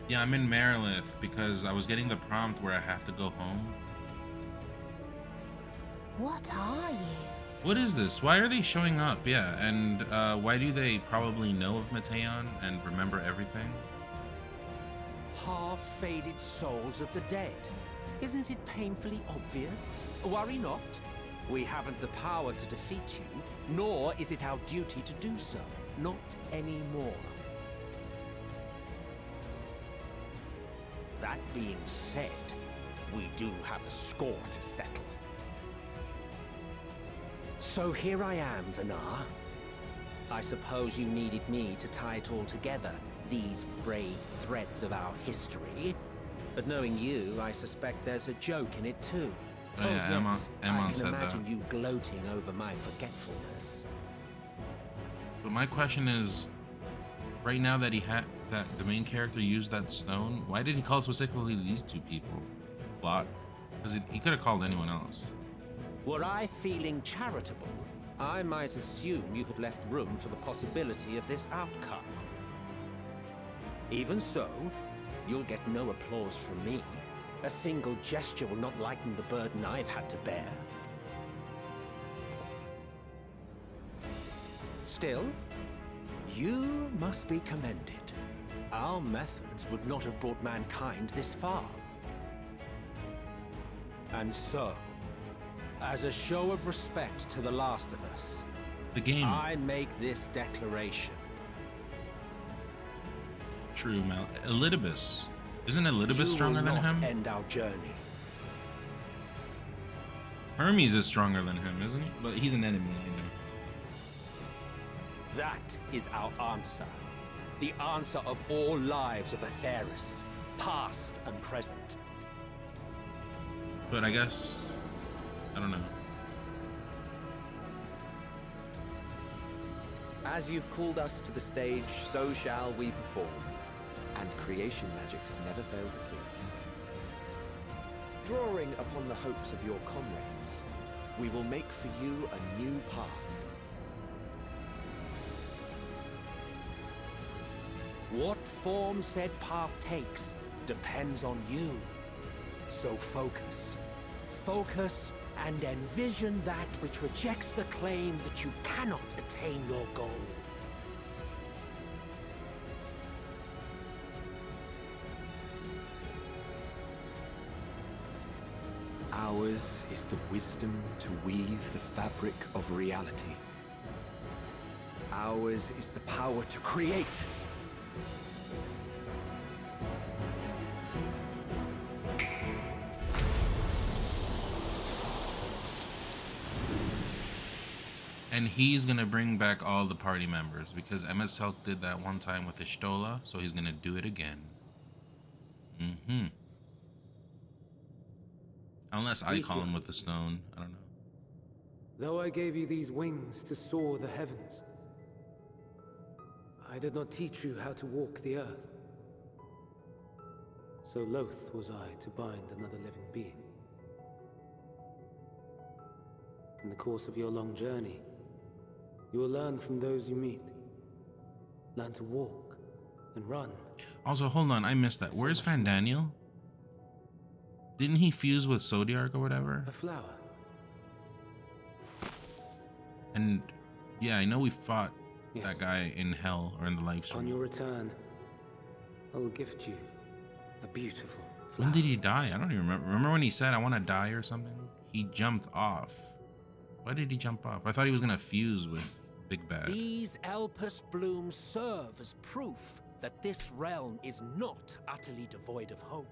S1: Yeah, I'm in Marilith because I was getting the prompt where I have to go home.
S3: What are you?
S1: What is this? Why are they showing up? Yeah, and why do they probably know of Mateon and remember everything?
S19: Half-faded souls of the dead. Isn't it painfully obvious? Worry not. We haven't the power to defeat you, nor is it our duty to do so. Not anymore. That being said, we do have a score to settle. So here I am, Vanar. I suppose you needed me to tie it all together, these frayed threads of our history. But knowing you, I suspect there's a joke in it too.
S1: Oh yeah,
S19: yes,
S1: Ammon
S19: I can
S1: said
S19: imagine
S1: that.
S19: you gloating over my forgetfulness.
S1: But my question is, right now that the main character used that stone, why did he call specifically these two people? Plot? Because he could have called anyone else.
S19: Were I feeling charitable, I might assume you had left room for the possibility of this outcome. Even so, you'll get no applause from me. A single gesture will not lighten the burden I've had to bear. Still, you must be commended. Our methods would not have brought mankind this far. And so, as a show of respect to the last of us,
S1: the game,
S19: I make this declaration.
S1: True, Mal. Elidibus. Isn't Elidibus stronger than him?
S19: End our journey.
S1: Hermes is stronger than him, isn't he? But he's an enemy, I know.
S19: That is our answer. The answer of all lives of Atheris, past and present.
S1: But I guess, I don't know.
S18: As you've called us to the stage, so shall we perform. And creation magics never fail to please. Drawing upon the hopes of your comrades, we will make for you a new path.
S19: What form said path takes depends on you. So focus. Focus and envision that which rejects the claim that you cannot attain your goal.
S18: Ours is the wisdom to weave the fabric of reality. Ours is the power to create.
S1: And he's gonna bring back all the party members because Emet did that one time with Ishtola, so he's gonna do it again. Mm-hmm. Unless I call him with the stone, I don't know.
S20: Though I gave you these wings to soar the heavens, I did not teach you how to walk the earth. So loath was I to bind another living being. In the course of your long journey, you will learn from those you meet. Learn to walk and run.
S1: Also, hold on, I missed that. Where's Fandaniel? Didn't he fuse with Zodiark or whatever?
S20: A flower.
S1: And yeah, I know we fought that guy in hell or in the live stream.
S20: On your return, I will gift you a beautiful flower.
S1: When did he die? I don't even remember. Remember when he said, I want to die or something? He jumped off. Why did he jump off? I thought he was going to fuse with Big Bad.
S19: These Elpis blooms serve as proof that this realm is not utterly devoid of hope.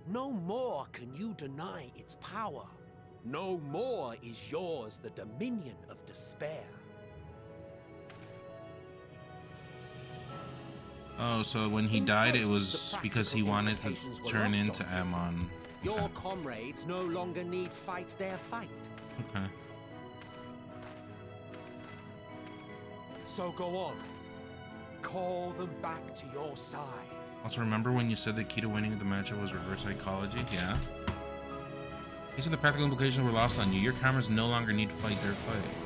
S19: No more can you deny its power. No more is yours the dominion of despair.
S1: Oh, so when he died, it was because he wanted to turn into Ammon.
S19: Your comrades no longer need fight their fight.
S1: Okay.
S19: So go on. Call them back to your side.
S1: Also, remember when you said the key to winning the matchup was reverse psychology? Yeah. You said the practical implications were lost on you. Your cameras no longer need to fight their fight.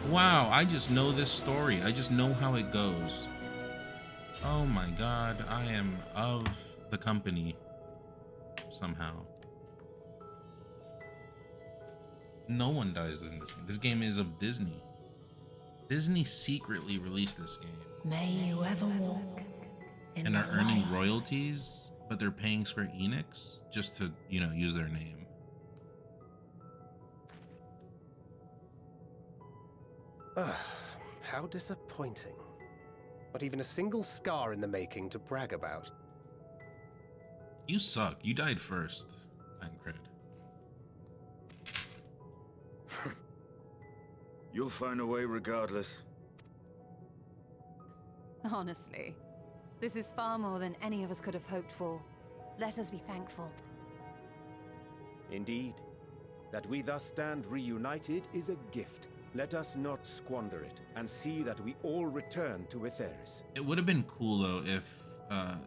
S1: Wow, I just know this story. I just know how it goes. Oh my god, I am of the company somehow. No one dies in this game. This game is of Disney. Disney secretly released this game.
S15: May you ever walk in
S1: And are
S15: the
S1: earning
S15: light.
S1: royalties, but they're paying Square Enix just to, you know, use their name.
S21: How disappointing. Not even a single scar in the making to brag about.
S1: You suck. You died first. Cred.
S6: You'll find a way regardless.
S5: Honestly, this is far more than any of us could have hoped for. Let us be thankful.
S4: Indeed. That we thus stand reunited is a gift. Let us not squander it, and see that we all return to Etheris.
S1: It would have been cool though if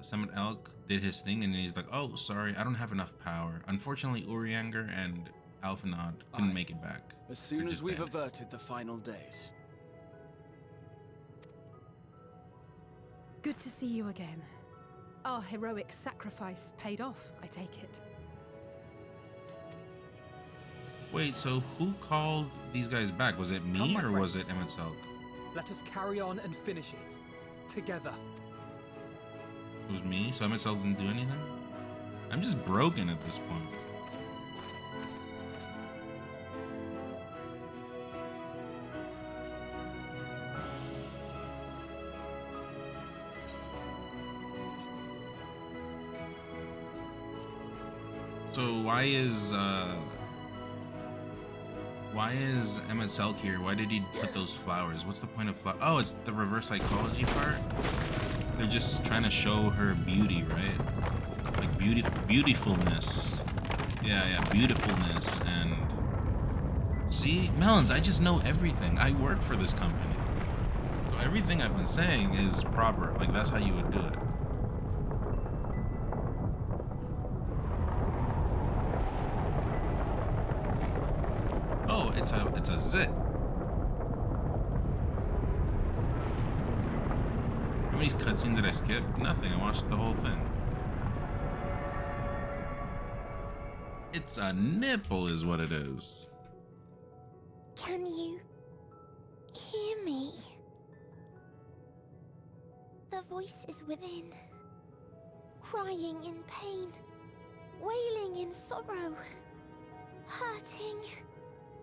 S1: Summit Elk did his thing and he's like, oh, sorry, I don't have enough power. Unfortunately, Urianger and Alphanod couldn't make it back.
S11: As soon
S1: They're
S11: as
S1: just
S11: we've
S1: dead.
S11: averted the final days.
S10: Good to see you again. Our heroic sacrifice paid off, I take it.
S1: Wait, so who called these guys back? Was it me
S2: Come, my
S1: or was it
S2: friends.
S1: Emmett Selk?
S2: Let us carry on and finish it. Together.
S1: It was me? So Emmett Selk didn't do anything? I'm just broken at this point. So why is Emmett Selk here? Why did he put those flowers? What's the point of flowers? Oh, it's the reverse psychology part? They're just trying to show her beauty, right? Like beautifulness. Yeah, beautifulness. And see, Melons, I just know everything. I work for this company. So everything I've been saying is proper. Like that's how you would do it. Oh, it's a zit. How many cutscenes did I skip? Nothing. I watched the whole thing. It's a nipple is what it is.
S3: Can you hear me? The voice is within, crying in pain, wailing in sorrow, hurting.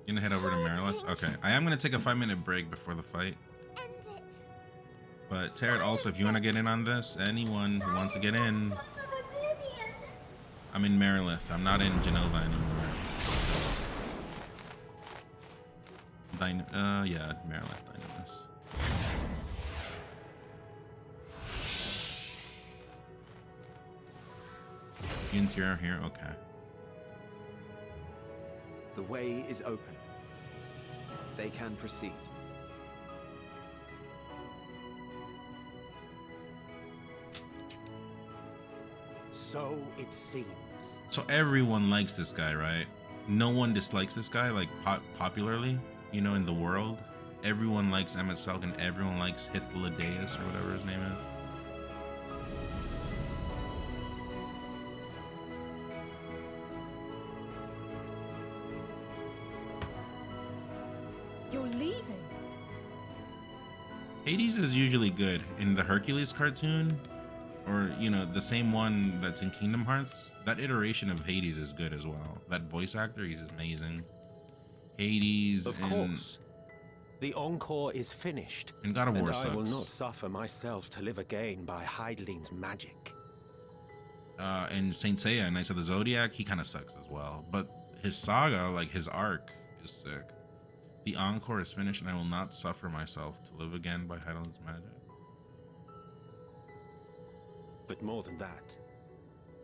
S1: You gonna head over to Marilith? Okay. I am gonna take a 5-minute break before the fight.
S3: End it.
S1: But Tarot, also, if you want to get in on this, anyone who wants to get in, I'm in Marilith. I'm not in Genova anymore. Yeah, Marilith, Dynamis. Interior here, okay.
S18: The way is open. They can proceed.
S19: So it seems.
S1: So everyone likes this guy, right? No one dislikes this guy, like popularly, you know, in the world. Everyone likes Emmett Selk and everyone likes Hythlodaeus or whatever his name is.
S10: You're leaving?
S1: Hades is usually good in the Hercules cartoon, or you know, the same one that's in Kingdom Hearts. That iteration of Hades is good as well. That voice actor, he's amazing. Hades,
S19: Of course. The encore is finished.
S1: And God of War
S19: and I will
S1: sucks.
S19: not suffer myself to live again by Heideling's magic.
S1: And Saint Seiya, Knights of the Zodiac, he kind of sucks as well. But his saga, like his arc, is sick. The encore is finished, and I will not suffer myself to live again by Heidel's magic.
S19: But more than that,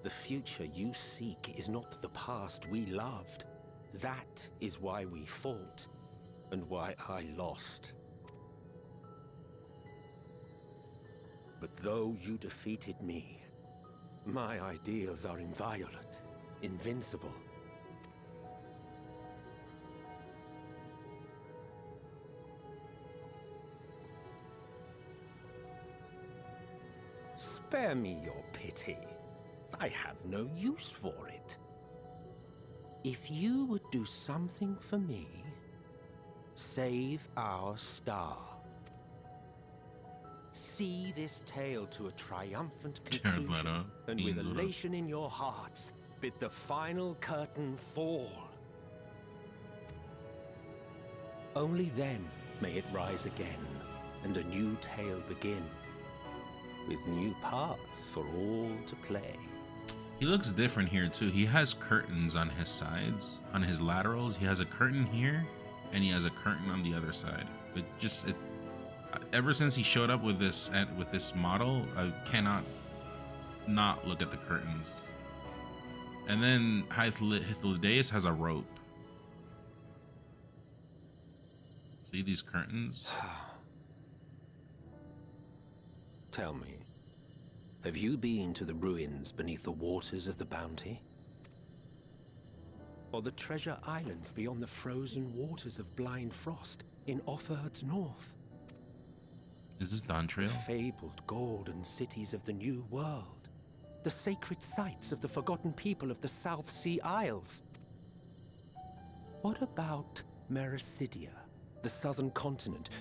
S19: the future you seek is not the past we loved. That is why we fought, and why I lost. But though you defeated me, my ideals are inviolate, invincible. Spare me your pity. I have no use for it. If you would do something for me, save our star. See this tale to a triumphant conclusion, and with elation in your hearts, bid the final curtain fall. Only then may it rise again, and a new tale begin, with new paths for all to play.
S1: He looks different here too. He has curtains on his sides, on his laterals. He has a curtain here, and he has a curtain on the other side. Ever since he showed up with this model, I cannot not look at the curtains. And then Hythlodaeus has a rope. See these curtains?
S19: Tell me, have you been to the ruins beneath the waters of the Bounty? Or the treasure islands beyond the frozen waters of Blind Frost in Offerd's north?
S1: Is this Dawn Trail?
S19: The fabled golden cities of the New World. The sacred sites of the forgotten people of the South Sea Isles. What about Mericidia, the southern continent?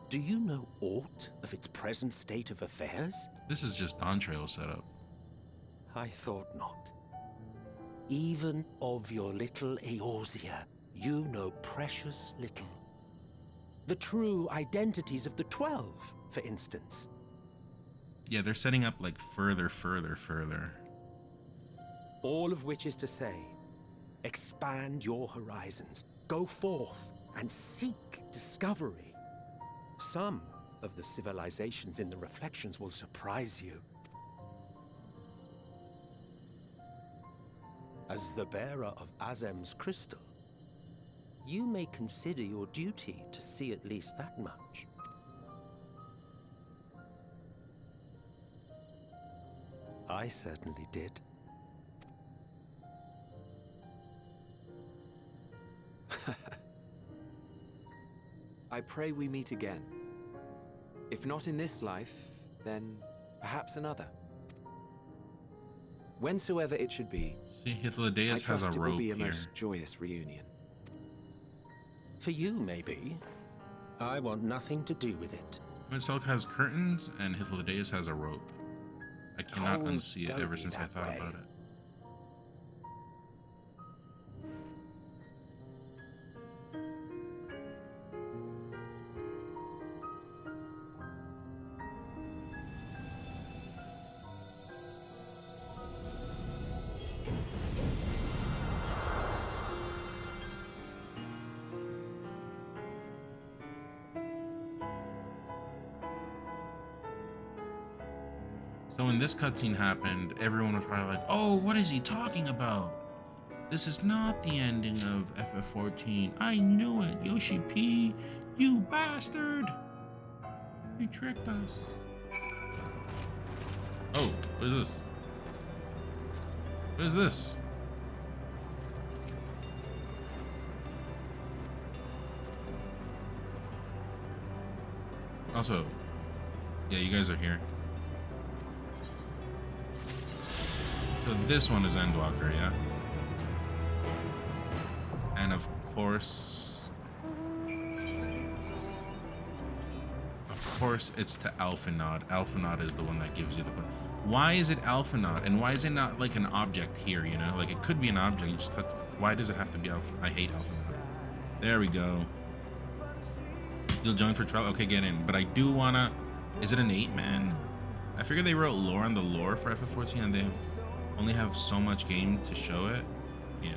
S19: Do you know aught of its present state of affairs?
S1: This is just Dawn Trail setup.
S19: I thought not. Even of your little Eorzea, you know precious little. The true identities of the 12, for instance.
S1: Yeah, they're setting up like further.
S19: All of which is to say, expand your horizons, go forth and seek discovery. Some of the civilizations in the reflections will surprise you. As the bearer of Azem's crystal, you may consider your duty to see at least that much. I certainly did.
S11: I pray we meet again. If not in this life, then perhaps another. Whensoever it should be,
S1: see, Hythlodaeus has a
S11: it
S1: rope
S11: will be a
S1: here.
S11: most joyous reunion.
S19: For you, maybe. I want nothing to do with it.
S1: Myself has curtains, and Hythlodaeus has a rope. I cannot unsee it ever since I thought about it. So when this cutscene happened, everyone was probably like, oh, what is he talking about? This is not the ending of FF14. I knew it, Yoshi P, you bastard! You tricked us. Oh, what is this? What is this? Also, yeah, you guys are here. So this one is Endwalker, yeah? And of course, it's to Alphanod. Alphanod is the one that gives you the... Why is it Alphanod? And why is it not like an object here, you know? Like it could be an object, you just touch... Why does it have to be Alphanod? I hate Alphanod. There we go. You'll join for trial? Okay, get in. But I do wanna... Is it an 8-man? I figured they wrote lore on the lore for FF14 and they only have so much game to show it. Yeah.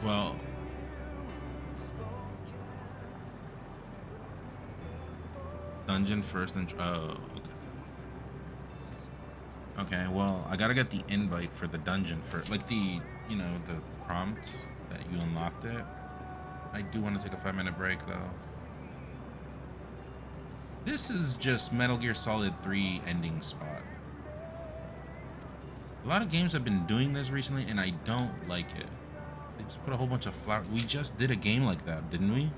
S1: Well, dungeon first and oh, okay. Okay, well, I gotta get the invite for the dungeon for like the, you know, the prompt that you unlocked it. I do want to take a 5-minute break though. This is just Metal Gear Solid 3 ending spot. A lot of games have been doing this recently and I don't like it. They just put a whole bunch of flowers. We just did a game like that, didn't we?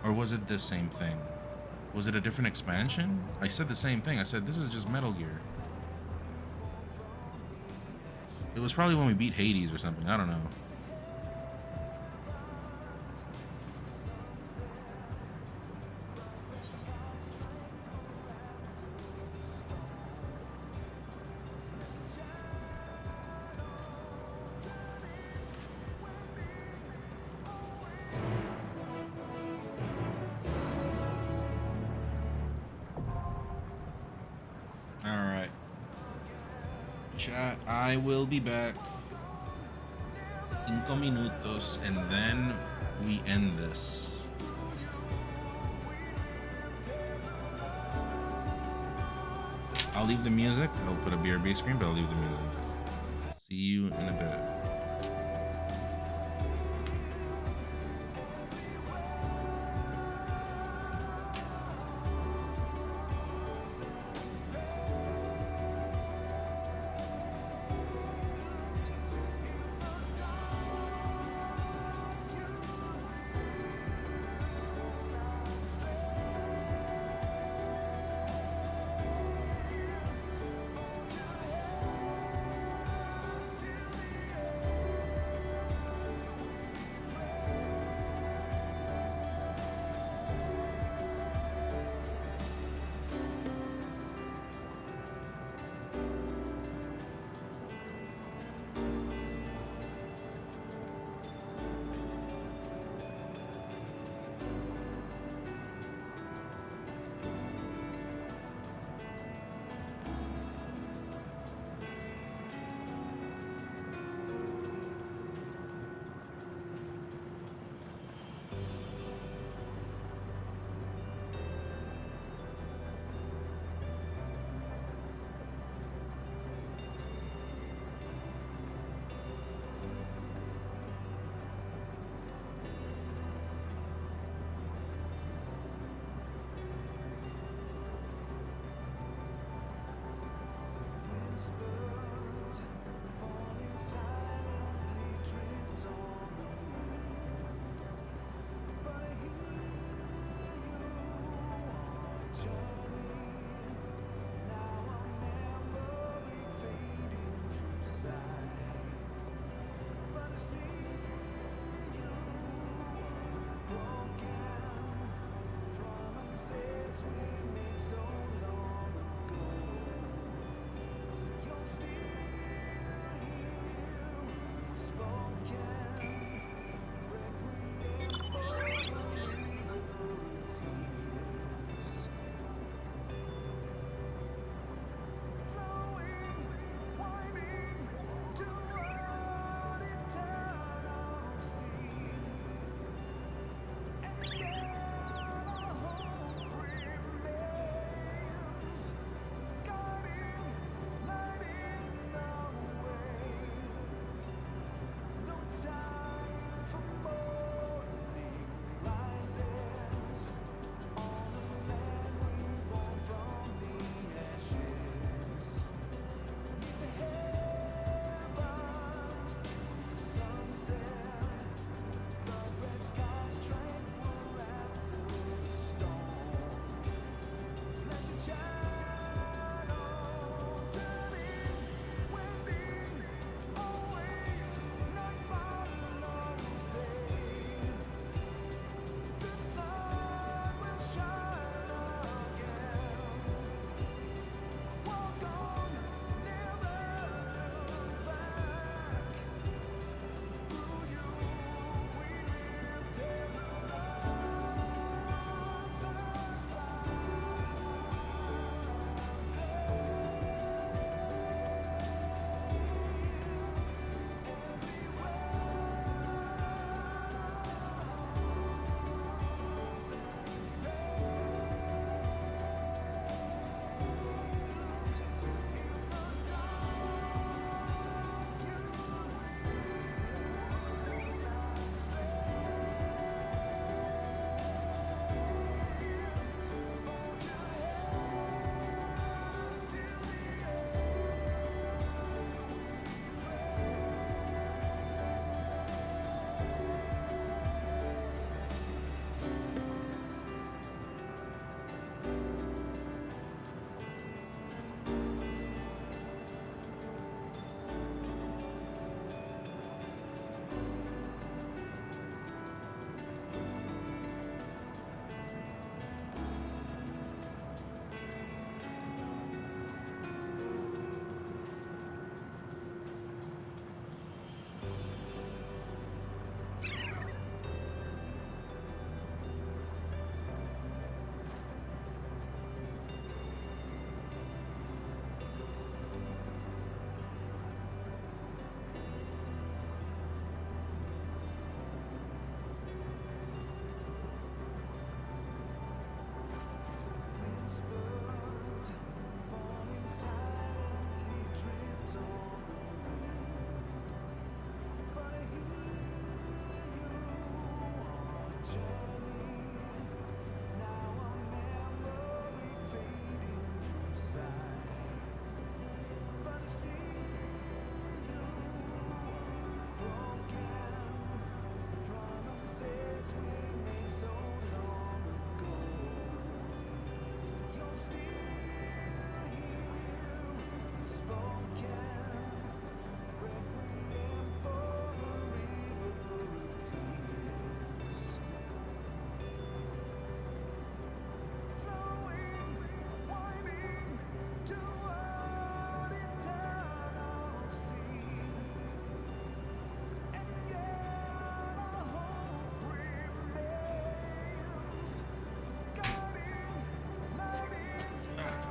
S1: Or was it the same thing? Was it a different expansion? I said the same thing. I said, this is just Metal Gear. It was probably when we beat Hades or something. I don't know. Chat, I will be back. 5 minutos, and then we end this. I'll leave the music. I'll put a BRB screen, but I'll leave the music. See you in a bit.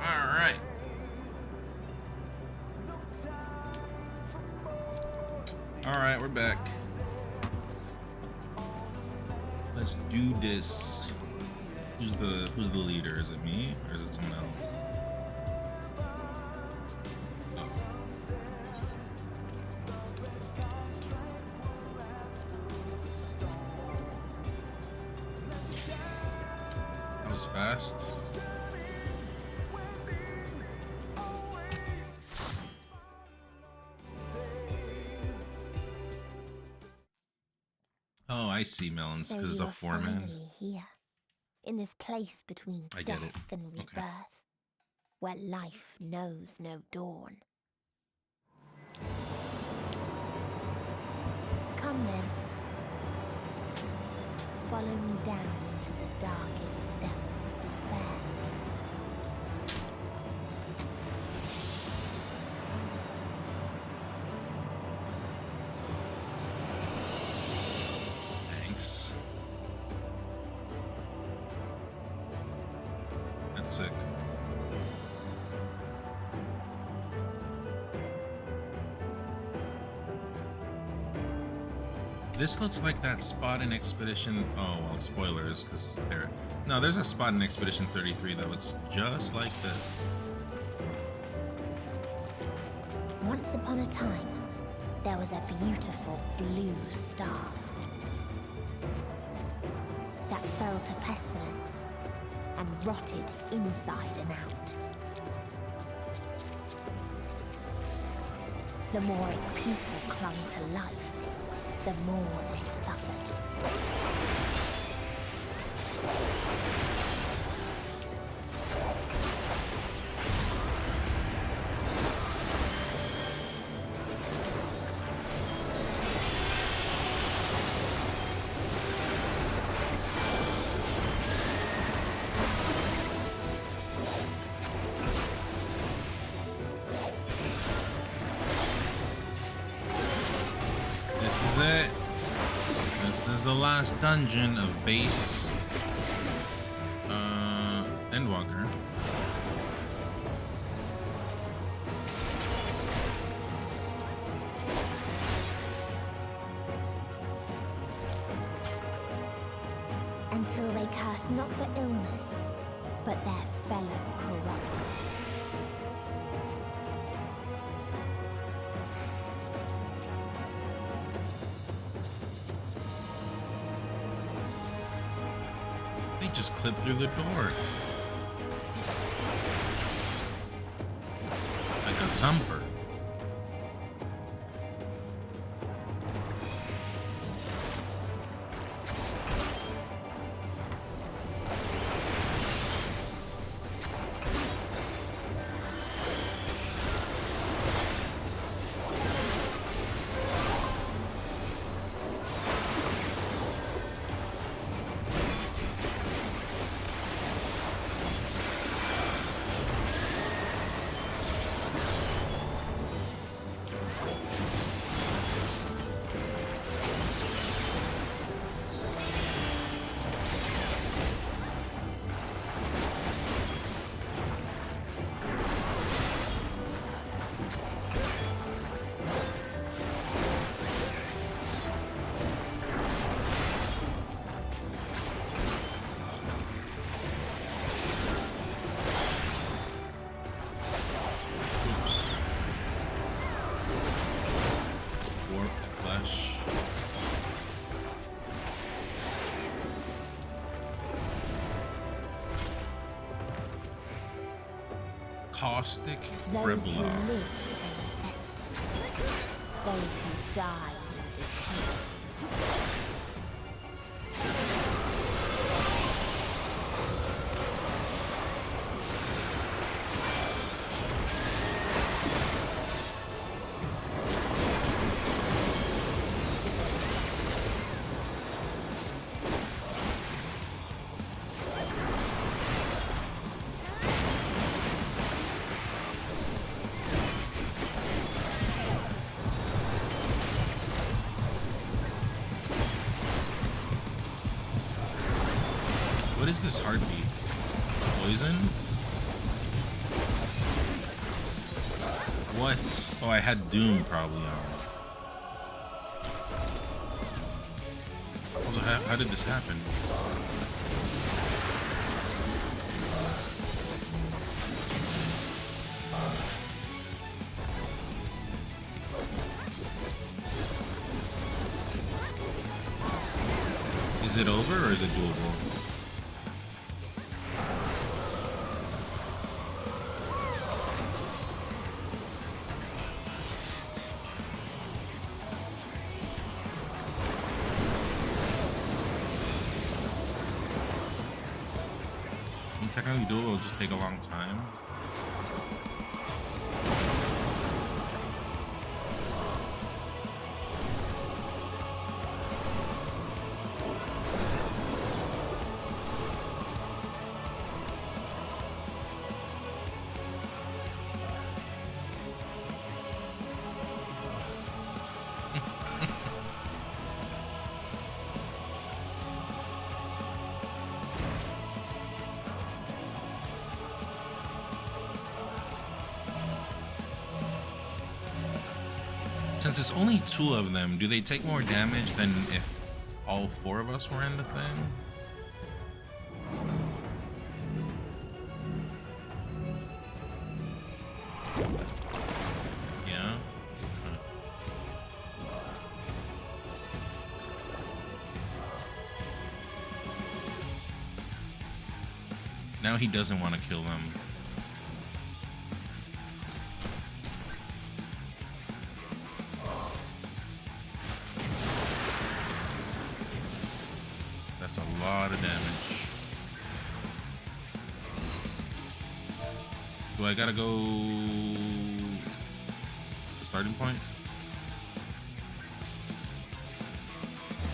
S1: Alright. Alright, we're back. Let's do this. Who's the leader? Is it me or is it someone else? That was fast. Oh, I see, Melons,
S3: So
S1: because it's
S3: you
S1: a
S3: are
S1: four-man.
S3: finally here, in this place between
S1: I get
S3: death
S1: it.
S3: and rebirth,
S1: Okay.
S3: where life knows no dawn. Come then. Follow me down into the darkest depths of despair.
S1: Thanks. That's sick. This looks like that spot in Expedition. Oh, well, spoilers, because there. No, there's a spot in Expedition 33 that looks just like this.
S3: Once upon a time, there was a beautiful blue star that fell to pestilence and rotted inside and out. The more its people clung to life, the more they suffered.
S1: This is it. This is the last dungeon of base Endwalker.
S3: Until they curse not the illness, but their fellow corrupted.
S1: They just clipped through the door. Like a zumper. caustic
S3: Those who
S1: Rebla.
S3: lived and festered. Those who died and decayed.
S1: What is this heartbeat? Poison? What? Oh, I had Doom probably on. Also, how did this happen? Is it over or is it doable? Technically do it, it'll just take a long time. Since it's only 2 of them, do they take more damage than if all 4 of us were in the thing? Yeah? Okay. Now he doesn't want to kill them. That's a lot of damage. Do I gotta go starting point?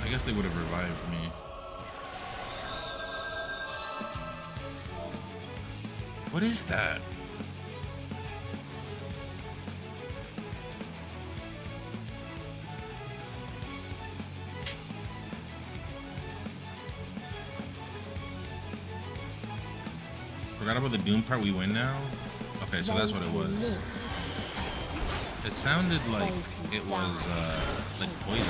S1: I guess they would have revived me. What is that? Forgot about the Doom part. We win now? Okay, so that's what it was. It sounded like it was like poison.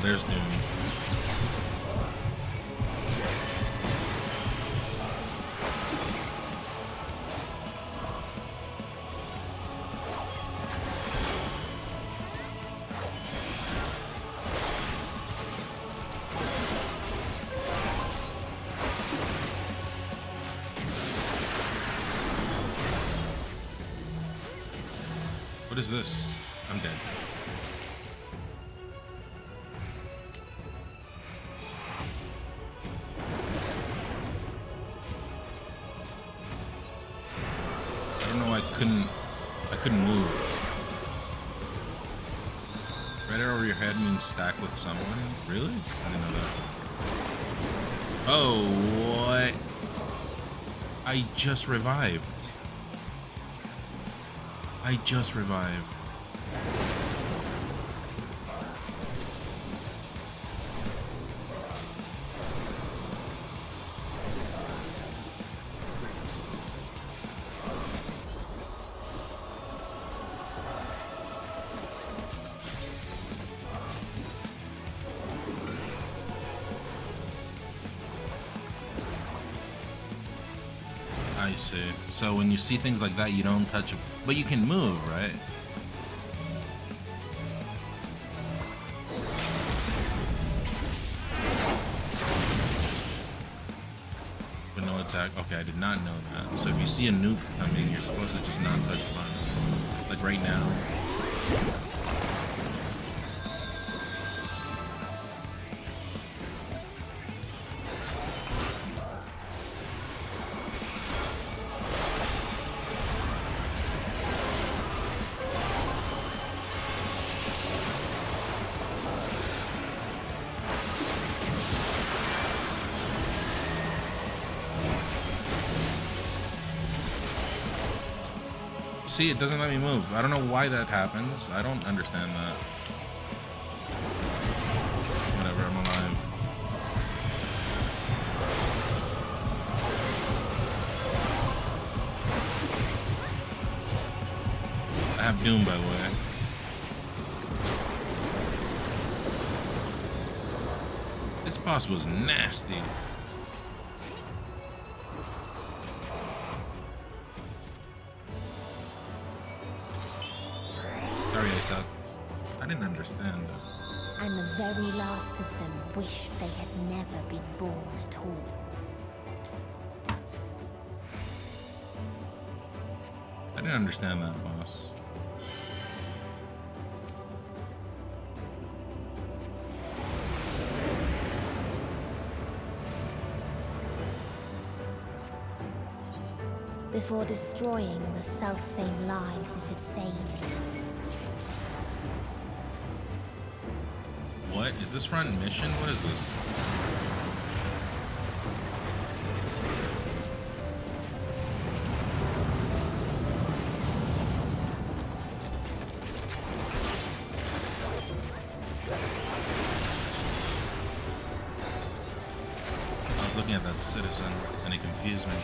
S1: There's Doom. What is this? I'm dead. I couldn't move. Right over your head means stack with someone? Really? I didn't know that. Oh, what? I just revived. I just revived. I see. So when you see things like that, you don't touch it, but you can move, right? But no attack. Okay, I did not know that. So if you see a nuke coming, you're supposed to just not touch the button. Like right now. See, it doesn't let me move. I don't know why that happens. I don't understand that. Whatever, I'm alive. I have Doom, by the way. This boss was nasty. I didn't understand that.
S3: And the very last of them wished they had never been born at all.
S1: I didn't understand that, boss.
S3: Before destroying the self-same lives it had saved.
S1: What? Is this front mission? What is this? I was looking at that citizen and it confused me.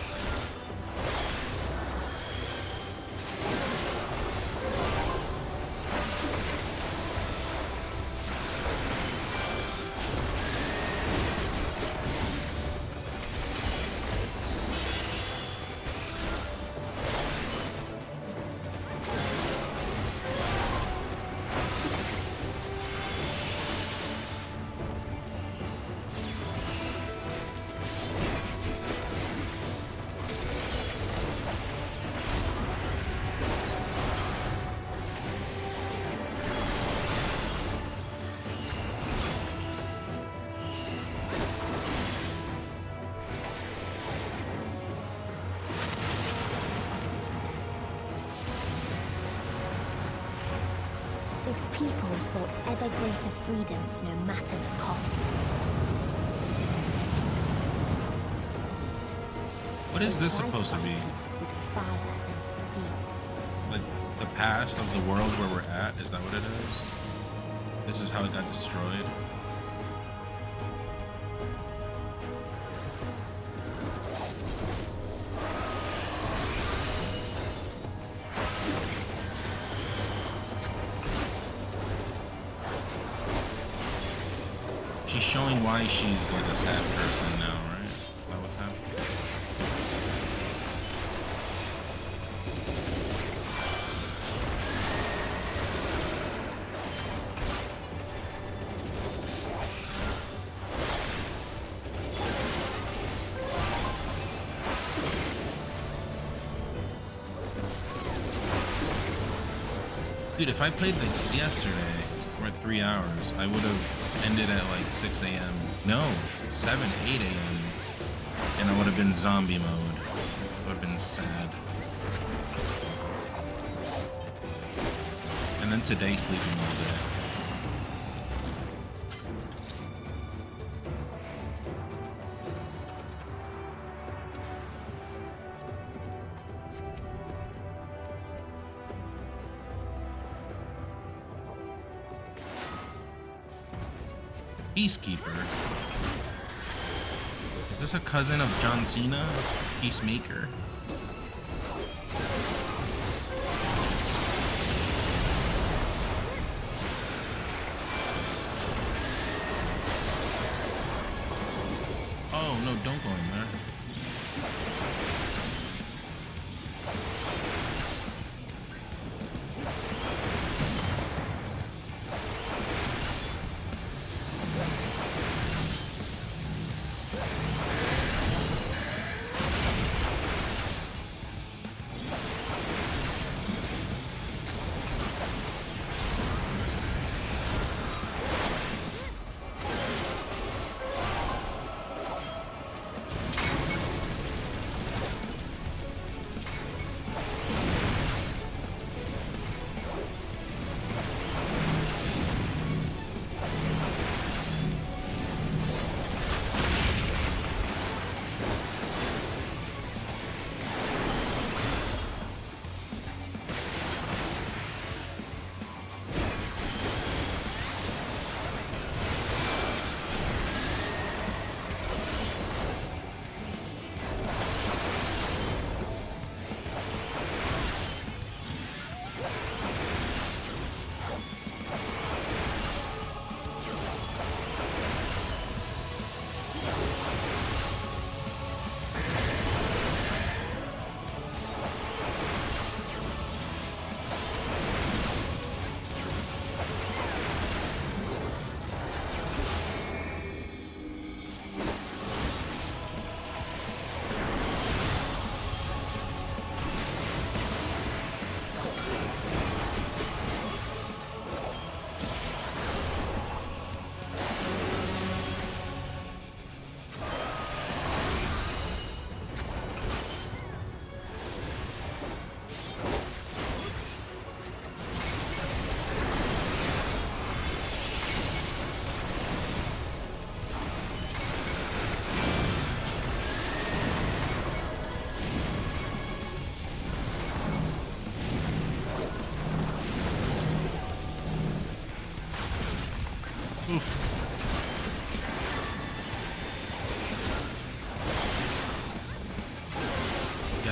S3: Its people sought ever greater freedoms no matter the cost.
S1: What is this supposed to be?
S3: With fire and steel.
S1: Like the past of the world where we're at? Is that what it is? This is how it got destroyed? She's showing why she's like a sad person now, right? Is that what's happening? Dude, if I played this yesterday for 3 hours, I would have ended at like 6 a.m. No, 7, 8 a.m. And I would have been zombie mode. It would have been sad. And then today sleeping all day. Peacekeeper. Is this a cousin of John Cena? Peacemaker? Oh no, don't go in there.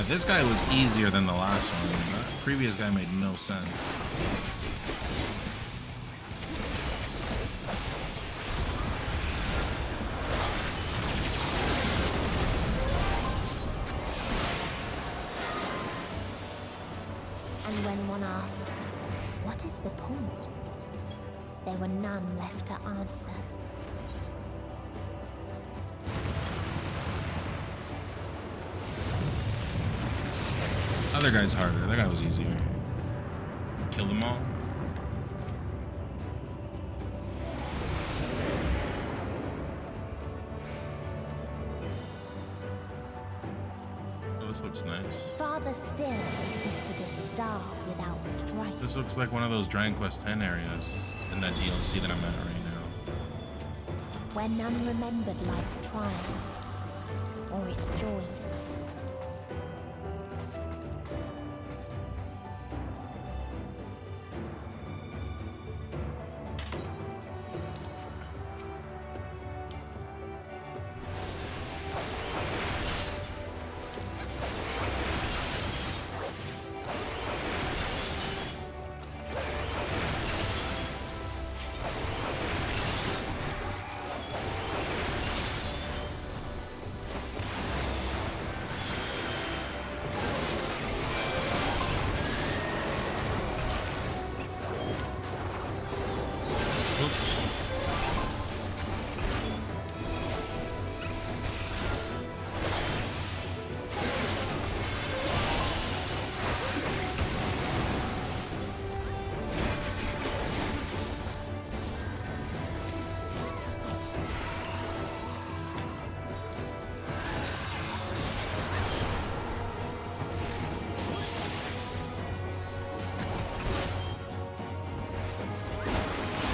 S1: this guy was easier than the last one. The previous guy made no sense.
S3: And when one asked, what is the point? There were none left to answer.
S1: Other guy's harder. That guy was easier. Kill them all. Oh, this looks nice.
S3: Farther still existed a star without strife.
S1: This looks like one of those Dragon Quest X areas in that DLC that I'm at right now.
S3: Where none remembered life's trials or its joys.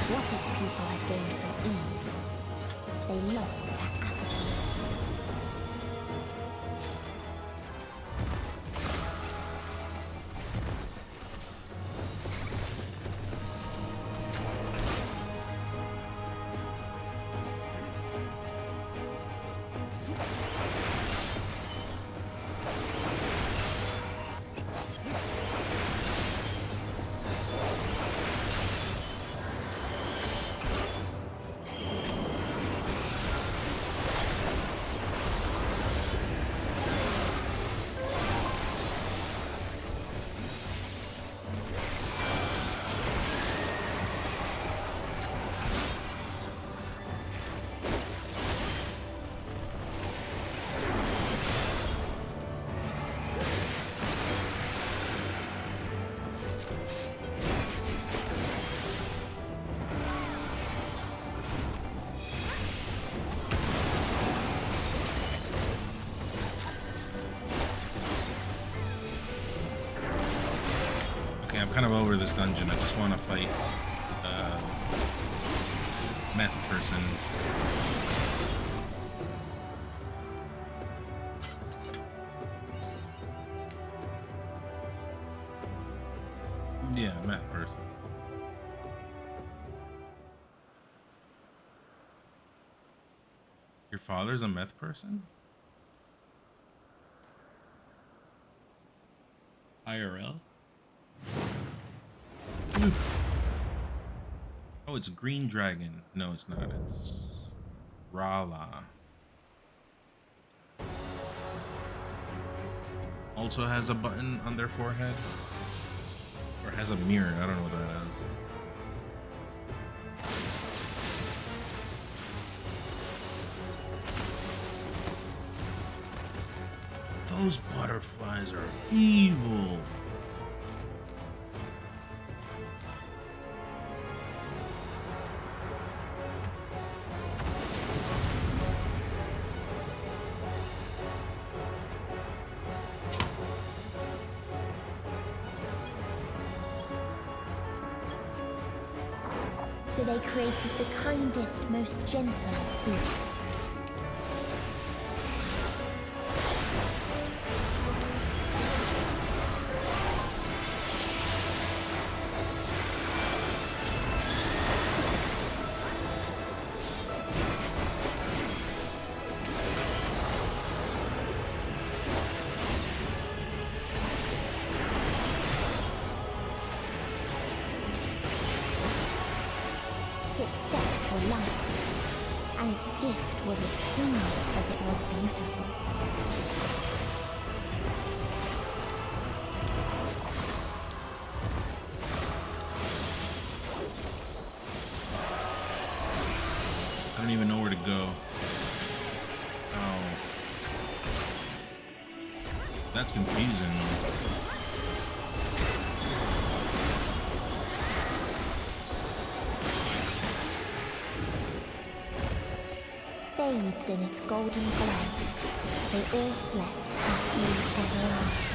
S3: What its people had gained from ease, they lost at apathy.
S1: I'm kind of over this dungeon. I just want to fight meth person. Yeah, meth person. Your father's a meth person? IRL? Oh, it's Green Dragon. No, it's not. It's Rala. Also has a button on their forehead. Or has a mirror. I don't know what that is. Those butterflies are evil.
S3: So they created the kindest, most gentle of beasts. gift was as painless as it was beautiful.
S1: I don't even know where to go. Oh. That's confusing.
S3: Bathed in its golden glow, they all slept happily ever after.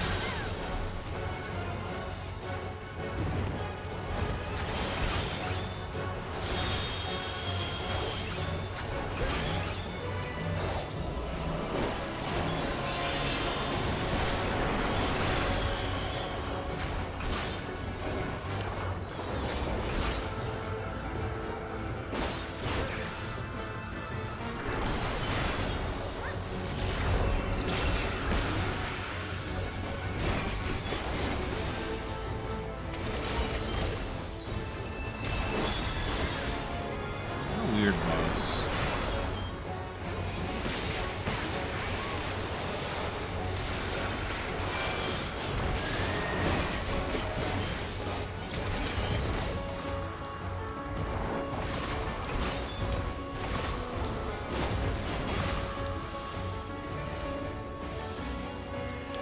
S1: Weird boss.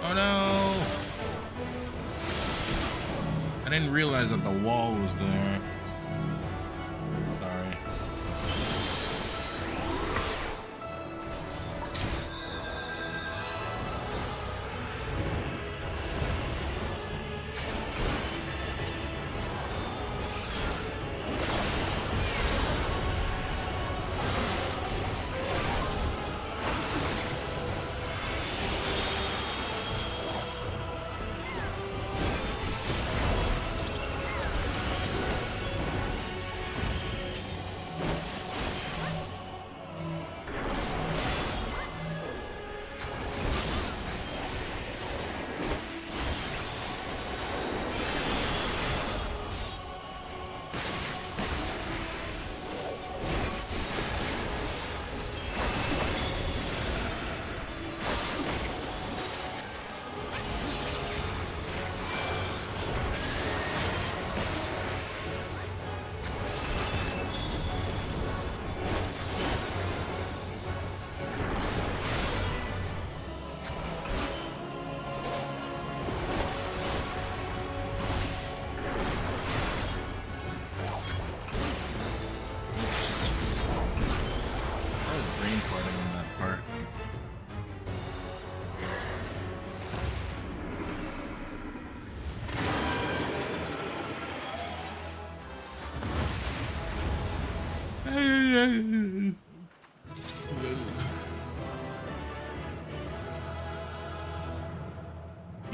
S1: Oh no! I didn't realize that the wall was there. Sorry.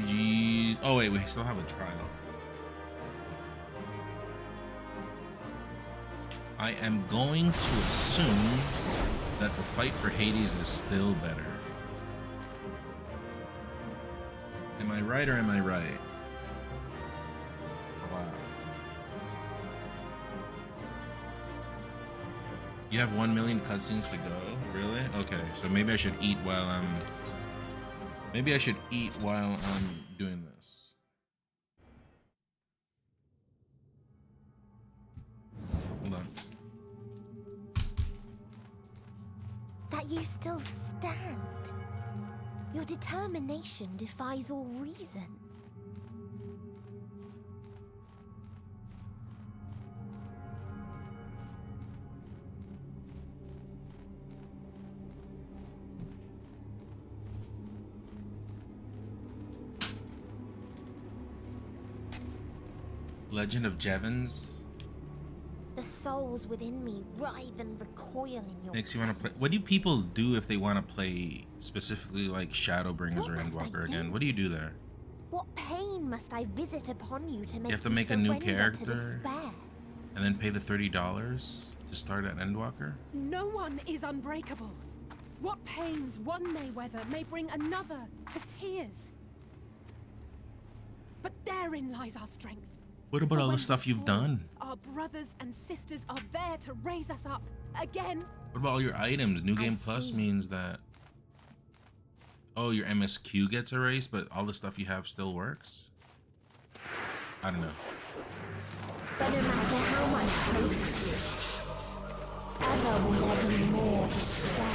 S1: GG. Oh wait, we still have a trial. I am going to assume that the fight for Hades is still better. Am I right or am I right? Wow. You have 1 million cutscenes to go? Really? Okay, so maybe I should eat while I'm... Maybe I should eat while I'm doing this. Hold on.
S3: That you still stand. Your determination defies all reason.
S1: Legend of Jevons.
S3: The souls within me writhe and recoil in your
S1: Next, you want to play? What do people do if they want to play specifically like Shadowbringers or Endwalker again? What do you do there?
S3: What pain must I visit upon you to make
S1: You have to make a new
S3: surrender to
S1: character
S3: despair?
S1: and then pay the $30 to start at Endwalker?
S10: No one is unbreakable. What pains one may weather may bring another to tears. But therein lies our strength.
S1: What about all the stuff you've done?
S10: Our brothers and sisters are there to raise us up again
S1: What about all your items? New Game Plus
S3: see.
S1: means that... Oh, your MSQ gets erased, but all the stuff you have still works? I don't know.
S3: But no matter how much hope exists, ever will there be more despair.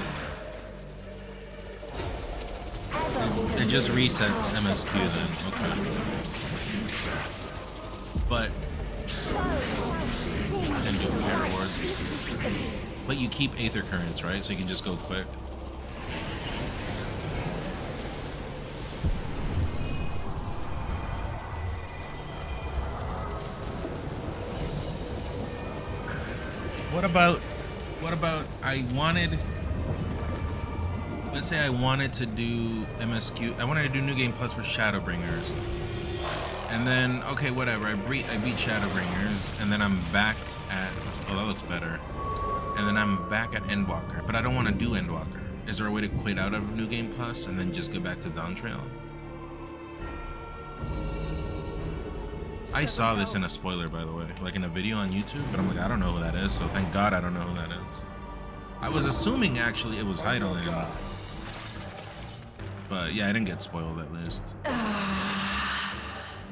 S1: It just resets MSQ then. Okay. But... And do repair rewards. But you keep Aether Currents, right? So you can just go quick. What about I wanted, let's say I wanted to do MSQ, I wanted to do New Game Plus for Shadowbringers. And then, okay, whatever, I beat Shadowbringers, and then I'm back at, oh, that looks better. And then I'm back at Endwalker, but I don't want to do Endwalker. Is there a way to quit out of New Game Plus and then just go back to Dawn Trail? I saw this in a spoiler, by the way, like in a video on YouTube, but I'm like, I don't know who that is, so thank God I don't know who that is. I was assuming actually it was Heidelin, but yeah, I didn't get spoiled at least.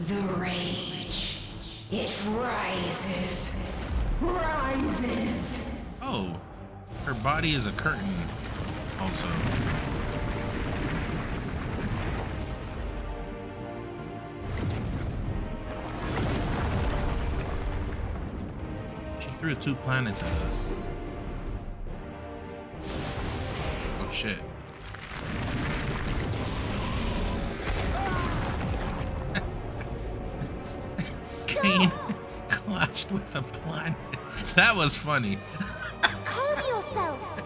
S9: The rage. It rises. Rises.
S1: Oh, her body is a curtain also. She threw 2 planets at us. Oh shit. Kane clashed with a planet. That was funny.
S3: Calm yourself,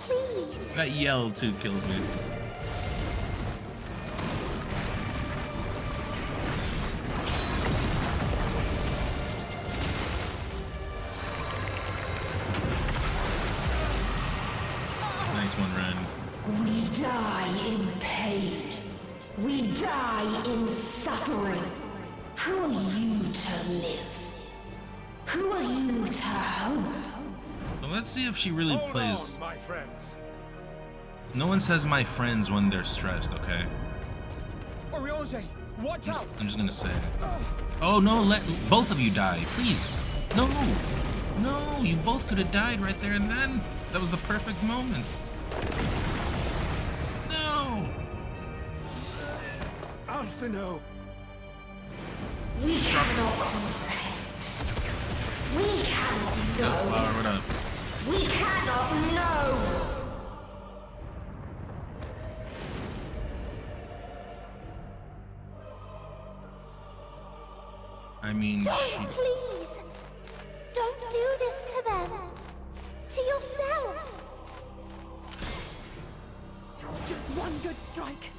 S3: please.
S1: That yell too killed me. Nice one, Ren.
S9: We die in pain. We die in suffering. Who are you to live? Who are you to hope?
S1: So let's see if she really plays.
S4: On, my friends.
S1: No one says my friends when they're stressed, okay?
S4: Oriange, watch out!
S1: I'm just gonna say it. Oh no, let both of you die, please. No, no, you both could have died right there and then. That was the perfect moment. No.
S4: Alphino.
S9: We cannot comprehend. We cannot know.
S1: Flower, what up?
S9: We cannot know.
S1: I mean,
S3: Please! Don't do this to them! To yourself!
S10: Just one good strike.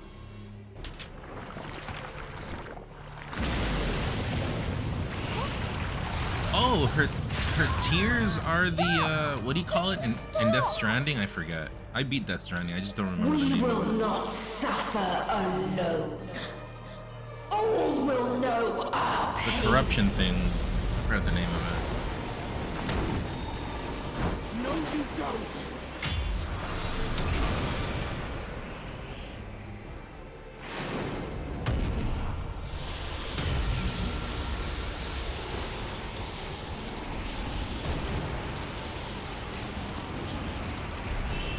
S1: oh, her tears are the what do you call it in Death Stranding? I forget. I beat Death Stranding. I just don't remember the
S9: We
S1: name.
S9: will not suffer alone. All will know our pain.
S1: The corruption thing. I forgot the name of it.
S4: No, you don't.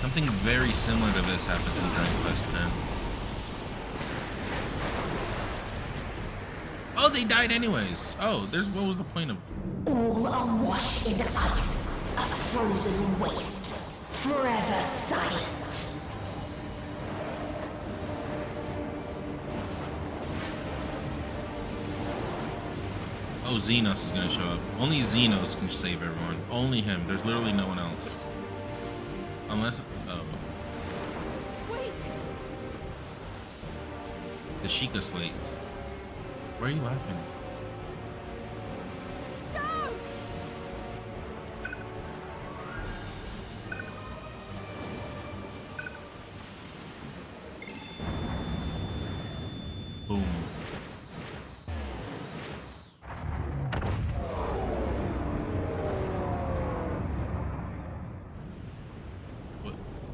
S1: Something very similar to this happened in Dragon Quest X. Oh, they died anyways. Oh, what was the point of...
S9: All awash in ice, a frozen waste, forever silent.
S1: Oh, Xenos is gonna show up. Only Xenos can save everyone. Only him. There's literally no one else. Unless... Oh.
S10: Wait!
S1: The Sheikah Slate. Why are you laughing? Boom.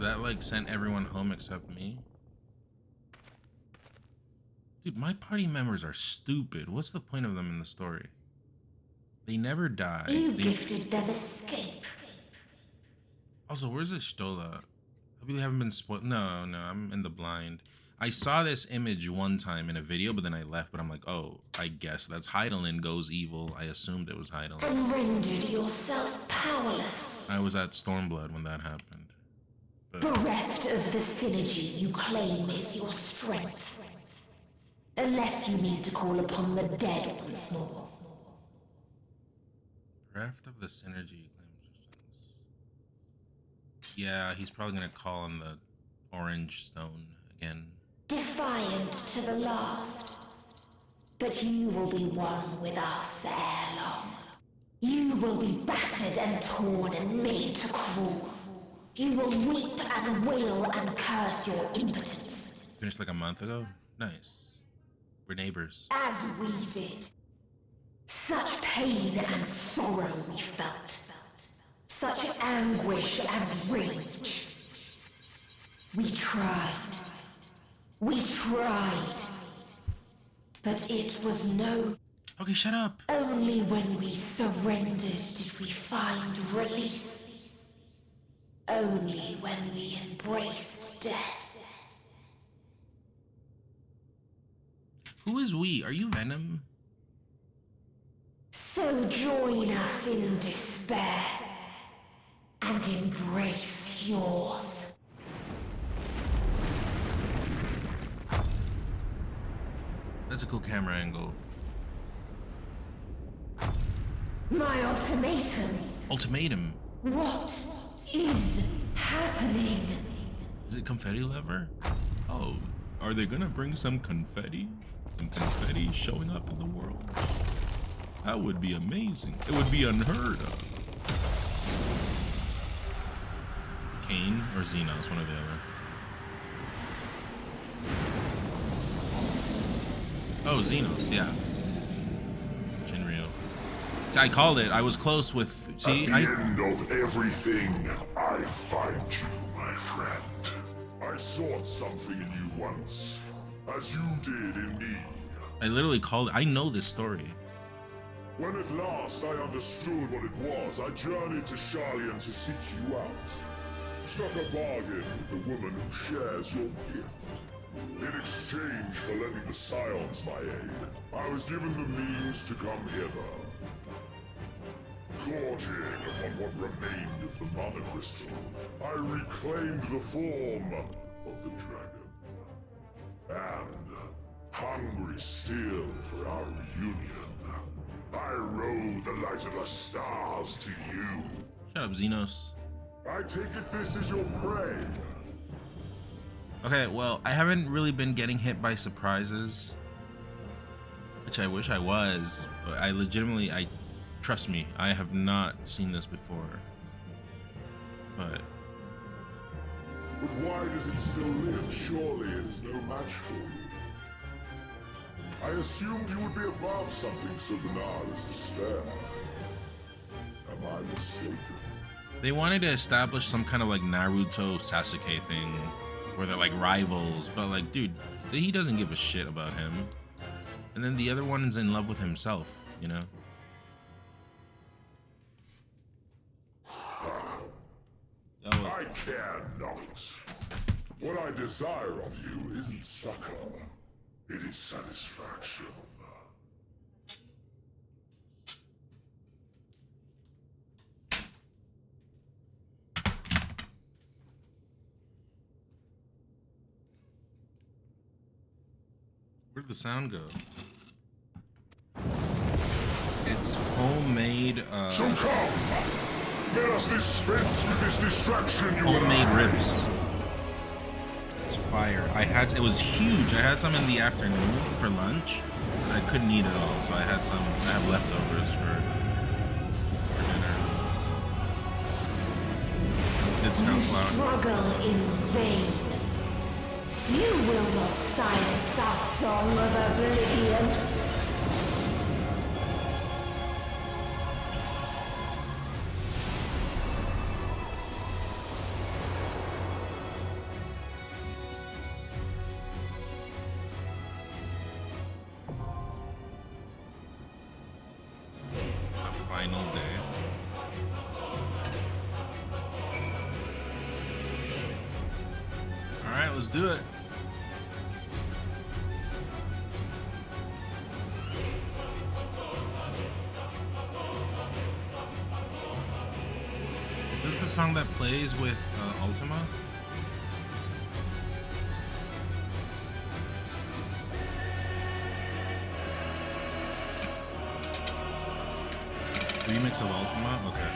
S1: That like sent everyone home except me. Dude, my party members are stupid. What's the point of them in the story? They never die.
S15: You gifted them escape.
S1: Also, where's this Stola? I really haven't been spoiled. No, I'm in the blind. I saw this image one time in a video, but then I left. But I'm like, oh, I guess that's Heidelin goes evil. I assumed it was Heidelin.
S15: And rendered yourself powerless.
S1: I was at Stormblood when that happened. But
S15: Bereft of the synergy you claim is your strength. Unless you need to call upon the dead once more.
S1: bereft of the synergy claims resistance. Yeah, he's probably gonna call on the orange stone again.
S15: Defiant to the last. But you will be one with us ere long. You will be battered and torn and made to crawl. You will weep and wail and curse your impotence.
S1: Finished like a month ago? Nice. We're neighbors.
S15: As we did. Such pain and sorrow we felt. Such anguish and rage. We tried. We tried. But it was no...
S1: Okay, shut up.
S15: Only when we surrendered did we find release. Only when we embraced death.
S1: Who is we? Are you Venom?
S15: So join us in despair and embrace yours.
S1: That's a cool camera angle.
S15: My ultimatum.
S1: Ultimatum?
S15: What is happening?
S1: Is it confetti lever? Oh, are they gonna bring some confetti? Some confetti showing up in the world? That would be amazing. It would be unheard of. Kane or Xenos, one or the other. Oh, Xenos, yeah. Shinryu. I called it. I was close with... See,
S8: At the end of everything, I find you, my friend. I sought something in you once, as you did in me.
S1: I literally called it. I know this story.
S8: When at last I understood what it was, I journeyed to Sharlayan to seek you out. Struck a bargain with the woman who shares your gift. In exchange for lending the Scions my aid, I was given the means to come hither. Gorging upon what remained of the Mana Crystal, I reclaimed the form of the dragon. And, hungry still for our reunion, I rode the light of the stars to you.
S1: Shut up, Xenos.
S8: I take it this is your prey.
S1: Okay, well, I haven't really been getting hit by surprises, which I wish I was, but I legitimately, trust me, I have not seen this before, but...
S8: But why does it still live? Surely it is no match for you. I assumed you would be above something so banal as despair. Am I mistaken?
S1: They wanted to establish some kind of like Naruto Sasuke thing, where they're like rivals, but like, dude, he doesn't give a shit about him. And then the other one's in love with himself, you know?
S8: I care not. What I desire of you isn't succor. It is satisfaction.
S1: Where'd the sound go? It's homemade,
S8: So come! Let us dispense with this distraction, you
S1: homemade ribs. It's fire. It was huge. I had some in the afternoon for lunch, but I couldn't eat it all, so I have leftovers for dinner. It's no flour.
S15: Struggle in vain. You will not silence our song of oblivion.
S1: Let's do it. Is this the song that plays with Ultima? Remix of Ultima? Okay.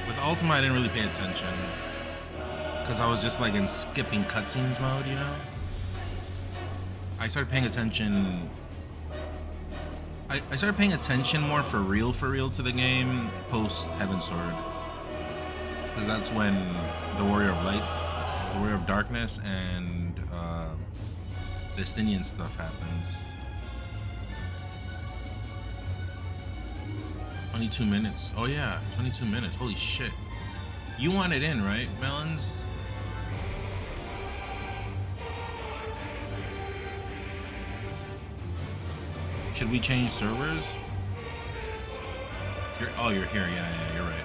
S1: With Ultima, I didn't really pay attention because I was just like in skipping cutscenes mode, you know? I started paying attention. I started paying attention more for real to the game post Heaven Sword. Because that's when the Warrior of Light, the Warrior of Darkness, and the Estinian stuff happens. 22 minutes. Oh yeah, 22 minutes. Holy shit. You want it in, right, Melons? Should we change servers? You're here. Yeah, you're right.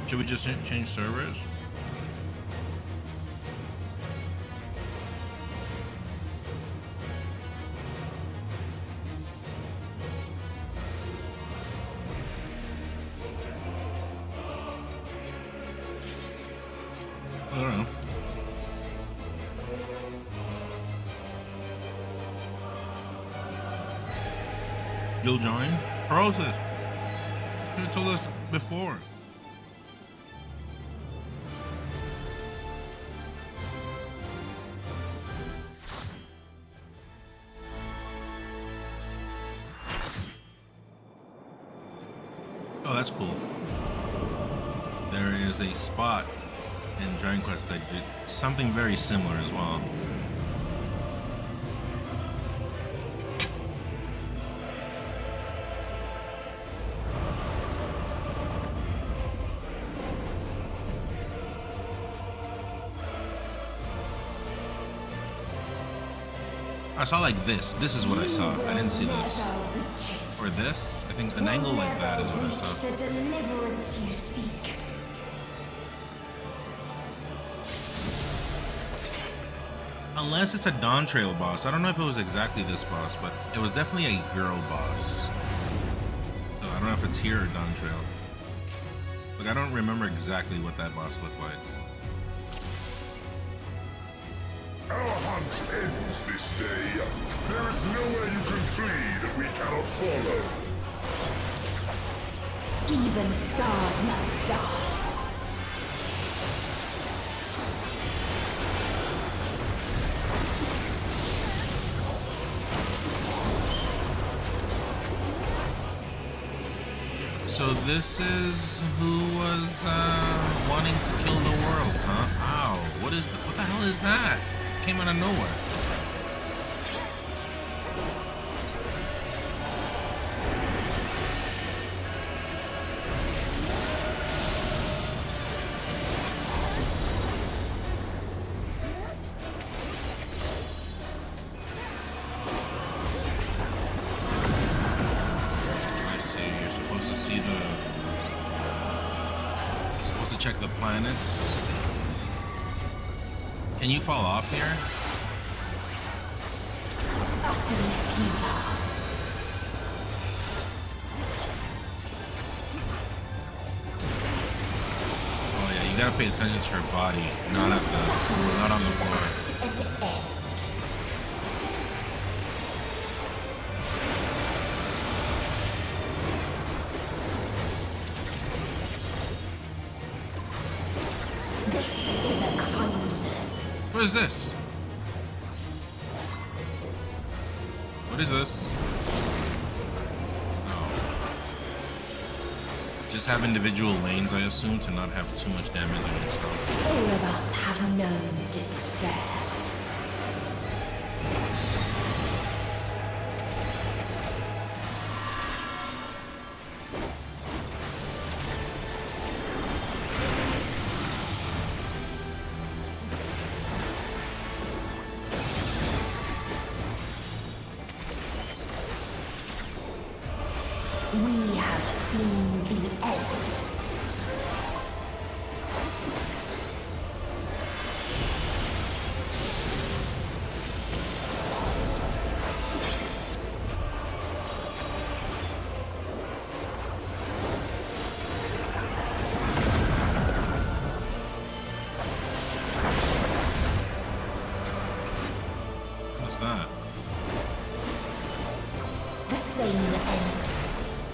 S1: Should we just change servers? I don't know. You'll join? Process. You could have told us before. Oh, that's cool. There is a spot in Dragon Quest that did something very similar as well. I saw like this. This is what I saw. I didn't see this. Or this. I think an angle like that is what I saw.
S9: The deliverance you seek.
S1: Unless it's a Dawn Trail boss. I don't know if it was exactly this boss, but it was definitely a girl boss. So I don't know if it's here or Dawn Trail. Like I don't remember exactly what that boss looked like.
S8: Our hunt ends this day. There is nowhere you can flee that we cannot follow.
S9: Even stars must die.
S1: So this is who was wanting to kill the world, huh? Ow! What the hell is that? Came out of nowhere. I see. You're supposed to see you're supposed to check the planets. Can you fall off here? Oh yeah, you gotta pay attention to her body, not on the floor. What is this? What is this? Oh. Just have individual lanes, I assume, to not have too much damage on yourself.
S9: All of us have known despair. We have seen the end.
S1: that?
S15: The same end.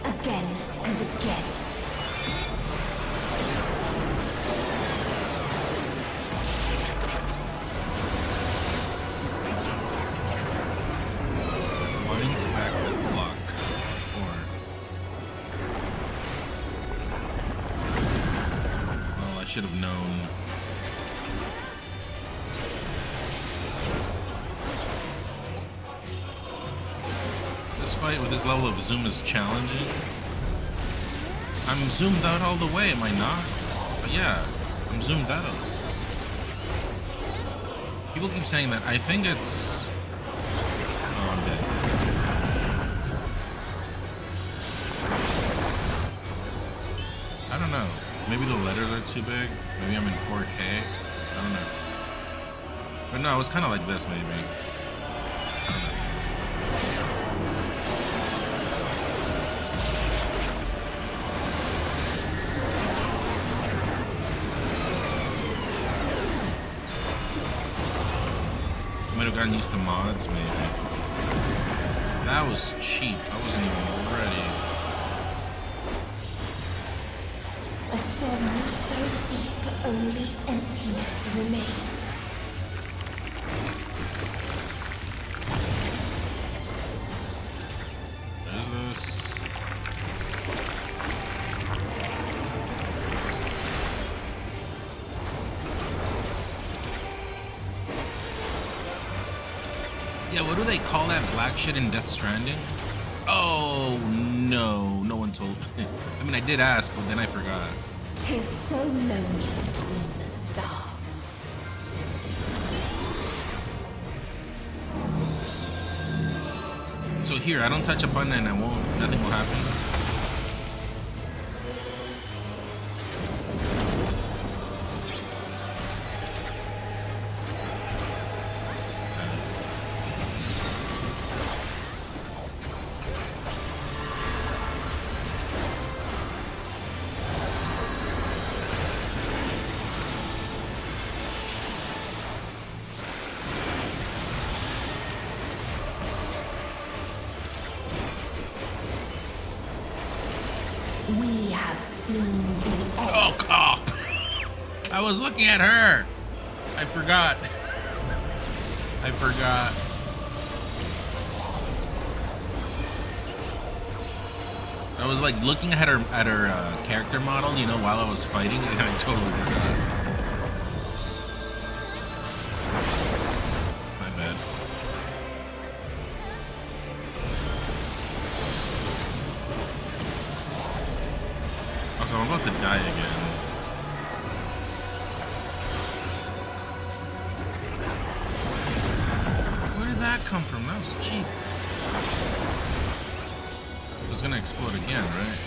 S15: Again and again.
S1: Mine's back to block. Well, I should have known. This fight with this level of zoom is challenging. I'm zoomed out all the way, am I not? But yeah, I'm zoomed out. People keep saying that. I think it's... Oh, I'm dead. I don't know. Maybe the letters are too big. Maybe I'm in 4K. I don't know. But no, it was kind of like this, maybe. I don't know. Might have gotten used to mods, maybe. That was cheap. I wasn't even ready.
S15: A sorrow so deep only emptiness remains.
S1: What is this? Yeah, what do they call that black shit in Death Stranding? Oh, no. No one told me. I mean, I did ask, but then I forgot.
S15: 'Tis so lonely between the stars.
S1: So here, I don't touch a button and I won't. Nothing will happen.
S15: We have seen the end.
S1: Oh, cop! I was looking at her. I forgot. I forgot. I was like looking at her character model, you know, while I was fighting, and I totally forgot. My bad. Also, I'm about to die again. Where did that come from? That was cheap. It's gonna explode again, right?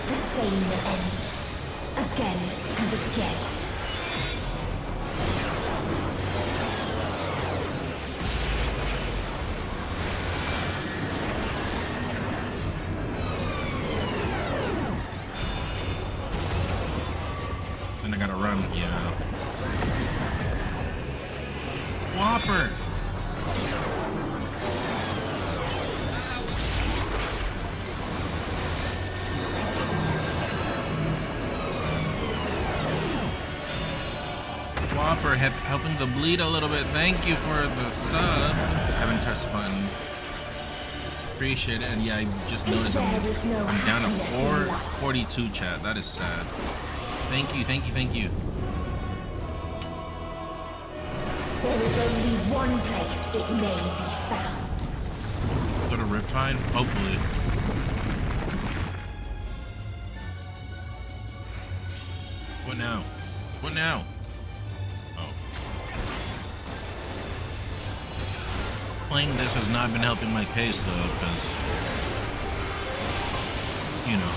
S15: The same end. Again and again.
S1: Then I gotta run, yeah. Whopper! Whopper helping to bleed a little bit. Thank you for the sub. I haven't touched the button. Appreciate it. And yeah, I just noticed I'm down to 442 chat. That is sad. Thank you, thank you, thank you.
S15: There is only one place it may be found.
S1: Go to Riptide? Hopefully. What now? What now? Oh. Playing this has not been helping my pace though, because, you know,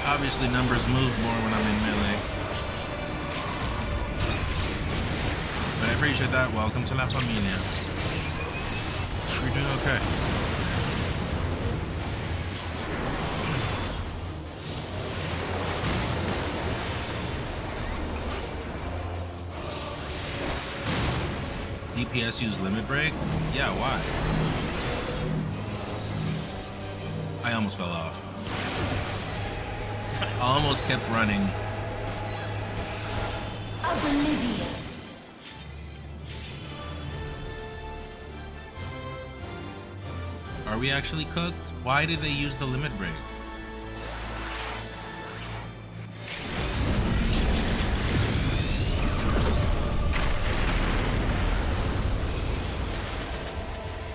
S1: obviously numbers move more when I'm in melee. But I appreciate that. Welcome to La Familia. You're doing okay. DPS use limit break? Yeah, why? I almost fell off. I almost kept running.
S15: Oblivion.
S1: Are we actually cooked? Why did they use the limit break?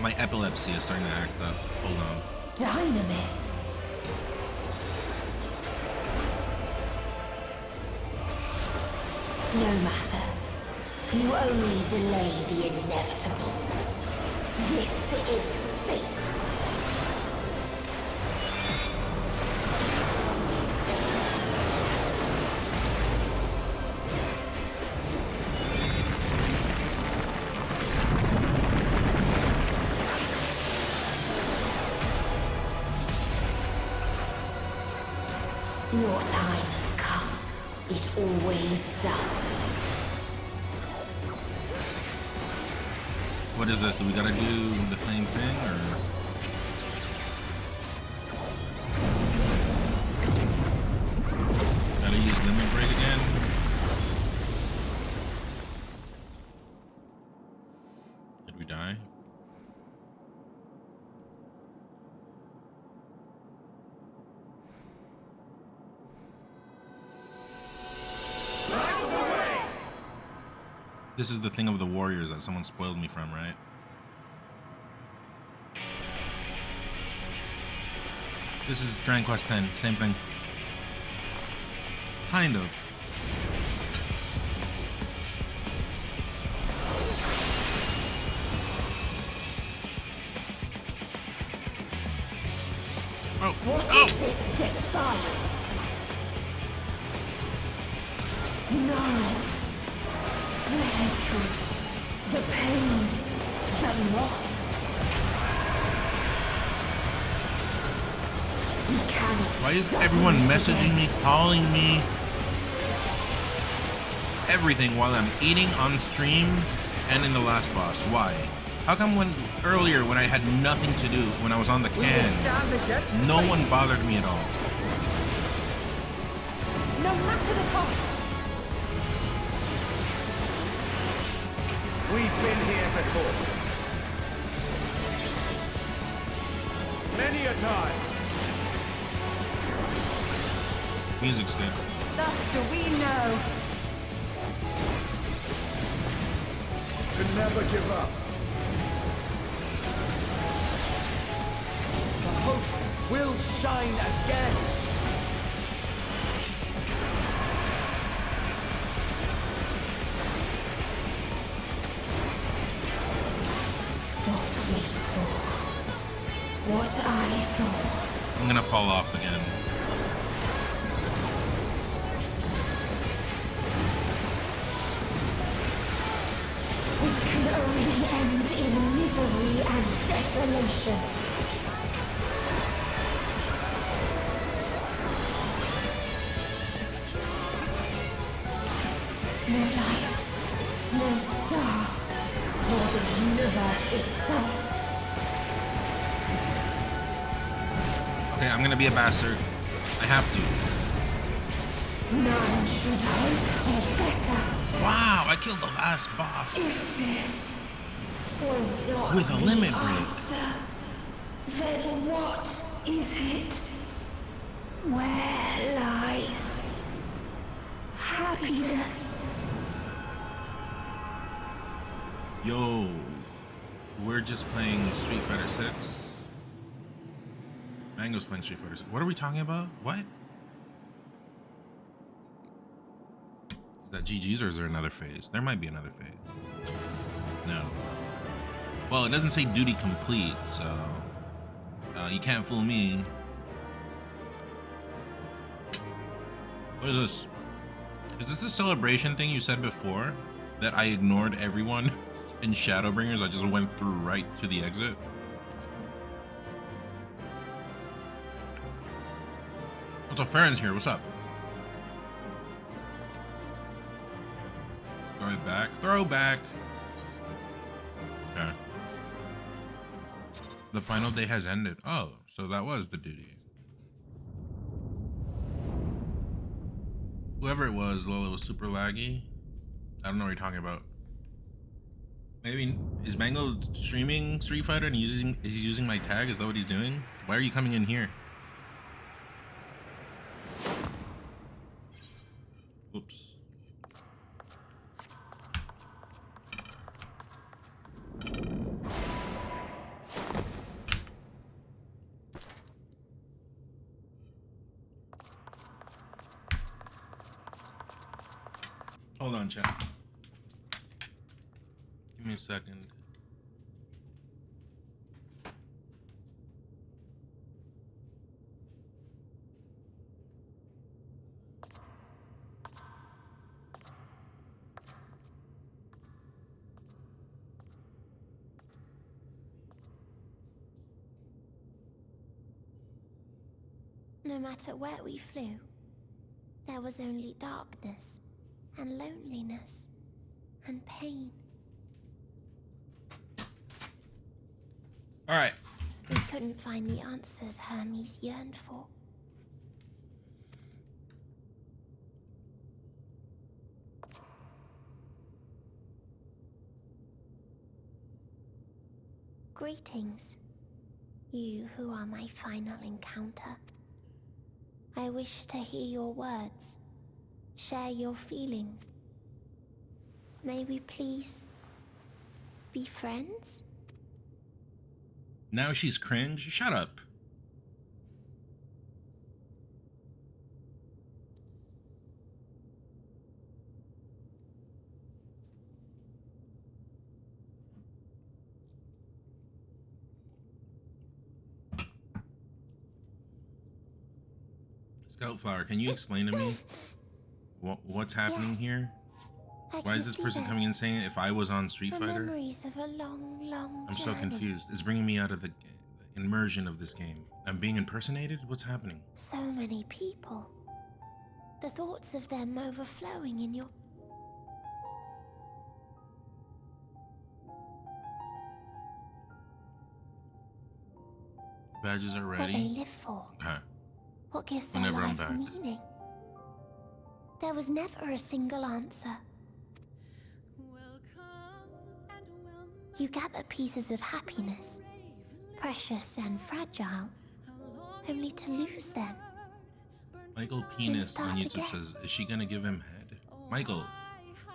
S1: My epilepsy is starting to act up. Hold on.
S15: Dynamis. No matter. You only delay the inevitable. This is fate. Your time has come. It always does.
S1: What is this? Do we gotta do the same thing, or? Gotta use limit break again? Did we die? This is the thing of the warriors that someone spoiled me from, right? This is Dragon Quest X, same thing. Kind of. Oh, oh!
S15: No. The hatred, the pain, the loss. We cannot.
S1: Why is everyone messaging me, calling me? Everything while I'm eating on stream and in the last boss. Why? How come earlier when I had nothing to do, when I was on the can, no one bothered me at all?
S5: No matter the cost.
S19: We've been here before. Many a time.
S1: Music's good.
S5: Thus do we know.
S6: To never give up.
S19: The hope will shine again.
S15: What I saw.
S1: I'm gonna fall off again.
S15: It can only end in misery and desolation. No light, no star, nor the universe itself.
S1: Okay, I'm gonna be a bastard. I have to.
S15: None should hope for better.
S1: Wow, I killed the last boss.
S15: If this was not
S1: with a limit break.
S15: Answer, then what is it? Where lies happiness?
S1: Yo, we're just playing Street Fighter 6. Mango's playing Street Fighter 6. What are we talking about? What? Is that GG's or is there another phase? There might be another phase. No. Well, it doesn't say duty complete, so you can't fool me. What is this? Is this the celebration thing you said before? That I ignored everyone in Shadowbringers? I just went through right to the exit? What's up, Farron's here? What's up? Throw it back. Throw back. Okay. The final day has ended. Oh, so that was the duty. Whoever it was, Lola, was super laggy. I don't know what you're talking about. Maybe is Mango streaming Street Fighter and is he using my tag? Is that what he's doing? Why are you coming in here? Oops. Hold on, chat. Give me a second.
S3: No matter where we flew, there was only darkness and loneliness and pain.
S1: All right.
S3: We couldn't find the answers Hermes yearned for. Greetings, you who are my final encounter. I wish to hear your words, share your feelings. May we please be friends?
S1: Now she's cringe. Shut up. Scoutflower, can you explain to me what's happening here? Why is this person coming in saying if I was on Street Fighter?
S3: Memories of a long, long
S1: I'm so confused. It's bringing me out of the immersion of this game. I'm being impersonated? What's happening?
S3: So many people. The thoughts of them overflowing in your...
S1: Badges are ready.
S3: What they live for.
S1: Okay.
S3: What gives their
S1: Whenever I'm
S3: lives
S1: back.
S3: meaning. There was never a single answer. You gather pieces of happiness, precious and fragile, only to lose them.
S1: Michael Penis on YouTube says, is she gonna give him head? Michael,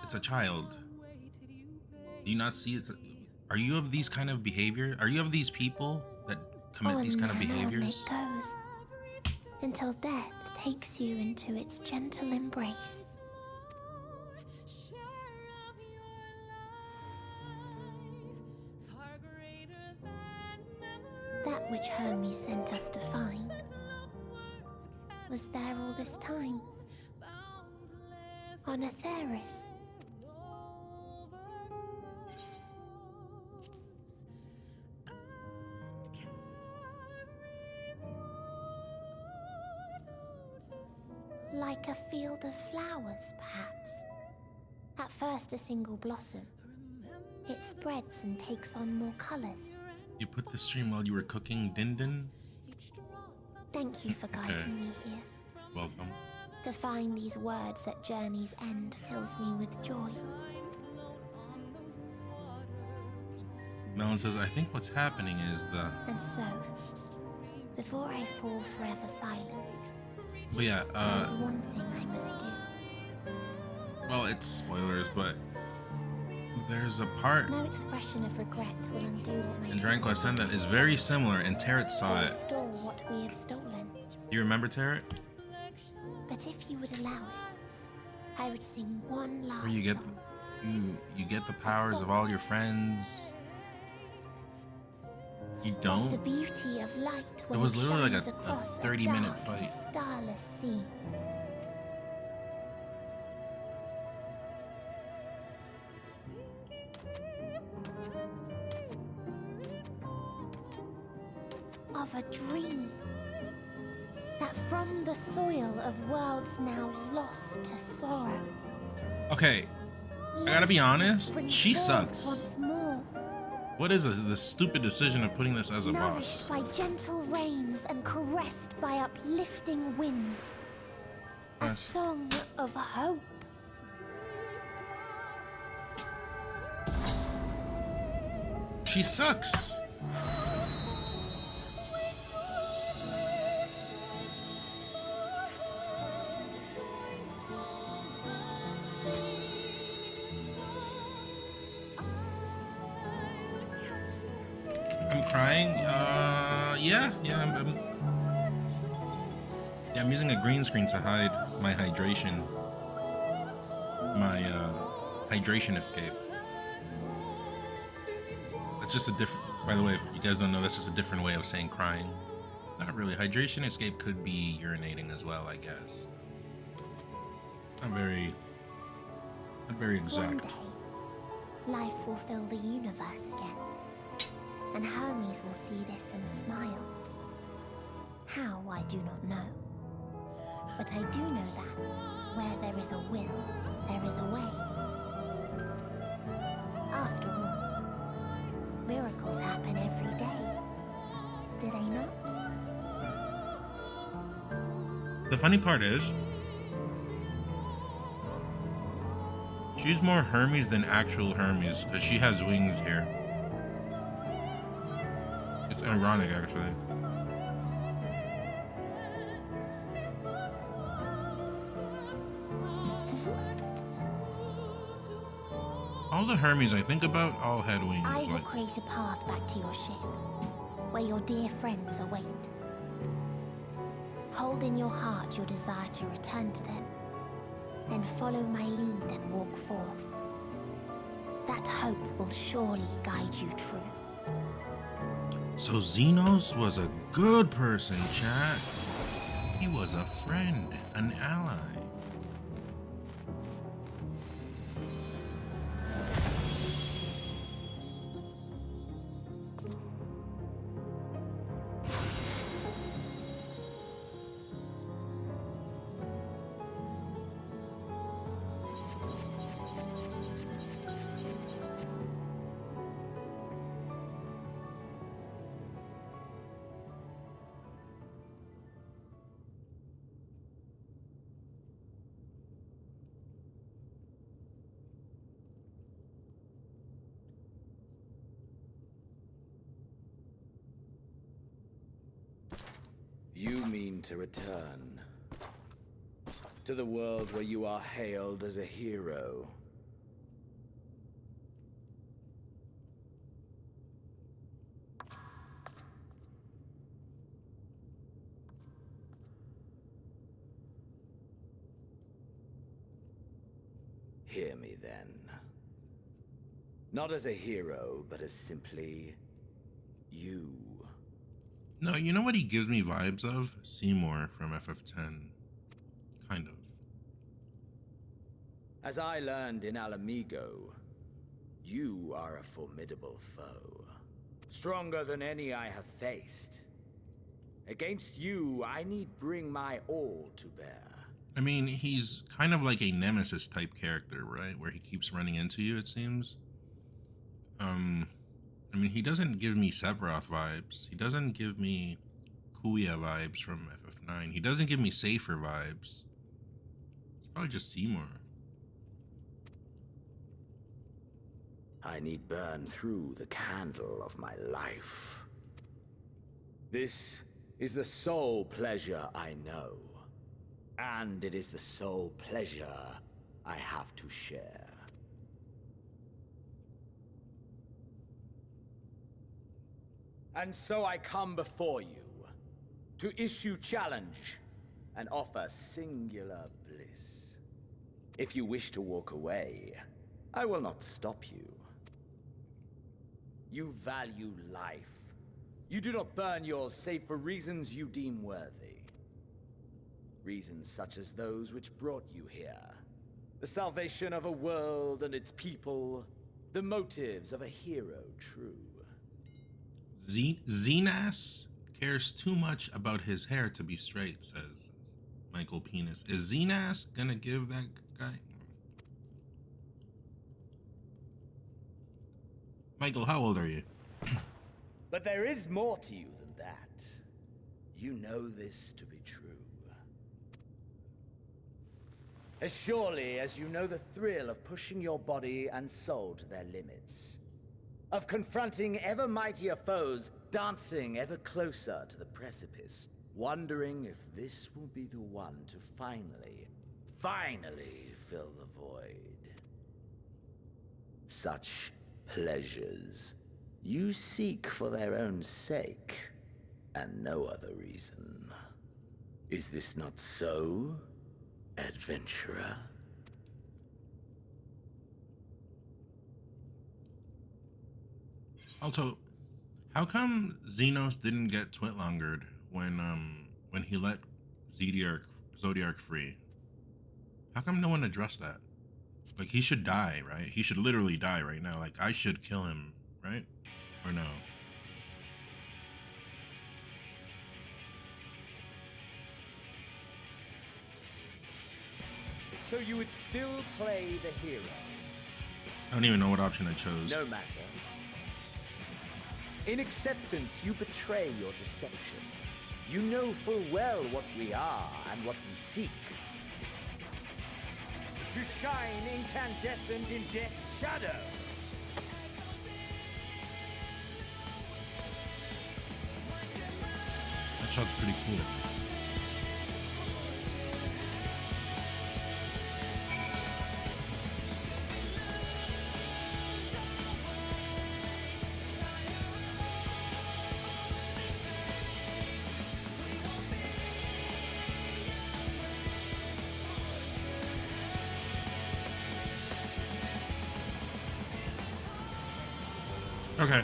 S1: it's a child. Do you not see it's... Are you of these kind of behavior? Are you of these people that commit these kind of behaviors?
S3: On it goes, until death takes you into its gentle embrace. That which Hermes sent us to find was there all this time, on Atheris. Like a field of flowers, perhaps. At first a single blossom. It spreads and takes on more colors.
S1: You put the stream while you were cooking Din Din?
S3: Thank you for guiding me here.
S1: Welcome.
S3: To find these words at journey's end fills me with joy.
S1: Melon says, I think what's happening is the...
S3: And so, before I fall forever silent,
S1: But yeah,
S3: there's one thing I must do.
S1: well, it's spoilers, but there's a part
S3: No expression of regret will undo what my
S1: in Dragon Quest X that is very similar, and Tarot saw it.
S3: Restore what we have stolen.
S1: You remember Tarot?
S3: But if you would allow it, I would sing one last
S1: Where you get
S3: song.
S1: you get the powers of all your friends. You don't?
S3: The beauty of light when
S1: It was literally like
S3: shines
S1: a
S3: across
S1: 30-minute
S3: dark and
S1: fight.
S3: starless sea. Of a dream that from the soil of worlds now lost to sorrow.
S1: Okay, I gotta be honest, she
S3: Spring forth
S1: sucks.
S3: once more.
S1: What is this stupid decision of putting this as a
S3: Nourished
S1: boss?
S3: by gentle rains and caressed by uplifting winds. A
S1: Yes.
S3: song of hope.
S1: She sucks. I'm crying. Yeah. I'm using a green screen to hide my hydration. My hydration escape. That's just a different. By the way, if you guys don't know, that's just a different way of saying crying. Not really. Hydration escape could be urinating as well, I guess. It's not very
S3: One
S1: exact.
S3: day, life will fill the universe again. And Hermes will see this and smile. How, I do not know. But I do know that where there is a will, there is a way. After all, miracles happen every day. Do they not?
S1: The funny part is, she's more Hermes than actual Hermes because she has wings here. It's ironic, actually. All the Hermes I think about all had wings.
S3: I will
S1: Like,
S3: create a path back to your ship, where your dear friends await. Hold in your heart your desire to return to them, then follow my lead and walk forth. That hope will surely guide you true.
S1: so Xenos was a good person, chat. He was a friend, an ally.
S6: You mean to return to the world where you are hailed as a hero. Hear me then. Not as a hero, but as simply you.
S1: No, you know what he gives me vibes of? Seymour from FF10. Kind of.
S6: As I learned in Alamigo, you are a formidable foe. Stronger than any I have faced. Against you, I need bring my all to bear.
S1: I mean, he's kind of like a nemesis type character, right? Where he keeps running into you, it seems. I mean, he doesn't give me Sephiroth vibes. He doesn't give me Kuya vibes from FF9. He doesn't give me Safer vibes. It's probably just Seymour.
S6: I need burn through the candle of my life. This is the sole pleasure I know. And it is the sole pleasure I have to share. And so I come before you to issue challenge and offer singular bliss. If you wish to walk away, I will not stop you. You value life. You do not burn yours save for reasons you deem worthy. Reasons such as those which brought you here. The salvation of a world and its people. The motives of a hero true.
S1: Xenas cares too much about his hair to be straight, says Michael Penis. Is Xenas gonna give that guy? Michael, how old are you?
S6: But there is more to you than that. You know this to be true. As surely as you know the thrill of pushing your body and soul to their limits. Of confronting ever mightier foes, dancing ever closer to the precipice, wondering if this will be the one to finally fill the void. Such pleasures you seek for their own sake, and no other reason. Is this not so, adventurer?
S1: Also, how come Xenos didn't get Twitlangered when he let Zodiark free? How come no one addressed that? Like, he should die, right? He should literally die right now. Like, I should kill him, right? Or no?
S6: So you would still play the hero?
S1: I don't even know what option I chose.
S6: No matter. In acceptance, you betray your deception. You know full well what we are and what we seek. To shine incandescent in death's shadow.
S1: That shot's pretty cool. Okay.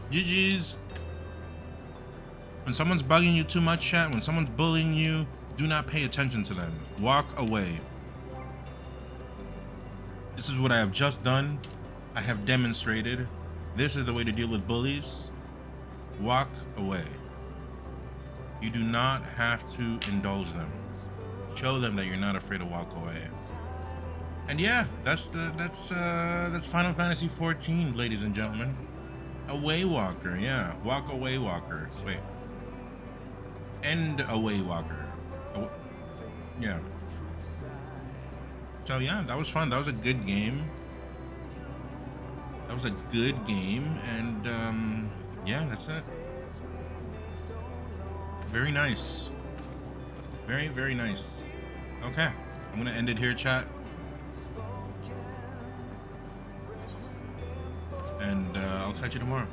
S1: GG's. When someone's bugging you too much, chat, when someone's bullying you, do not pay attention to them. Walk away. This is what I have just done. I have demonstrated. This is the way to deal with bullies. Walk away. You do not have to indulge them. Show them that you're not afraid to walk away. And yeah, that's Final Fantasy XIV, ladies and gentlemen. Away walker, yeah. Walk away walker. Wait. End away walker. Yeah. So yeah, that was fun. That was a good game. That was a good game, and yeah, that's it. Very nice. Very, very nice. Okay, I'm gonna end it here, chat. And I'll catch you tomorrow.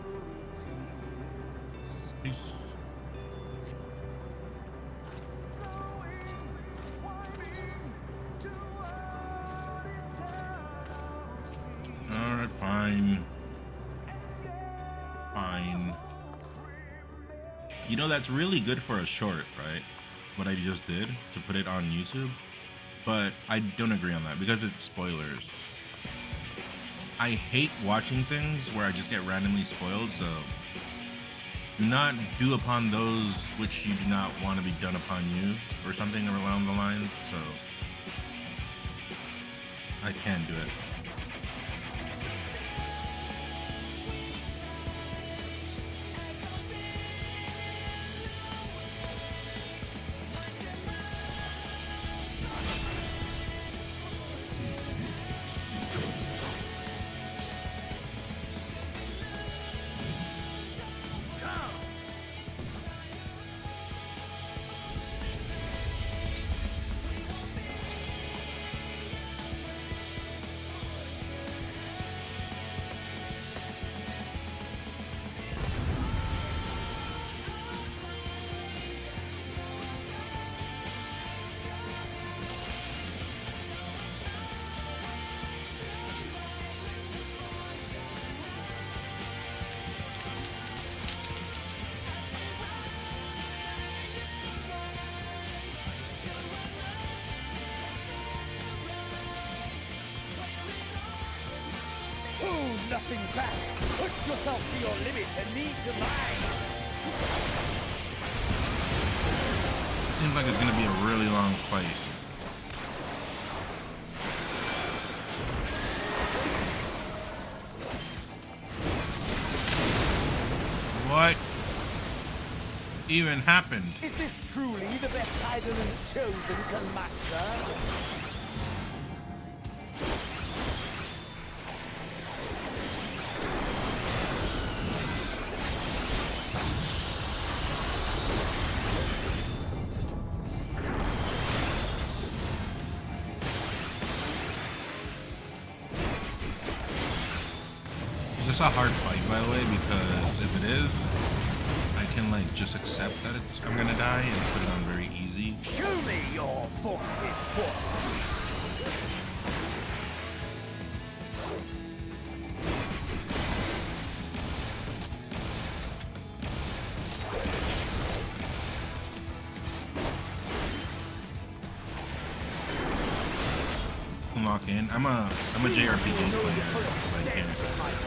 S1: Peace. Alright, fine. Fine. You know, that's really good for a short, right? What I just did to put it on YouTube. But I don't agree on that because it's spoilers. I hate watching things where I just get randomly spoiled, so do not do upon those which you do not want to be done upon you, or something along the lines, so I can't do it.
S6: Hold nothing back. Push yourself to your limit and me to mine.
S1: Seems like it's gonna be a really long fight. even happened?
S6: Is this truly the best Eidolon's chosen can master?
S1: Is this a hard fight, by the way? Because if it is, I can like just accept that I'm gonna die and put it on very easy.
S6: Show me your vaunted fortitude.
S1: Lock in. I'm a JRPG player. Like,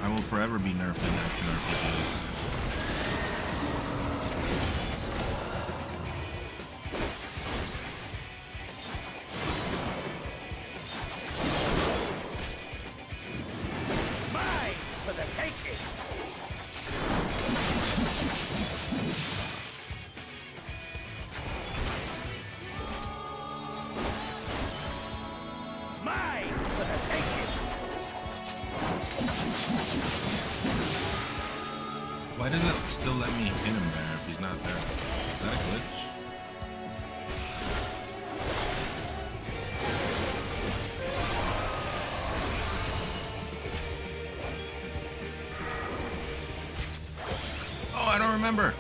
S1: I will forever be nerfed in action RPGs.
S6: Mine for the taking. Mine for the taking.
S1: Why does it still let me hit him there if he's not there? Is that a glitch? Oh, I don't remember.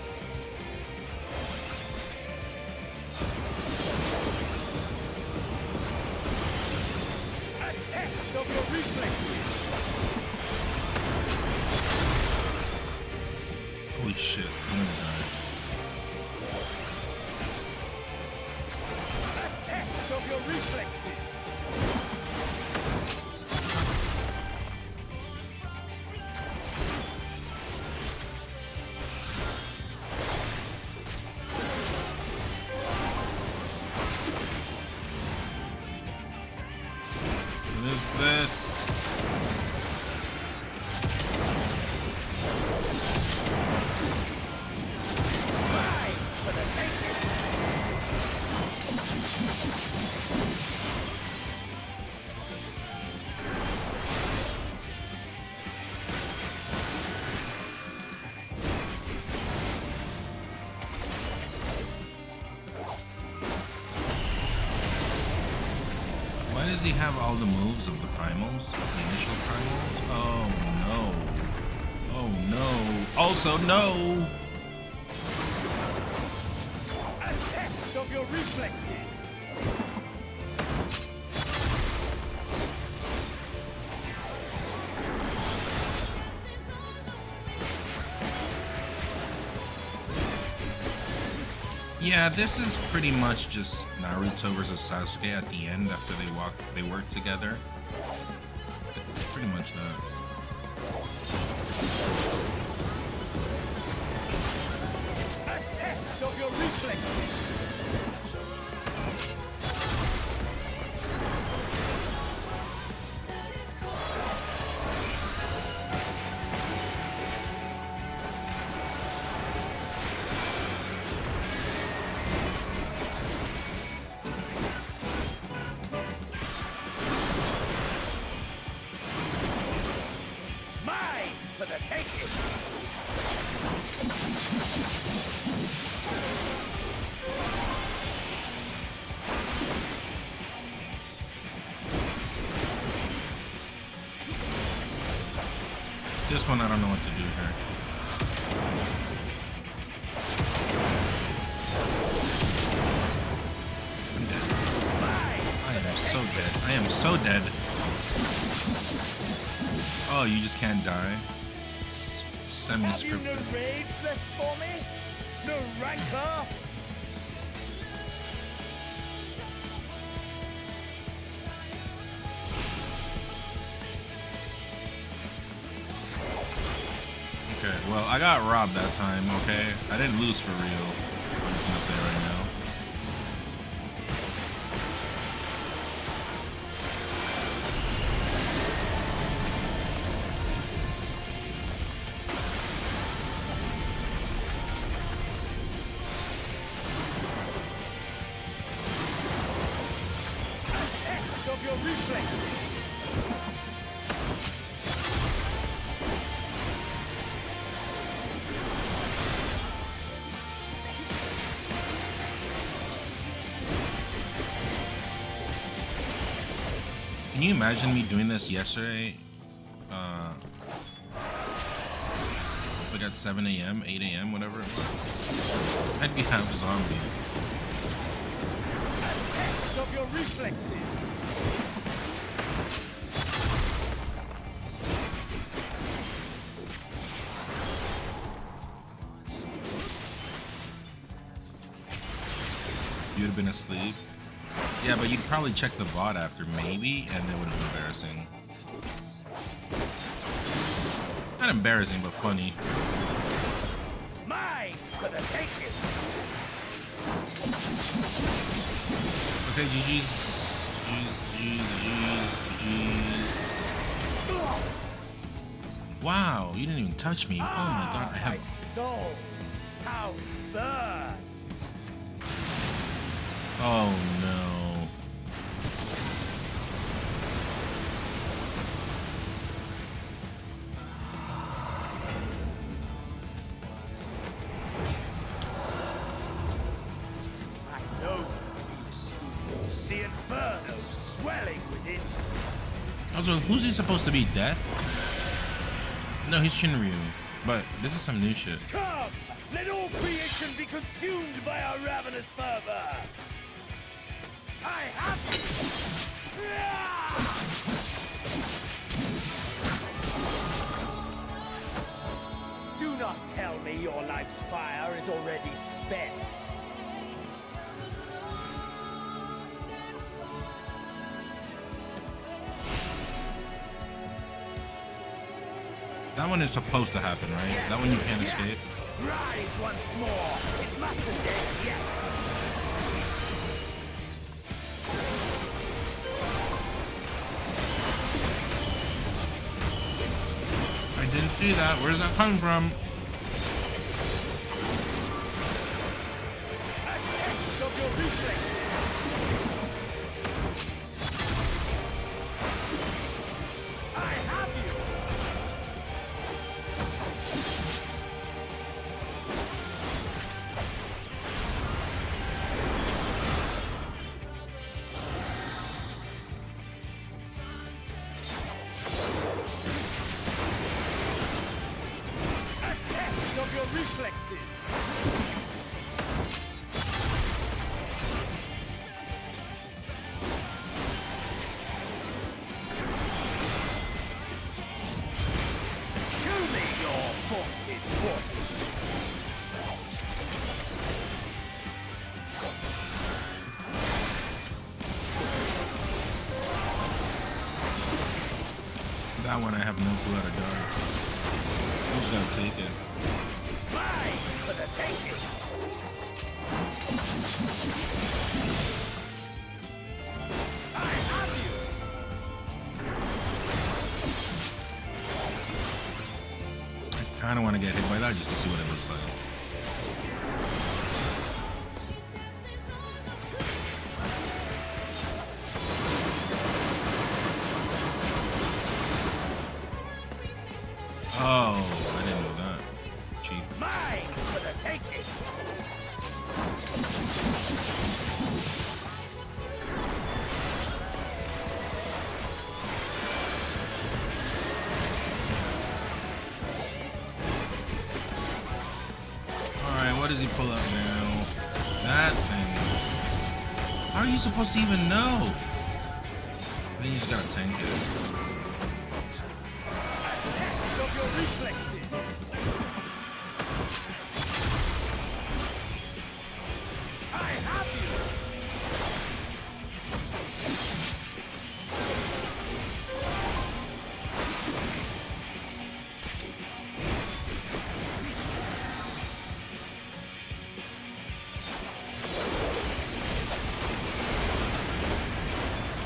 S6: A test of your reflexes.
S1: Holy shit, I'm gonna die.
S6: A test of your reflexes.
S1: What is this?
S6: Mine for the taking.
S1: Why does he have all the moves of the primals? The initial primals? Oh no. Oh no. Also no!
S6: A test of your reflexes.
S1: Yeah, this is pretty much just Naruto versus Sasuke at the end after they work together. It's pretty much that.
S6: A test of your reflexes. Mine for the taking.
S1: This one I don't know what to do here. I'm dead. I am so dead. I am so dead. Oh, you just can't die?
S6: Have you
S1: Semi-scripted.
S6: no rage left for me? No rancor?
S1: Okay, well, I got robbed that time, okay? I didn't lose for real. I'm just gonna say right now. Can you imagine me doing this yesterday? Like at 7 a.m., 8 a.m., whatever it was. I'd be half a zombie.
S6: Test of your reflexes.
S1: You'd have been asleep. Yeah, but you'd probably check the VOD after, maybe, and it would have been embarrassing. Not embarrassing, but funny.
S6: Mine for the taking.
S1: Okay, GG's. GG's. Wow, you didn't even touch me. Oh my god, I have.
S6: My soul, how it burns.
S1: Oh no.
S6: I know the inferno swelling within.
S1: Also, who's he supposed to be? Death? No, he's Shinryu. But this is some new shit.
S6: Come! Let all creation be consumed by our ravenous fervor! I have you! Do not tell me your life's fire is already spent.
S1: That one is supposed to happen, right? That one you can't escape.
S6: Rise once more. It mustn't end yet.
S1: I didn't see that. Where's that coming from?
S6: A test of your reflexes. I have you. Of your reflexes. Show me your vaunted fortitude.
S1: That one I have no clue how to dodge. Who's gonna take it?
S6: Mine for the taking. I have you.
S1: I kind of want to get hit by that just to see what it looks like. Oh, I didn't know that. Cheap.
S6: Mine for the taking.
S1: Alright, what does he pull up now? That thing. How are you supposed to even know? Then you just gotta tank it.
S6: Test of your reflexes. I have you.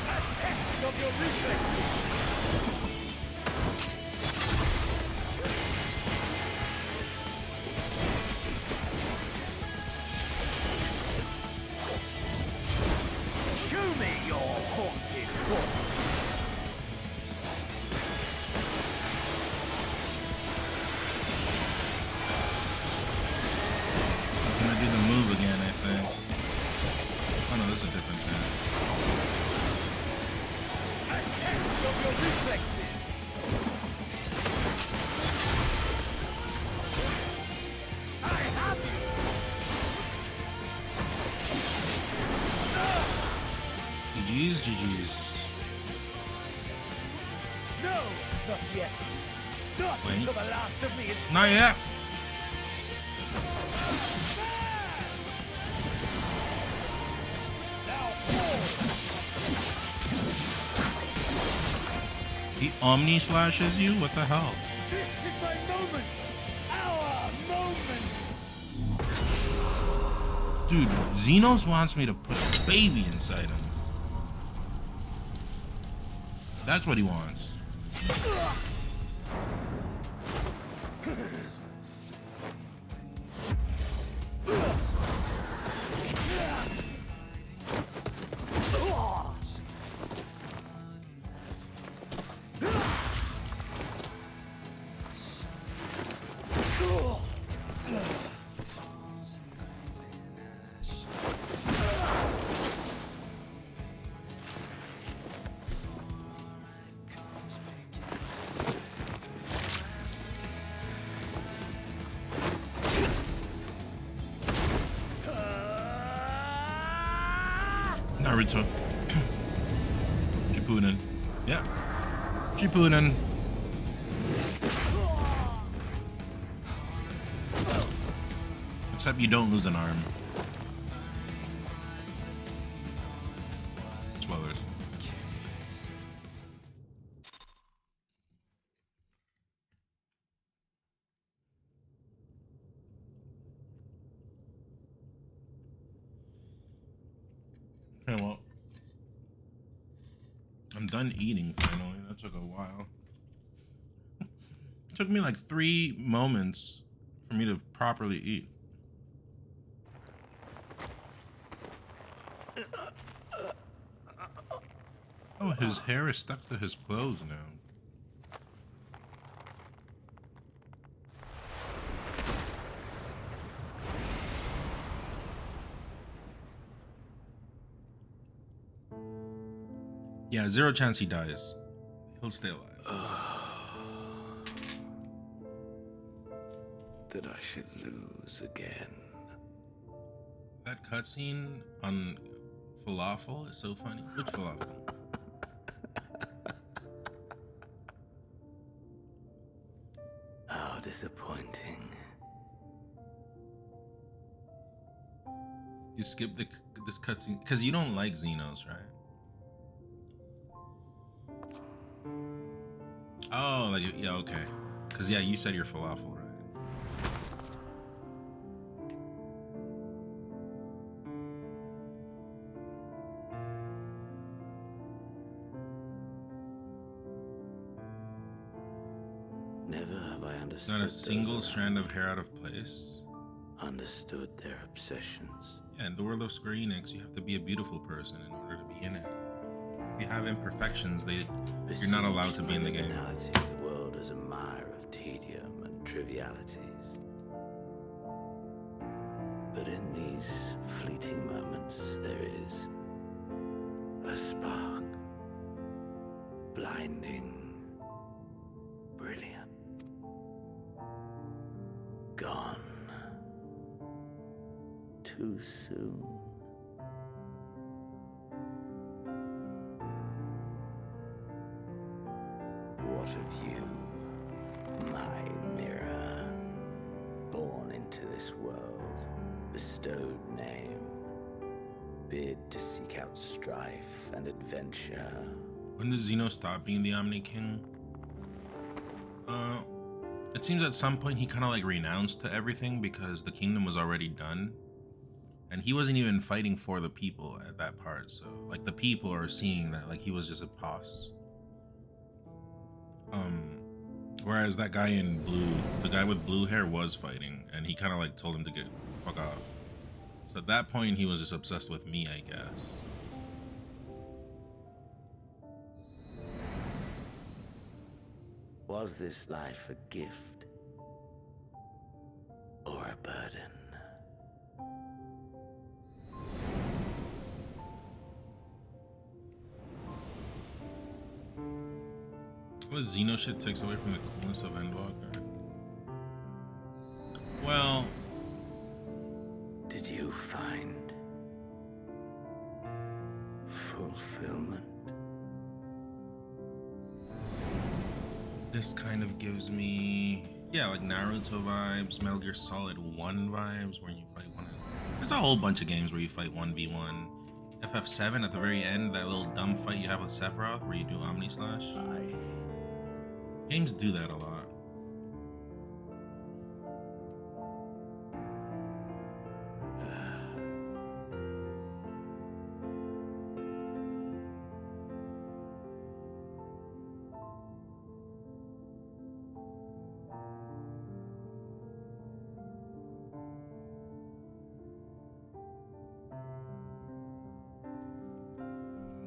S6: A test of your reflexes. not yet. Not
S1: Wait.
S6: until the last of me is
S1: Not yet. He Omni slashes you? What the hell?
S6: This is my moment! Our moment!
S1: Dude, Xenos wants me to put a baby inside him. That's what he wants. Naruto. Shippuden. Yeah. Shippuden. Except you don't lose an arm. Spoilers. Okay, well, I'm done eating finally. That took a while. It took me like 3 moments for me to properly eat. Oh, his hair is stuck to his clothes now. Yeah, 0 chance he dies. He'll stay alive.
S11: That I should lose again.
S1: That cutscene on falafel is so funny. Which falafel?
S11: How disappointing.
S1: You skipped this cutscene because you don't like Xenos, right? Oh, like, yeah, okay. Because yeah, you said you're falafel, right?
S11: Never have I understood.
S1: Not a single strand of hair out of place.
S11: Understood their obsessions.
S1: Yeah, in the world of Square Enix, you have to be a beautiful person in order to be in it. If you have imperfections, you're not allowed to be in the game.
S11: The world is a mire of tedium and trivialities. But in these fleeting moments, there is a spark. Blinding. Brilliant. Gone. Too soon. What of you, my mirror? Born into this world, bestowed name, bid to seek out strife and adventure.
S1: When does Xeno stop being the Omni King? It seems at some point he kind of like renounced to everything because the kingdom was already done. And he wasn't even fighting for the people at that part. So like the people are seeing that like he was just a pos. Whereas that guy in blue, the guy with blue hair was fighting and he kind of like told him to get fuck off. So at that point he was just obsessed with me, I guess.
S11: Was this life a gift or a burden?
S1: What Xeno shit takes away from the coolness of Endwalker? Well,
S11: did you find fulfillment?
S1: This kind of gives me, yeah, like Naruto vibes, Metal Gear Solid 1 vibes, where you fight one. There's a whole bunch of games where you fight 1v1. FF7 at the very end, that little dumb fight you have with Sephiroth, where you do Omni Slash. Games do that a lot.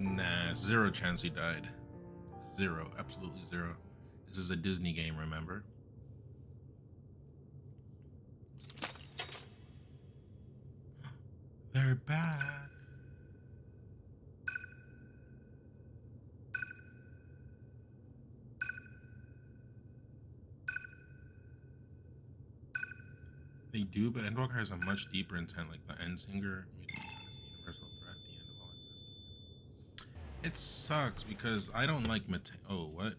S1: Nah, zero chance he died. Zero, absolutely zero. This is a Disney game, remember? They're back. They do, but Endwalker has a much deeper intent, like the Endsinger made him known as a universal threat, the end of all existence. It sucks because I don't like Oh, what?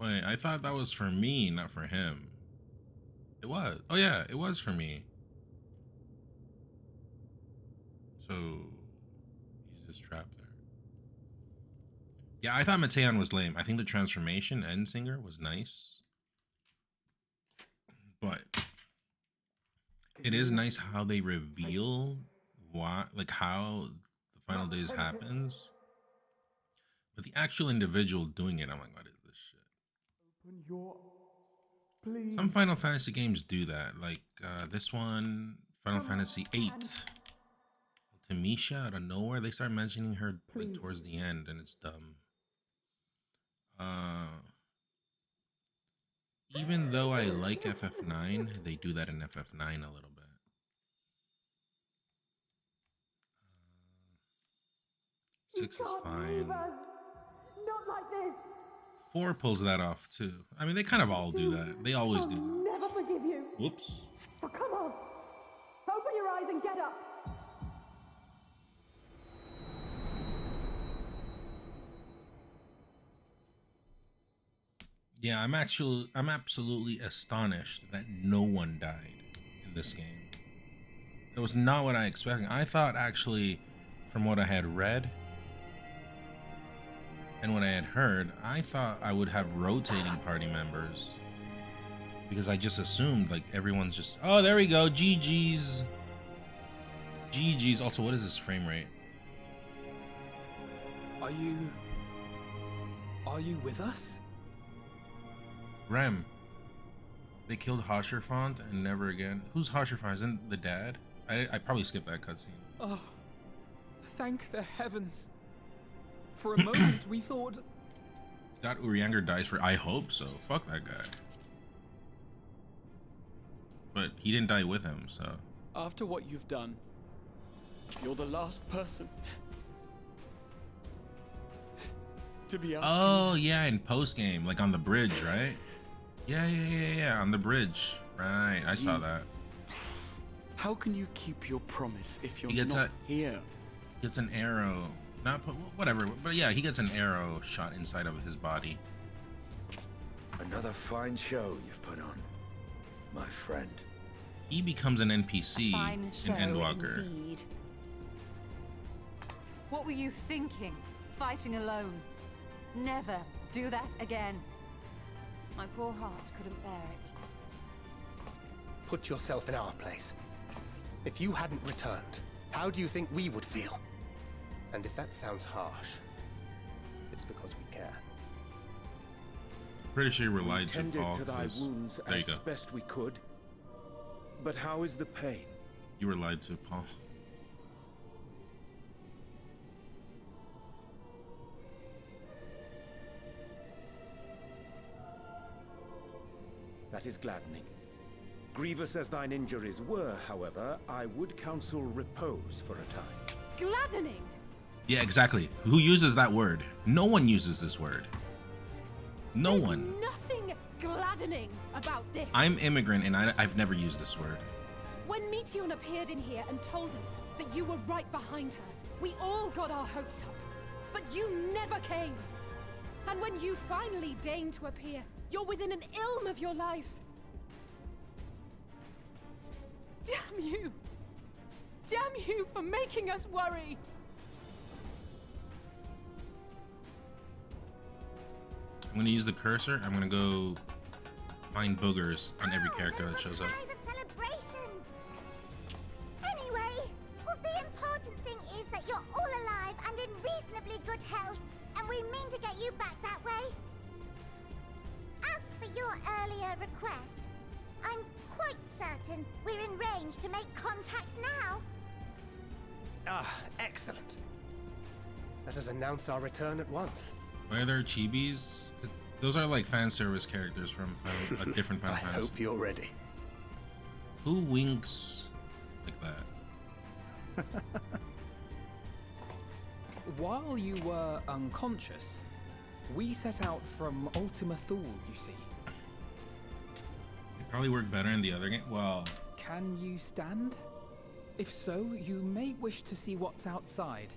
S1: Wait, I thought that was for me, not for him. It was. Oh yeah, it was for me. So he's just trapped there. Yeah, I thought Matean was lame. I think the transformation Endsinger was nice. But it is nice how they reveal what, like how the final days happens. But the actual individual doing it, I'm like, what is this shit?
S13: Open your... Please.
S1: Some Final Fantasy games do that. Like this one, Final Fantasy VIII. Tamisha out of nowhere, they start mentioning her like towards the end, and it's dumb. Even though I like FF9, they do that in FF9 a little bit. 6 is fine.
S12: Not like this.
S1: 4 pulls that off too. I mean, they kind of all do that. They always do that.
S12: Never forgive you.
S1: Whoops.
S12: So come on. Open your eyes and get up.
S1: Yeah, I'm absolutely astonished that no one died in this game. That was not what I expected. I thought actually, from what I had read and what I had heard, I thought I would have rotating party members. Because I just assumed like everyone's just, oh, there we go, GG's. GG's. Also, what is this frame rate?
S2: Are you with us?
S1: Rem. They killed Hasherfont and never again. Who's Hasherfont? Isn't the dad? I probably skipped that cutscene.
S2: Oh, thank the heavens. For a moment we thought...
S1: That Urianger dies for... I hope so. Fuck that guy. But he didn't die with him, so...
S11: After what you've done, you're the last person to be asking.
S1: Oh, yeah, in post-game, like on the bridge, right? Yeah, on the bridge. Right, I saw that.
S11: How can you keep your promise if you're
S1: He
S11: not here?
S1: Gets an arrow. Not whatever, but yeah, he gets an arrow shot inside of his body.
S4: Another fine show you've put on, my friend.
S1: He becomes an NPC
S5: Fine show,
S1: in Endwalker.
S5: Indeed. What were you thinking? Fighting alone? Never do that again. My poor heart couldn't bear it.
S21: Put yourself in our place. If you hadn't returned, how do you think we would feel? And if that sounds harsh, it's because we care.
S1: Pretty sure you were lied to,
S4: Tended
S1: Paul.
S4: to thy wounds
S1: There you
S4: as
S1: go.
S4: best we could. But how is the pain?
S1: You were lied to, Paul.
S4: That is gladdening. Grievous as thine injuries were, however, I would counsel repose for a time.
S5: Gladdening!
S1: Yeah, exactly. Who uses that word? No one uses this word. No
S10: There's
S1: one.
S10: Nothing gladdening about this.
S1: I'm immigrant and I've never used this word.
S10: When Meteon appeared in here and told us that you were right behind her, we all got our hopes up. But you never came. And when you finally deign to appear, you're within an ilm of your life. Damn you! Damn you for making us worry!
S1: I'm gonna use the cursor. I'm gonna go find boogers on every character that shows up.
S3: Of celebration. Anyway, well, the important thing is that you're all alive and in reasonably good health, and we mean to get you back that way. As for your earlier request, I'm quite certain we're in range to make contact now.
S21: Ah, excellent. Let us announce our return at once.
S1: Why are there chibis? Those are like fan service characters from a different Final Fantasy.
S21: I hope you're ready.
S1: Who winks like that?
S2: While you were unconscious, we set out from Ultima Thule, you see.
S1: It probably worked better in the other game. Well,
S2: can you stand? If so, you may wish to see what's outside.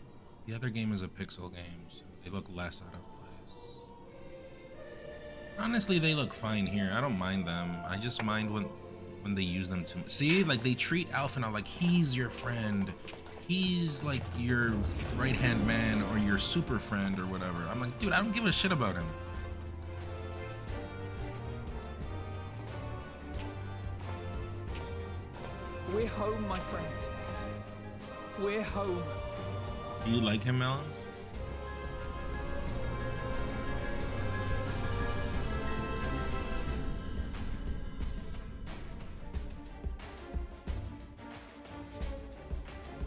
S1: The other game is a pixel game, so they look less out of place. Honestly, they look fine here. I don't mind them. I just mind when they use them to see, like they treat Alphinaud like he's your friend. He's like your right-hand man or your super friend or whatever. I'm like, dude, I don't give a shit about him.
S2: We're home, my friend. We're home.
S1: Do you like him, Melons?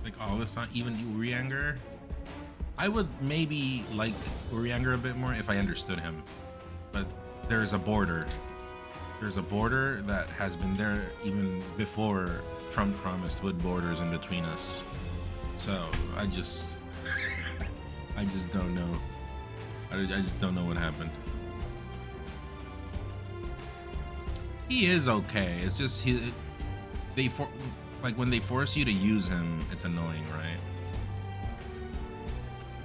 S1: Like all this time, even Urianger? I would maybe like Urianger a bit more if I understood him. But there's a border. There's a border that has been there even before Trump promised with borders in between us. So I just don't know. I just don't know what happened. He is okay. It's just like when they force you to use him, it's annoying, right?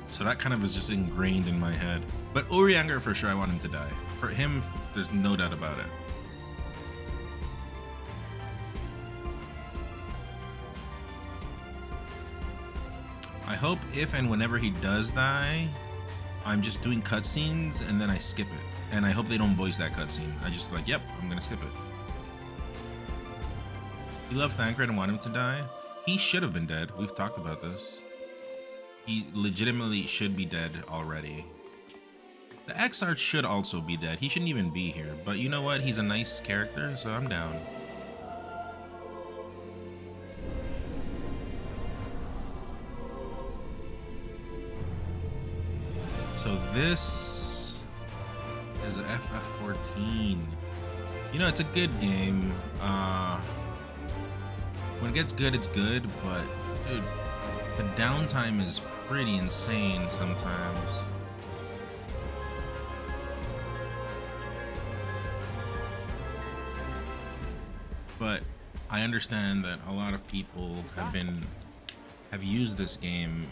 S1: So that kind of is just ingrained in my head. But Urianger, for sure, I want him to die. For him, there's no doubt about it. I hope if and whenever he does die, I'm just doing cutscenes and then I skip it. And I hope they don't voice that cutscene. I just like, yep, I'm gonna skip it. You love Thancred and want him to die? He should have been dead. We've talked about this. He legitimately should be dead already. The Exarch should also be dead. He shouldn't even be here. But you know what? He's a nice character, so I'm down. So this is FF14. You know, it's a good game. When it gets good, it's good, but dude, the downtime is pretty insane sometimes. But I understand that a lot of people have used this game,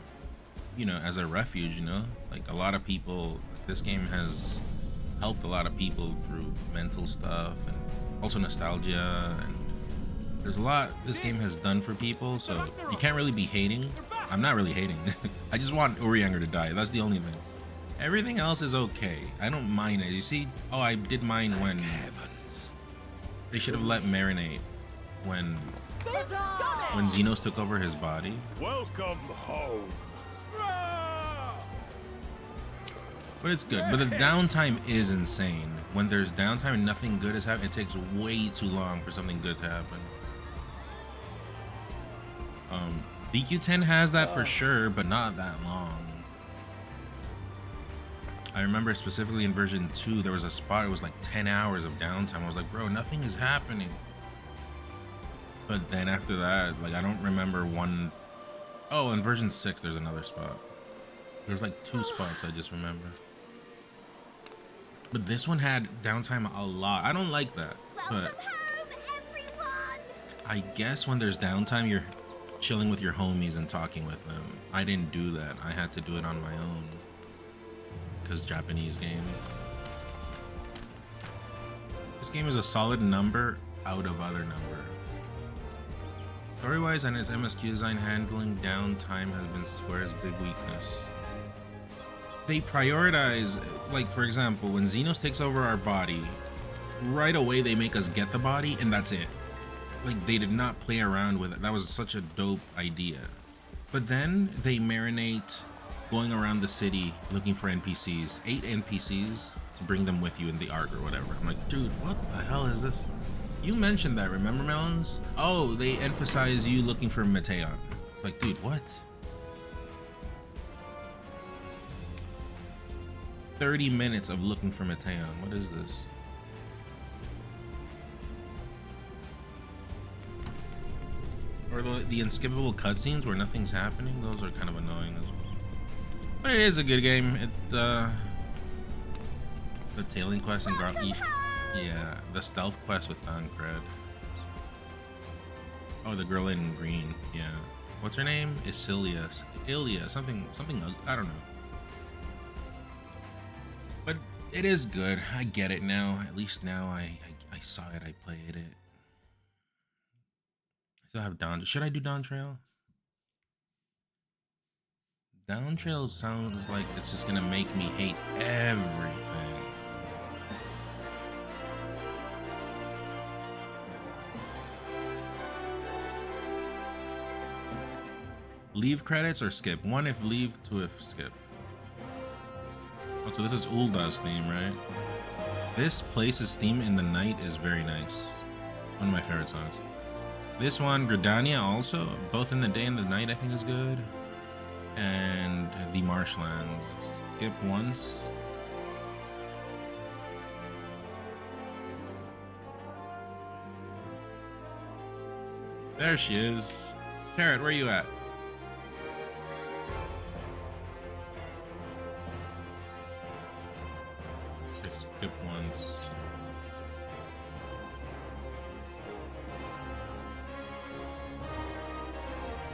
S1: you know, as a refuge, you know? Like a lot of people, this game has helped a lot of people through mental stuff and also nostalgia, and there's a lot this game has done for people, so you can't really be hating. I'm not really hating. I just want Urianger to die. That's the only thing. Everything else is okay. I don't mind it. You see, oh, I did mind when they should have let marinate when Xenos took over his body.
S7: Welcome home.
S1: But it's good. But the downtime is insane. When there's downtime and nothing good is happening, it takes way too long for something good to happen. DQ10 has that for sure, but not that long. I remember specifically in version 2, there was a spot, it was like 10 hours of downtime. I was like, bro, nothing is happening. But then after that, like, I don't remember one. Oh, in version 6, there's another spot. There's like 2 spots I just remember. But this one had downtime a lot. I don't like that. But I guess when there's downtime, you're chilling with your homies and talking with them. I didn't do that. I had to do it on my own. because Japanese game. This game is a solid number out of other number. Story-wise and its MSQ design, handling downtime has been Square's big weakness. They prioritize, like for example, when Xenos takes over our body, right away they make us get the body and that's it. Like they did not play around with it. That was such a dope idea. But then they marinate going around the city looking for NPCs, 8 NPCs to bring them with you in the arc or whatever. I'm like, dude, what the hell is this? You mentioned that, remember, Melons? Oh, they emphasize you looking for Mateon. It's like, dude, what? 30 minutes of looking for Mateon. What is this? Or the unskippable cutscenes where nothing's happening. Those are kind of annoying as well. But it is a good game. It the tailing quest and yeah, the stealth quest with Thancred. Oh, the girl in green. Yeah. What's her name? Isilia, something. I don't know. But it is good. I get it now. At least now I saw it. I played it. I still have Dawn. Should I do Dawn Trail? Dawn Trail sounds like it's just gonna make me hate everything. Leave credits or skip? One if leave, two if skip. Oh, so this is Ulda's theme, right? This place's theme in the night is very nice. One of my favorite songs. This one, Gridania also, both in the day and the night I think is good. And the Marshlands. Skip once. There she is. Tarot, where are you at? Skip once.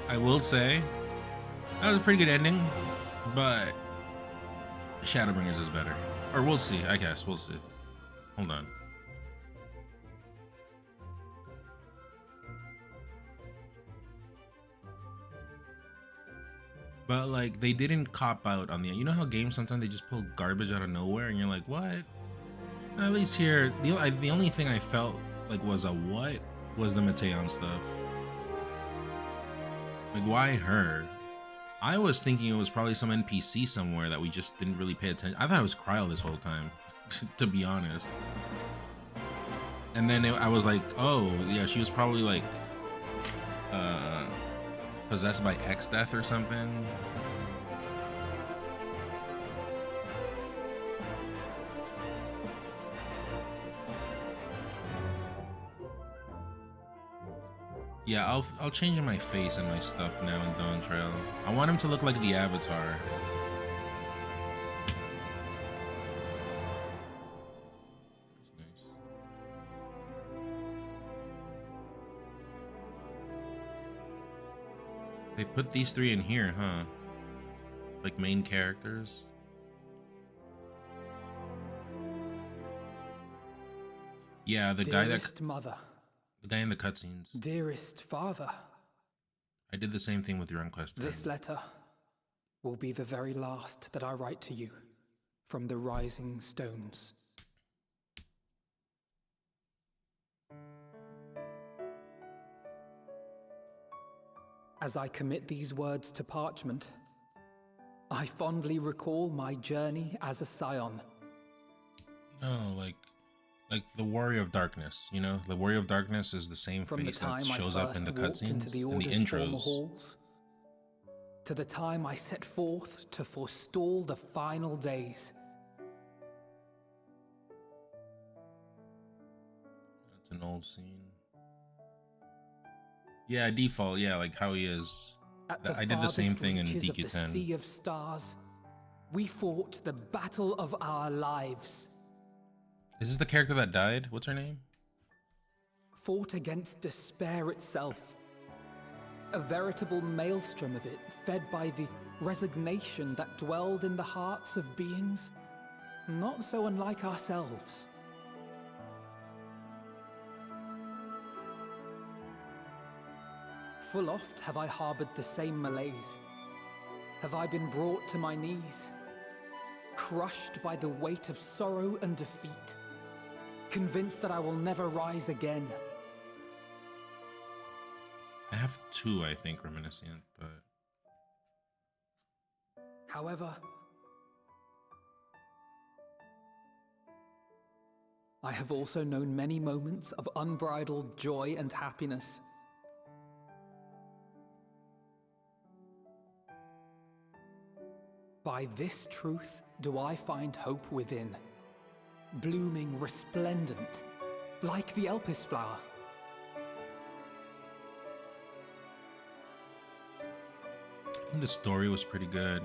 S1: I will say that was a pretty good ending, but Shadowbringers is better. Or we'll see, I guess. We'll see. Hold on. But like they didn't cop out on the, you know how games sometimes they just pull garbage out of nowhere and you're like, what? At least here, the only thing I felt like was a what was the Mateon stuff. Like why her? I was thinking it was probably some NPC somewhere that we just didn't really pay attention. I thought it was Cryo this whole time, to be honest. And then I was like, oh yeah, she was probably like possessed by X-Death or something. Yeah, I'll change my face and my stuff now in Dawn Trail. I want him to look like the Avatar. That's nice. They put these three in here, huh? Like main characters. Yeah, the guy that
S2: mother.
S1: The guy in the cutscenes.
S2: Dearest father.
S1: I did the same thing with your Unquest.
S2: This letter will be the very last that I write to you from the Rising Stones. As I commit these words to parchment, I fondly recall my journey as a scion.
S1: No, like the Warrior of Darkness, you know? The Warrior of Darkness is the same face that shows up in the cutscenes, in the intros.
S2: Halls, to the time I set forth to forestall the final days.
S1: That's an old scene. Yeah, default, yeah, like how he is. I did the same thing in DQ10.
S2: Of the Sea of Stars, we fought the battle of our lives.
S1: Is this the character that died? What's her name?
S2: Fought against despair itself. A veritable maelstrom of it, fed by the resignation that dwelled in the hearts of beings not so unlike ourselves. Full oft have I harbored the same malaise. Have I been brought to my knees, crushed by the weight of sorrow and defeat, convinced that I will never rise again.
S1: I have two, I think, reminiscent, but...
S2: However, I have also known many moments of unbridled joy and happiness. By this truth do I find hope within, blooming resplendent, like the Elpis flower.
S1: I think the story was pretty good.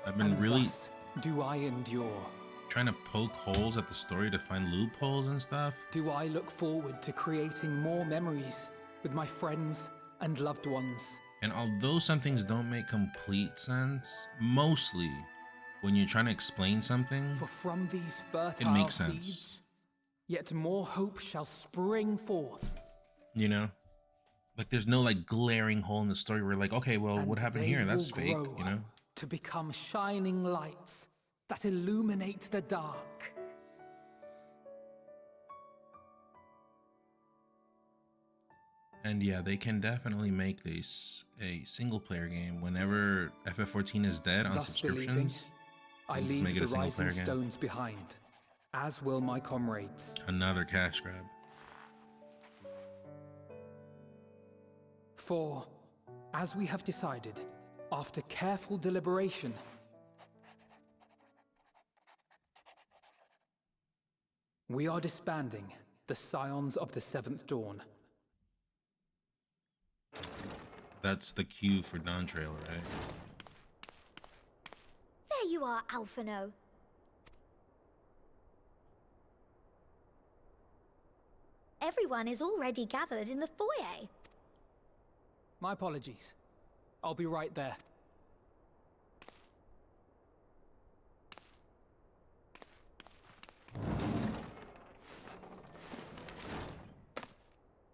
S1: I've been
S2: And
S1: really
S2: thus do I endure.
S1: trying to poke holes at the story to find loopholes and stuff.
S2: Do I look forward to creating more memories with my friends and loved ones.
S1: And although some things don't make complete sense, mostly when you're trying to explain something,
S2: For from these fertile
S1: it makes sense.
S2: seeds, yet more hope shall spring forth.
S1: You know? Like there's no like glaring hole in the story where like, okay, well,
S2: And
S1: what happened
S2: they
S1: here? That's
S2: will
S1: fake,
S2: grow
S1: you know?
S2: to become shining lights that illuminate the dark.
S1: And yeah, they can definitely make this a single player game whenever FF14 is dead on
S2: Thus believing,
S1: subscriptions.
S2: I
S1: Let's
S2: leave
S1: make it
S2: the
S1: a single
S2: rising
S1: player game.
S2: stones behind, as will my comrades.
S1: Another cash grab.
S2: For, as we have decided, after careful deliberation, we are disbanding the Scions of the Seventh Dawn.
S1: That's the cue for Dawn Trail, right?
S3: There you are, Alphino. Everyone is already gathered in the foyer.
S2: My apologies. I'll be right there.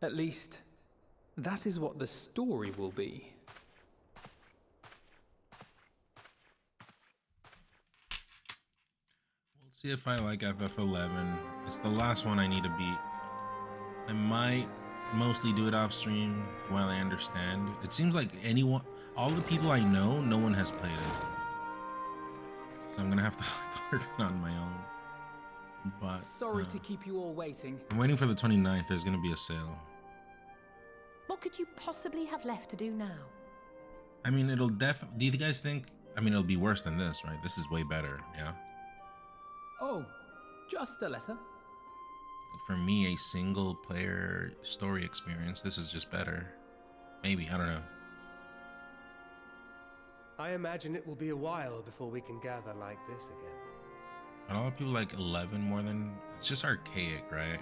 S2: At least, that is what the story will be.
S1: We'll see if I like FF11. It's the last one I need to beat. I might mostly do it off stream while I understand. It seems like anyone, all the people I know, no one has played it. So I'm gonna have to learn on my own. But
S2: Sorry to keep you all waiting.
S1: I'm waiting for the 29th. There's gonna be a sale.
S14: What could you possibly have left to do now?
S1: I mean, it'll do you guys think, I mean, it'll be worse than this, right? This is way better, yeah?
S2: Oh, just a letter.
S1: For me, a single player story experience, this is just better. Maybe, I don't know.
S20: I imagine it will be a while before we can gather like this again.
S1: But a lot of people like 11 more than, it's just archaic, right?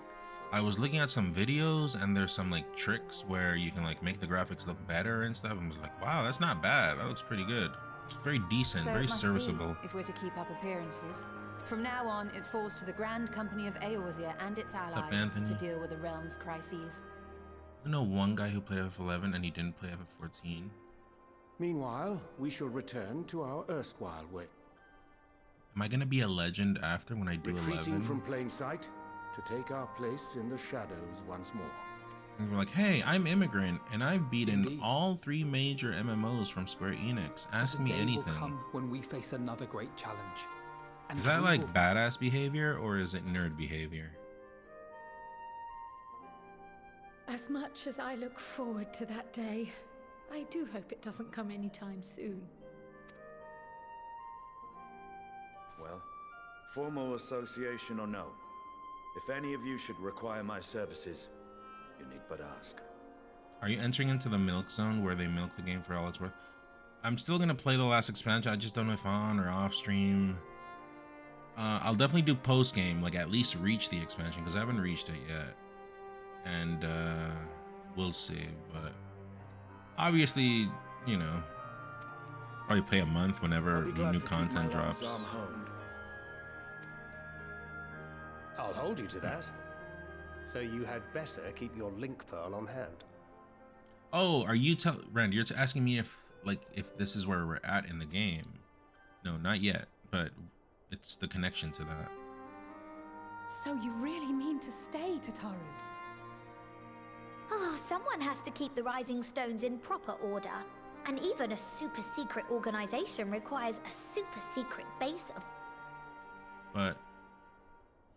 S1: I was looking at some videos and there's some like tricks where you can like make the graphics look better and stuff. I was like, wow, that's not bad. That looks pretty good. It's very decent,
S5: So
S1: very
S5: it must
S1: serviceable.
S5: be, if we're to keep up appearances. From now on, it falls to the Grand Company of Eorzea and its
S1: up,
S5: allies
S1: Anthony?
S5: to deal with the realm's crises.
S1: I know one guy who played FF11 and he didn't play FF14.
S4: Meanwhile, we shall return to our erstwhile way.
S1: Am I gonna be a legend after when I do
S4: Retreating
S1: 11?
S4: from plain sight to take our place in the shadows once more.
S1: And we're like, hey, I'm Immigrant, and I've beaten all 3 major MMOs from Square Enix. Ask
S2: The
S1: me
S2: day will
S1: anything.
S2: come when we face another great challenge. And
S1: Is that
S2: we
S1: like
S2: will-
S1: badass behavior, or is it nerd behavior?
S10: As much as I look forward to that day, I do hope it doesn't come anytime soon.
S6: Well, formal association or no, if any of you should require my services, you need but ask.
S1: Are you entering into the milk zone where they milk the game for all it's worth? I'm still gonna play the last expansion. I just don't know if on or off stream. I'll definitely do post game, like at least reach the expansion because I haven't reached it yet, and we'll see. But obviously, you know, probably play a month whenever
S6: I'll be glad
S1: new
S6: to keep my
S1: content
S6: lance
S1: drops.
S6: arm honed.
S21: I'll hold you to that. So you had better keep your link pearl on hand.
S1: Oh, are you Rand, you're asking me if this is where we're at in the game? No, not yet, but it's the connection to that.
S10: So you really mean to stay, Tataru?
S16: Oh, someone has to keep the Rising Stones in proper order. And even a super secret organization requires a super secret base of...
S1: But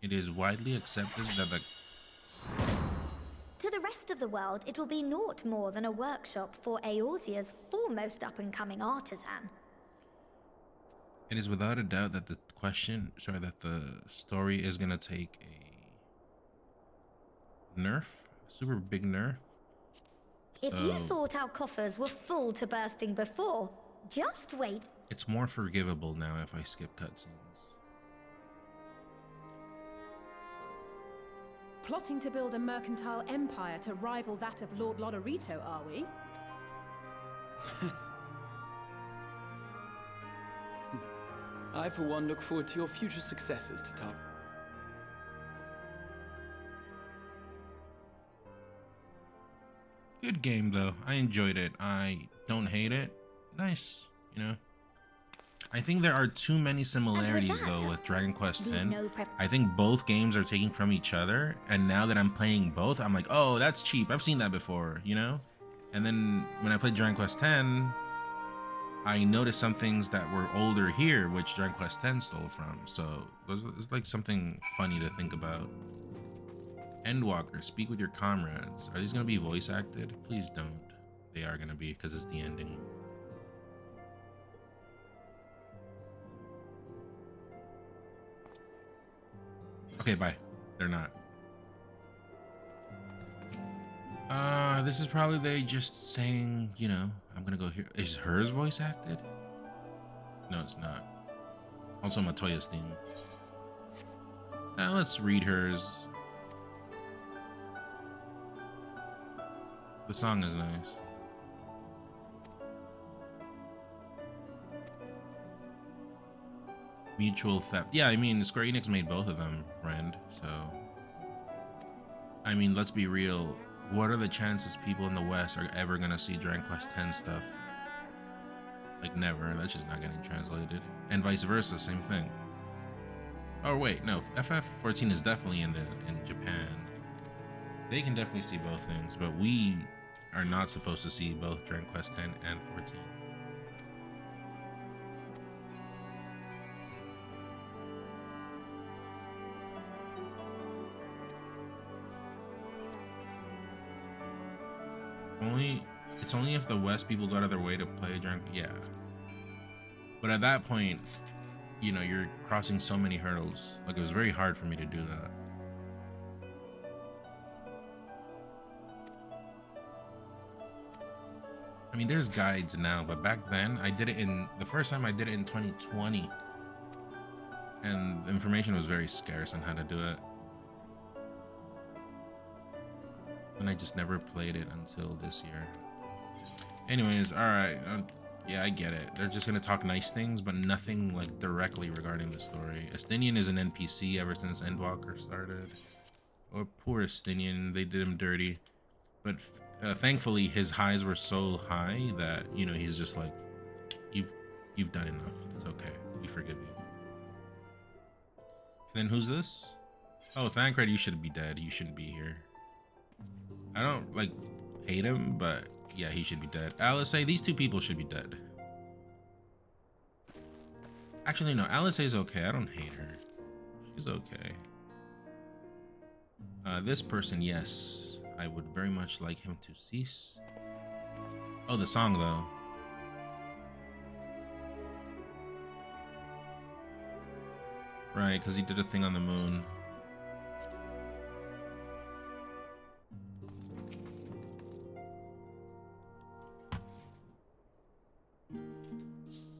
S1: it is widely accepted that the...
S16: To the rest of the world, it will be naught more than a workshop for Eorzea's foremost up-and-coming artisan.
S1: It is without a doubt that the story is gonna take a nerf, super big nerf.
S16: If you thought our coffers were full to bursting before, just wait.
S1: It's more forgivable now if I skip cutscenes.
S10: Plotting to build a mercantile empire to rival that of Lord Lodorito, are we?
S11: I, for one, look forward to your future successes, Tataru.
S1: Good game though. I enjoyed it. I don't hate it. Nice, you know. I think there are too many similarities though with Dragon Quest X. I think both games are taking from each other, and now that I'm playing both, I'm like, oh, that's cheap. I've seen that before, you know? And then when I played Dragon Quest X, I noticed some things that were older here, which Dragon Quest X stole from. So it's like something funny to think about. Endwalker, speak with your comrades. Are these gonna be voice acted? Please don't. They are gonna be, because it's the ending. Okay, bye. They're not. This is probably they just saying, you know, I'm gonna go here. Is hers voice acted? No, it's not. Also Matoya's theme. Now let's read hers. The song is nice. Mutual theft. Yeah, I mean, Square Enix made both of them, Rand, so... I mean, let's be real. What are the chances people in the West are ever gonna see Dragon Quest X stuff? Like, never. That's just not getting translated. And vice versa, same thing. Oh, wait, no. FF14 is definitely in Japan. They can definitely see both things, but we are not supposed to see both Dragon Quest X and 14. It's only if the West people go out of their way to play Dragon. Yeah. But at that point, you know, you're crossing so many hurdles. Like, it was very hard for me to do that. I mean, there's guides now, but back then I did it the first time I did it in 2020, and the information was very scarce on how to do it. And I just never played it until this year. Anyways, all right. Yeah, I get it. They're just gonna talk nice things, but nothing like directly regarding the story. Estinian is an NPC ever since Endwalker started. Oh, poor Estinian, they did him dirty. But thankfully, his highs were so high that, you know, he's just like, you've done enough. It's okay. We forgive you. And then who's this? Oh, Thancred, you should be dead. You shouldn't be here. I don't like hate him, but yeah, he should be dead. Alice, these two people should be dead. Actually, no, Alice is okay. I don't hate her. She's okay. This person, yes. I would very much like him to cease. Oh, the song though. Right, because he did a thing on the moon.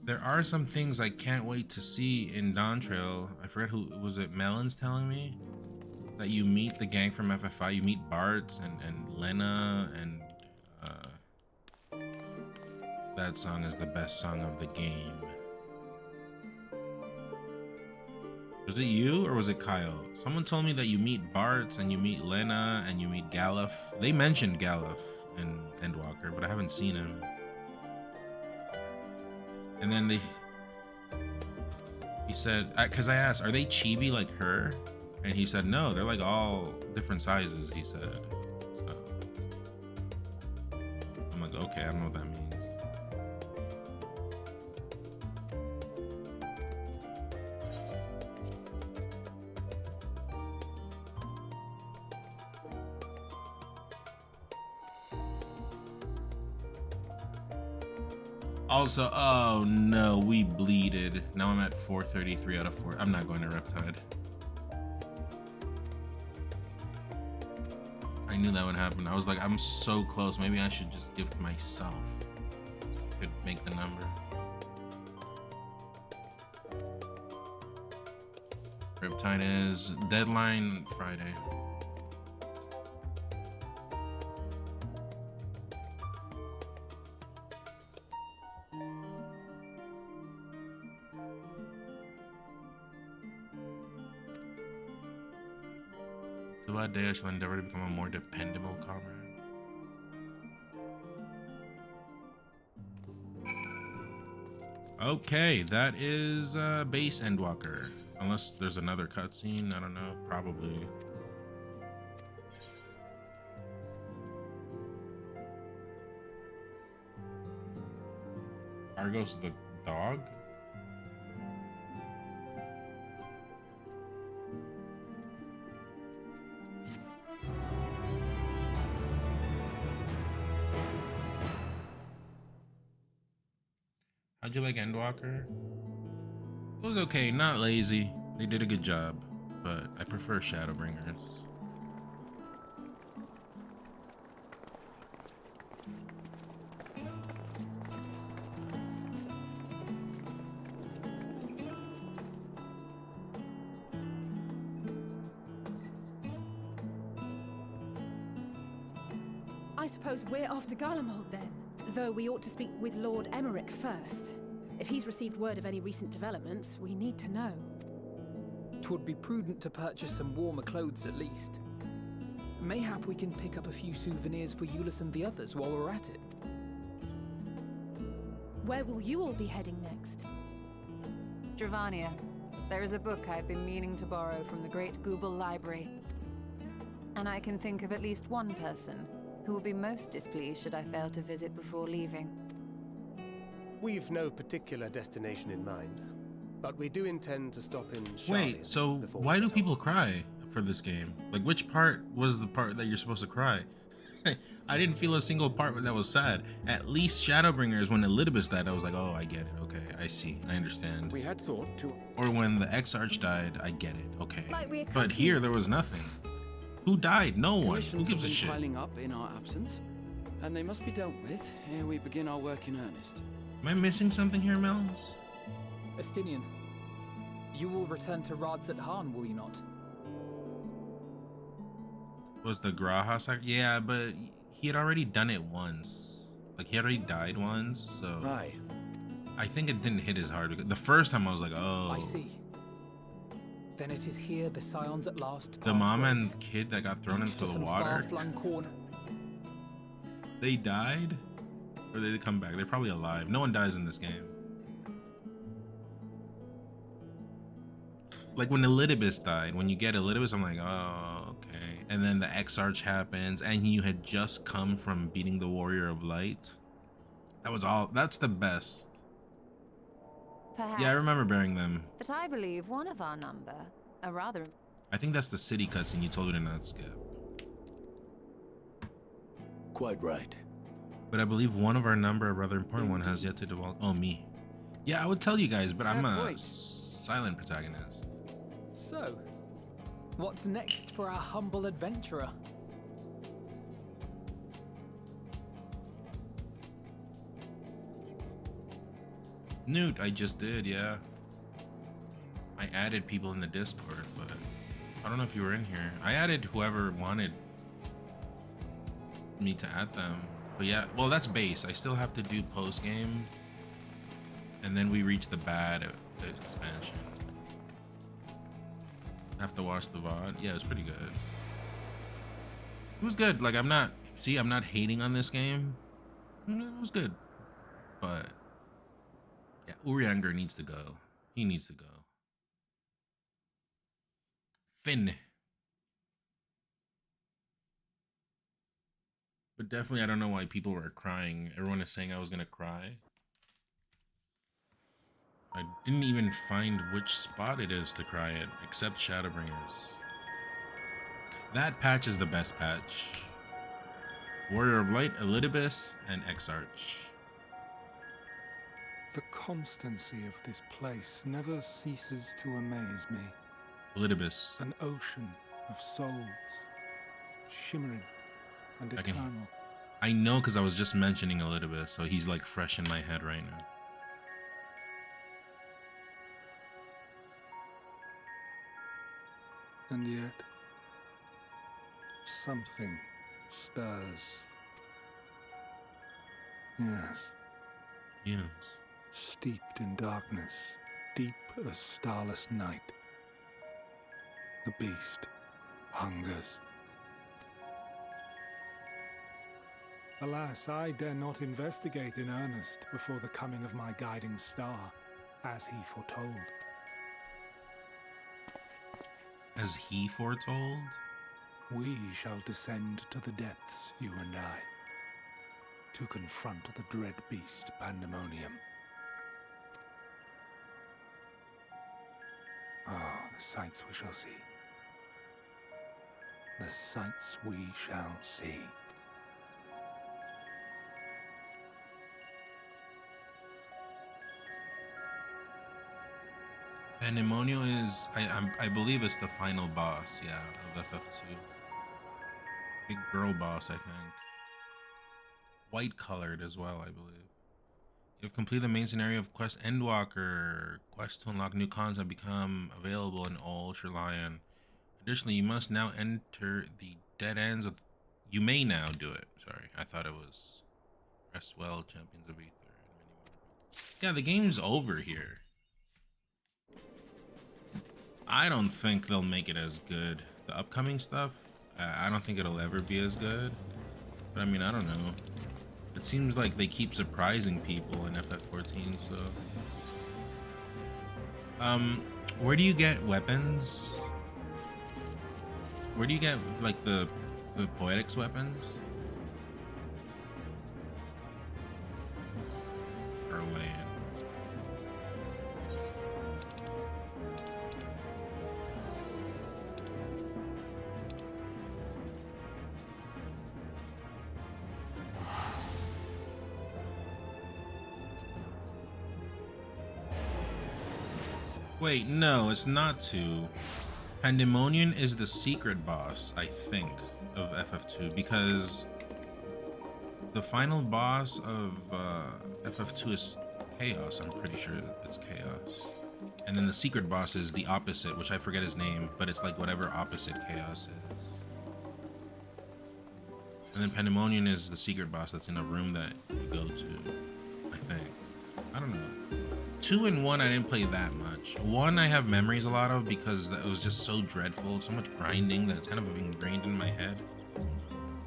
S1: There are some things I can't wait to see in Dawn Trail. I forget who was it. Melon's telling me that you meet the gang from FFI. You meet Bart and Lena, and that song is the best song of the game. Was it you or was it Kyle? Someone told me that you meet Bart and you meet Lena and you meet Galuf. They mentioned Galuf in Endwalker, but I haven't seen him. And then he said, because I asked, are they chibi like her? And he said, no, they're like all different sizes, he said. So I'm like, okay, I don't know what that means. Also, oh no, we bleeded. Now I'm at 433 out of 4. I'm not going to Riptide. I knew that would happen. I was like, I'm so close. Maybe I should just gift myself. Could make the number. Riptide is deadline Friday. Throughout day, I shall endeavor to become a more dependable comrade. Okay, that is base Endwalker. Unless there's another cutscene, I don't know, probably. Argos the dog? How'd you like Endwalker? It was okay, not lazy. They did a good job, but I prefer Shadowbringers.
S10: I suppose we're off to Garlemald then. Though we ought to speak with Lord Emmerich first. If he's received word of any recent developments, we need to know.
S2: 'Twould be prudent to purchase some warmer clothes at least. Mayhap we can pick up a few souvenirs for Euless and the others while we're at it.
S10: Where will you all be heading next?
S5: Dravania. There is a book I've been meaning to borrow from the Great Google Library. And I can think of at least one person who will be most displeased should I fail to visit before leaving.
S21: We've no particular destination in mind, but we do intend to stop in Sharlayan.
S1: Wait, so why do people cry for this game? Like, which part was the part that you're supposed to cry? I didn't feel a single part that was sad. At least Shadowbringers, when Elidibus died, I was like, oh, I get it. Okay, I see. I understand.
S4: We had thought to...
S1: Or when the Exarch died, I get it. Okay.
S10: Like
S1: but here, there was nothing. Who died? No one. Who gives a shit?
S11: Piling up in our absence, and they must be dealt with ere we begin our work in earnest.
S1: Am I missing something here, Mels?
S2: Estinian, you will return to Radzat Han, will you not?
S1: Was the Graha sac? Yeah, but he had already done it once. Like, he already died once, so...
S4: Aye.
S1: I think it didn't hit as hard. The first time I was like, oh...
S2: I see. Then it is here the Scions at last.
S1: The mom and kid that got thrown into the water. They died? Or did they come back? They're probably alive. No one dies in this game. Like when Elidibus died, when you get Elidibus, I'm like, oh, okay. And then the Exarch happens, and you had just come from beating the Warrior of Light. That was all. That's the best.
S5: Perhaps,
S1: yeah, I remember bearing them.
S5: But I believe one of our number, a rather...
S1: I think that's the city cutscene you told me to not skip.
S7: Quite right.
S1: But I believe one of our number, a rather important one, has yet to develop. Oh, me. Yeah, I would tell you guys, but I'm a silent protagonist.
S2: So, what's next for our humble adventurer?
S1: Newt, I just did, yeah. I added people in the Discord, but I don't know if you were in here. I added whoever wanted me to add them. But yeah, well, that's base. I still have to do post-game. And then we reach the bad expansion. Have to watch the VOD. Yeah, it was pretty good. It was good. Like, I'm not hating on this game. It was good. But yeah, Urianger needs to go. He needs to go. Finn. But definitely, I don't know why people were crying. Everyone is saying I was gonna cry. I didn't even find which spot it is to cry at, except Shadowbringers. That patch is the best patch. Warrior of Light, Elidibus, and Exarch.
S13: The constancy of this place never ceases to amaze me.
S1: Elidibus.
S13: An ocean of souls, shimmering and eternal.
S1: I know because I was just mentioning Elidibus, so he's like fresh in my head right now.
S13: And yet, something stirs. Yes.
S1: Yes.
S13: Steeped in darkness, deep as starless night. The beast hungers. Alas, I dare not investigate in earnest before the coming of my guiding star, as he foretold.
S1: As he foretold?
S13: We shall descend to the depths, you and I, to confront the dread beast Pandemonium. Oh, the sights we shall see. The sights we shall see.
S1: Pandemonium is, I believe it's the final boss, yeah, of FF2. Big girl boss, I think. White colored as well, I believe. You have completed the main scenario of Quest Endwalker. Quests to unlock new content become available in all Sri Lanka. Additionally, you must now enter the dead ends of... You may now do it. Sorry, I thought it was Rest Well, Champions of Ether, and many more. Yeah, the game's over here. I don't think they'll make it as good. The upcoming stuff, I don't think it'll ever be as good. But I mean, I don't know. It seems like they keep surprising people in FF14, so... where do you get weapons? Where do you get, like, the Poetics weapons? Or land? Wait, no, it's not 2. Pandemonium is the secret boss, I think, of FF2, because the final boss of FF2 is Chaos. I'm pretty sure it's Chaos. And then the secret boss is the opposite, which I forget his name, but it's like whatever opposite Chaos is. And then Pandemonium is the secret boss that's in a room that you go to, I think. I don't know. 2 and 1 I didn't play that much. 1 I have memories a lot of because it was just so dreadful, so much grinding that it's kind of ingrained in my head.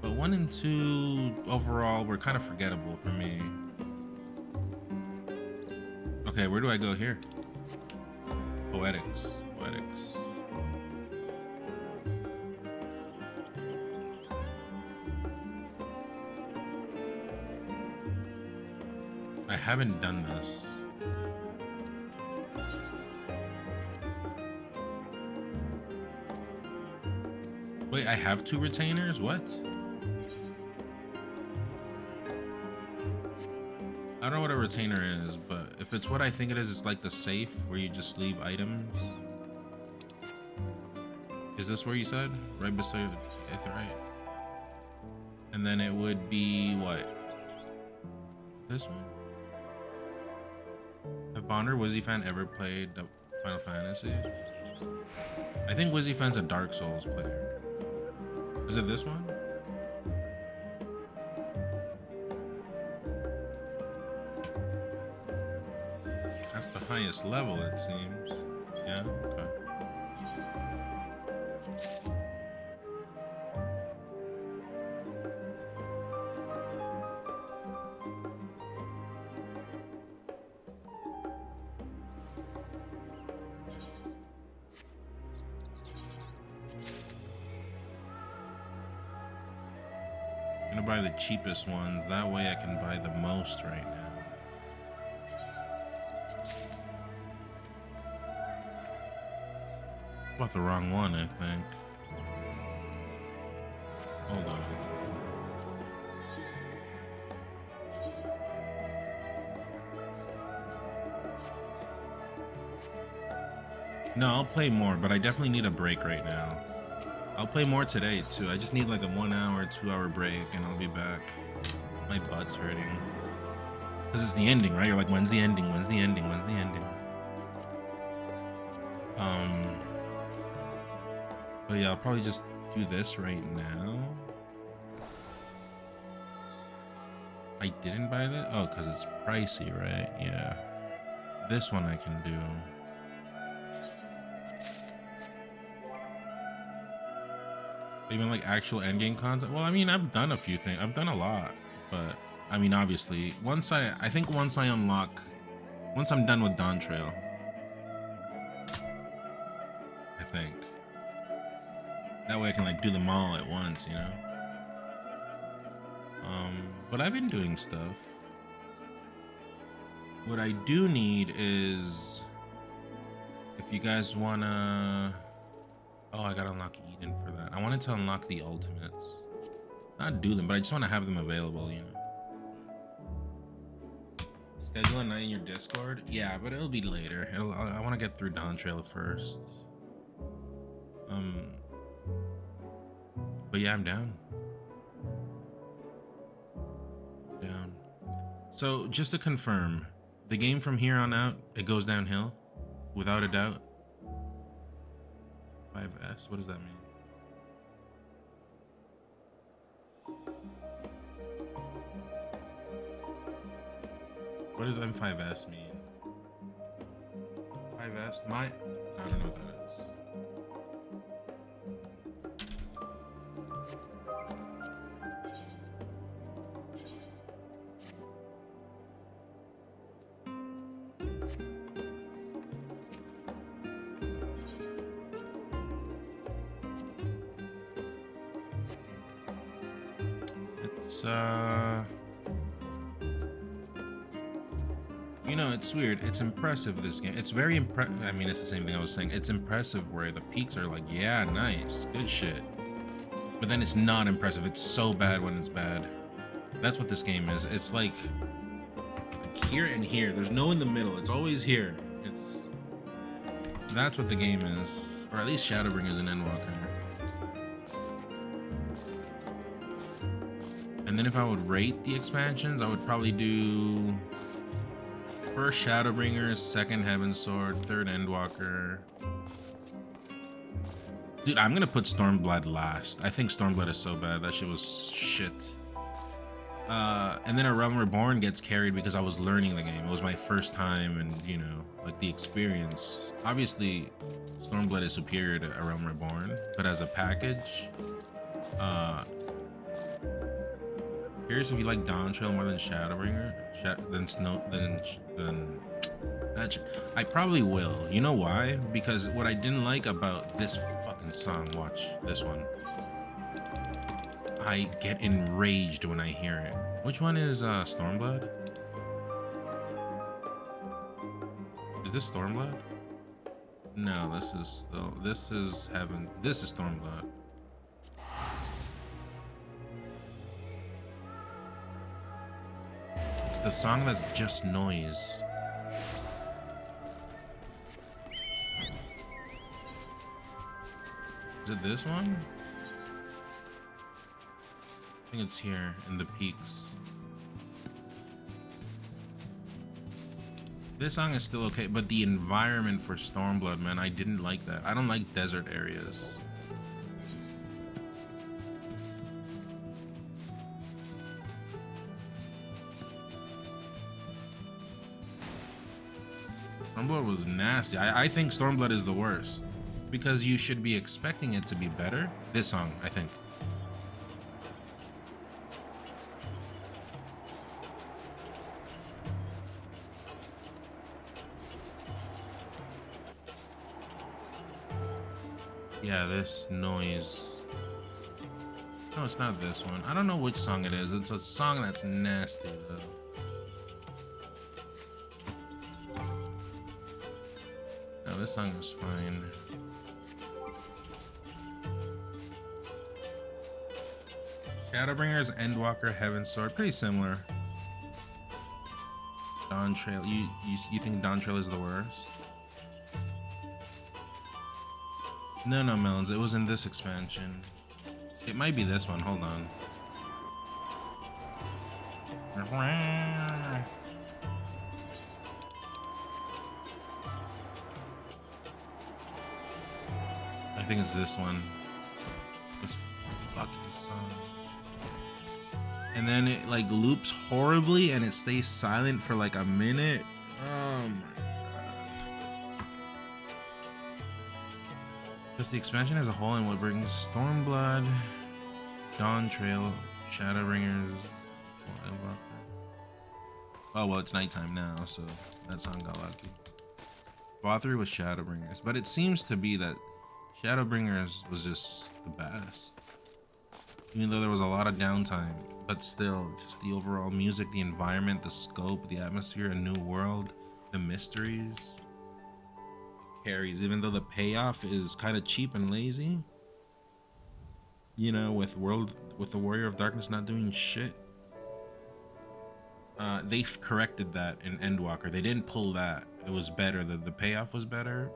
S1: But 1 and 2 overall were kind of forgettable for me. Okay, where do I go here? Poetics. Poetics. I haven't done this. Wait, I have 2 retainers? What? I don't know what a retainer is, but if it's what I think it is, it's like the safe where you just leave items. Is this where you said? Right beside Aetheryte? And then it would be what? This one? Have Bonder WizzyFan ever played Final Fantasy? I think WizzyFan's a Dark Souls player. Is it this one? That's the highest level, it seems. Yeah, okay. I'm gonna buy the cheapest ones. That way I can buy the most right now. Bought the wrong one, I think. Hold on. No, I'll play more, but I definitely need a break right now. I'll play more today too. I just need like a 1 hour, 2 hour break and I'll be back. My butt's hurting. Because it's the ending, right? You're like, when's the ending? When's the ending? When's the ending? But yeah, I'll probably just do this right now. I didn't buy that? Oh, because it's pricey, right? Yeah. This one I can do. Even like actual endgame content? Well, I mean, I've done a few things. I've done a lot, but I mean, obviously, once I'm done with Dawn Trail, I think. That way I can like do them all at once, you know? But I've been doing stuff. What I do need is, if you guys wanna, oh, I gotta unlock Eden for that. I wanted to unlock the ultimates. Not do them, but I just want to have them available, you know. Schedule a night in your Discord? Yeah, but it'll be later. I want to get through Dawn Trail first. But yeah, I'm down. Down. So just to confirm, the game from here on out, it goes downhill, without a doubt. 5S, what does that mean? What does M5S mean? 5S? I don't know what that is. It's you know, it's weird. It's impressive, this game. It's very I mean, it's the same thing I was saying. It's impressive where the peaks are like, yeah, nice, good shit. But then it's not impressive. It's so bad when it's bad. That's what this game is. It's like here and here. There's no in the middle. It's always here. That's what the game is. Or at least Shadowbringers and Endwalker. And then if I would rate the expansions, I would probably do first Shadowbringers, second Heavensward, third Endwalker. Dude, I'm gonna put Stormblood last. I think Stormblood is so bad. That shit was shit. And then A Realm Reborn gets carried because I was learning the game. It was my first time, and you know, like the experience. Obviously, Stormblood is superior to A Realm Reborn, but as a package, curious if you like Dawn Trail more than Shadowbringer, I probably will. You know why? Because what I didn't like about this fucking song, watch this one. I get enraged when I hear it. Which one is Stormblood? Is this Stormblood? No, this is Heaven. This is Stormblood. It's the song that's just noise. Is it this one? I think it's here in the peaks. This song is still okay, but the environment for Stormblood, man, I didn't like that. I don't like desert areas. Stormblood was nasty. I think Stormblood is the worst because you should be expecting it to be better. This song, I think. Yeah, this noise. No, it's not this one. I don't know which song it is. It's a song that's nasty, though. No, this song is fine. Shadowbringers, Endwalker, Heaven's Sword. Pretty similar. Dawn Trail. You think Dawn Trail is the worst? No, Melons. It was in this expansion. It might be this one. Hold on. I think it's this one. This fucking song. And then it like loops horribly and it stays silent for like a minute. Oh my god. Just the expansion as a whole and what brings Stormblood, Dawn Trail, Shadowbringers, oh well, it's nighttime now, so that song got lucky. Ball 3 was Shadowbringers, but it seems to be that Shadowbringers was just the best. Even though there was a lot of downtime, but still, just the overall music, the environment, the scope, the atmosphere, a new world, the mysteries, carries. Even though the payoff is kind of cheap and lazy, you know, with the Warrior of Darkness not doing shit. They've corrected that in Endwalker. They didn't pull that. It was better. The payoff was better,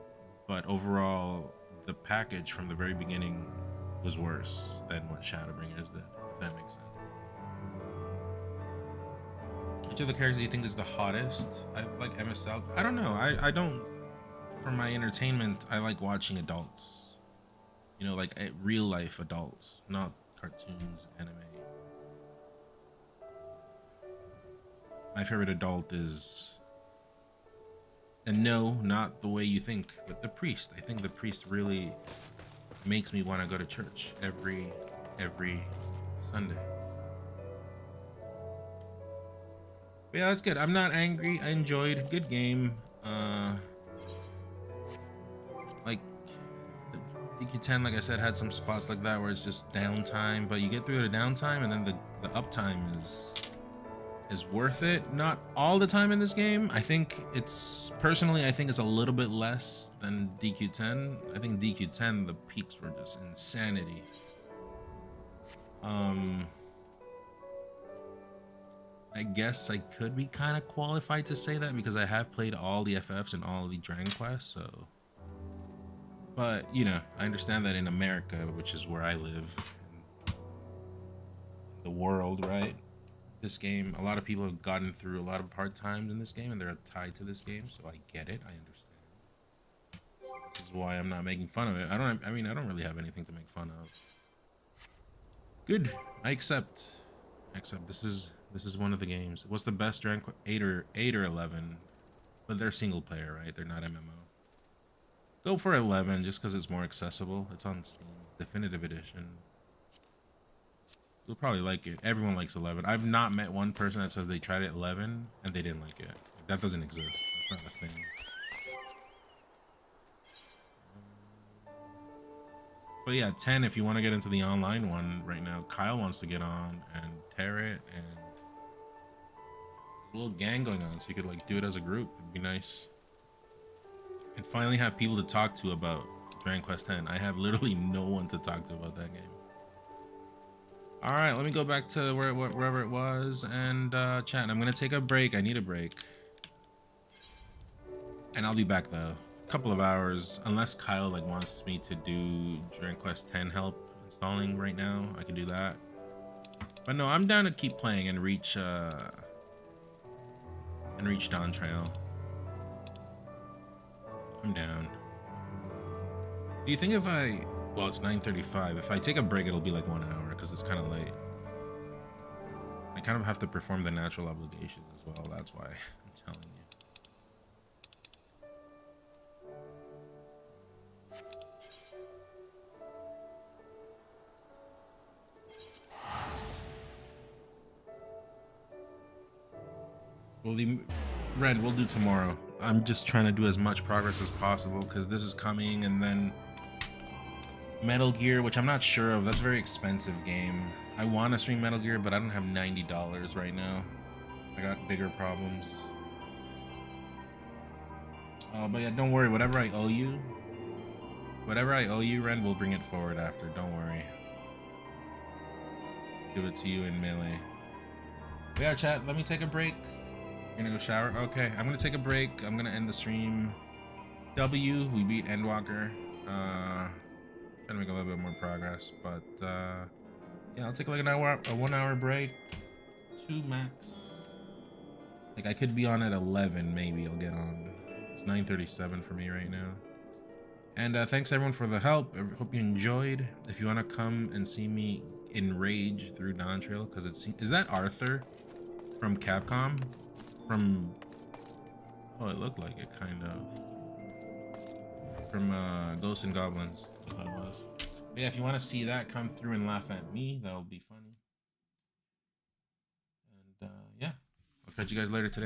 S1: but overall, the package from the very beginning was worse than what Shadowbringers did, if that makes sense. Which of the characters do you think is the hottest? I like MSL. I don't know. I don't. For my entertainment, I like watching adults. You know, like real life adults, not cartoons, anime. My favorite adult is, and no, not the way you think, but the priest. I think the priest really makes me want to go to church every Sunday. But yeah, that's good. I'm not angry. I enjoyed. Good game. Like DQ10, like I said, had some spots like that where it's just downtime, but you get through the downtime and then the uptime is worth it. Not all the time in this game. I think it's personally, I think it's a little bit less than DQ10. I think DQ10, the peaks were just insanity. I guess I could be kind of qualified to say that because I have played all the FFs and all the Dragon Quest, so. But, you know, I understand that in America, which is where I live, the world, right? This game, a lot of people have gotten through a lot of hard times in this game and they're tied to this game, so I get it. I understand. This is why I'm not making fun of it. I don't really have anything to make fun of. Good. I accept. This is one of the games. What's the best Dragon Quest? 8 or 11? But they're single player, right? They're not MMO. Go for 11 just because it's more accessible. It's on Steam, Definitive Edition. You'll probably like it. Everyone likes 11. I've not met one person that says they tried it 11 and they didn't like it. That doesn't exist. That's not a thing. But yeah, 10 if you want to get into the online one right now. Kyle wants to get on and tear it, and a little gang going on, so you could like do it as a group. It'd be nice. And finally have people to talk to about Dragon Quest X. I have literally no one to talk to about that game. All right, let me go back to wherever it was and chat. I'm gonna take a break. I need a break, and I'll be back though. A couple of hours, unless Kyle like wants me to do Dragon Quest X help installing right now. I can do that. But no, I'm down to keep playing and reach Dawn Trail. I'm down. Do you think if well, it's 9:35. If I take a break, it'll be like 1 hour because it's kind of late. I kind of have to perform the natural obligations as well. That's why I'm telling you. Red, we'll do tomorrow. I'm just trying to do as much progress as possible because this is coming, and then Metal Gear, which I'm not sure of. That's a very expensive game. I want to stream Metal Gear, but I don't have $90 right now. I got bigger problems. But yeah, don't worry. Whatever I owe you, Ren, we'll bring it forward after. Don't worry. Give it to you in Melee. But yeah, chat, let me take a break. You're gonna go shower? Okay, I'm gonna take a break. I'm gonna end the stream. We beat Endwalker. Trying to make a little bit more progress, but yeah, I'll take like a 1 hour break. 2 max. Like I could be on at 11, maybe I'll get on. It's 9:37 for me right now. And thanks everyone for the help. I hope you enjoyed. If you want to come and see me enrage through Dawn Trail, because is that Arthur from Capcom? Oh, it looked like it kind of. From Ghosts and Goblins, I thought it was. But yeah, if you want to see that, come through and laugh at me. That'll be funny. And yeah, I'll catch you guys later today.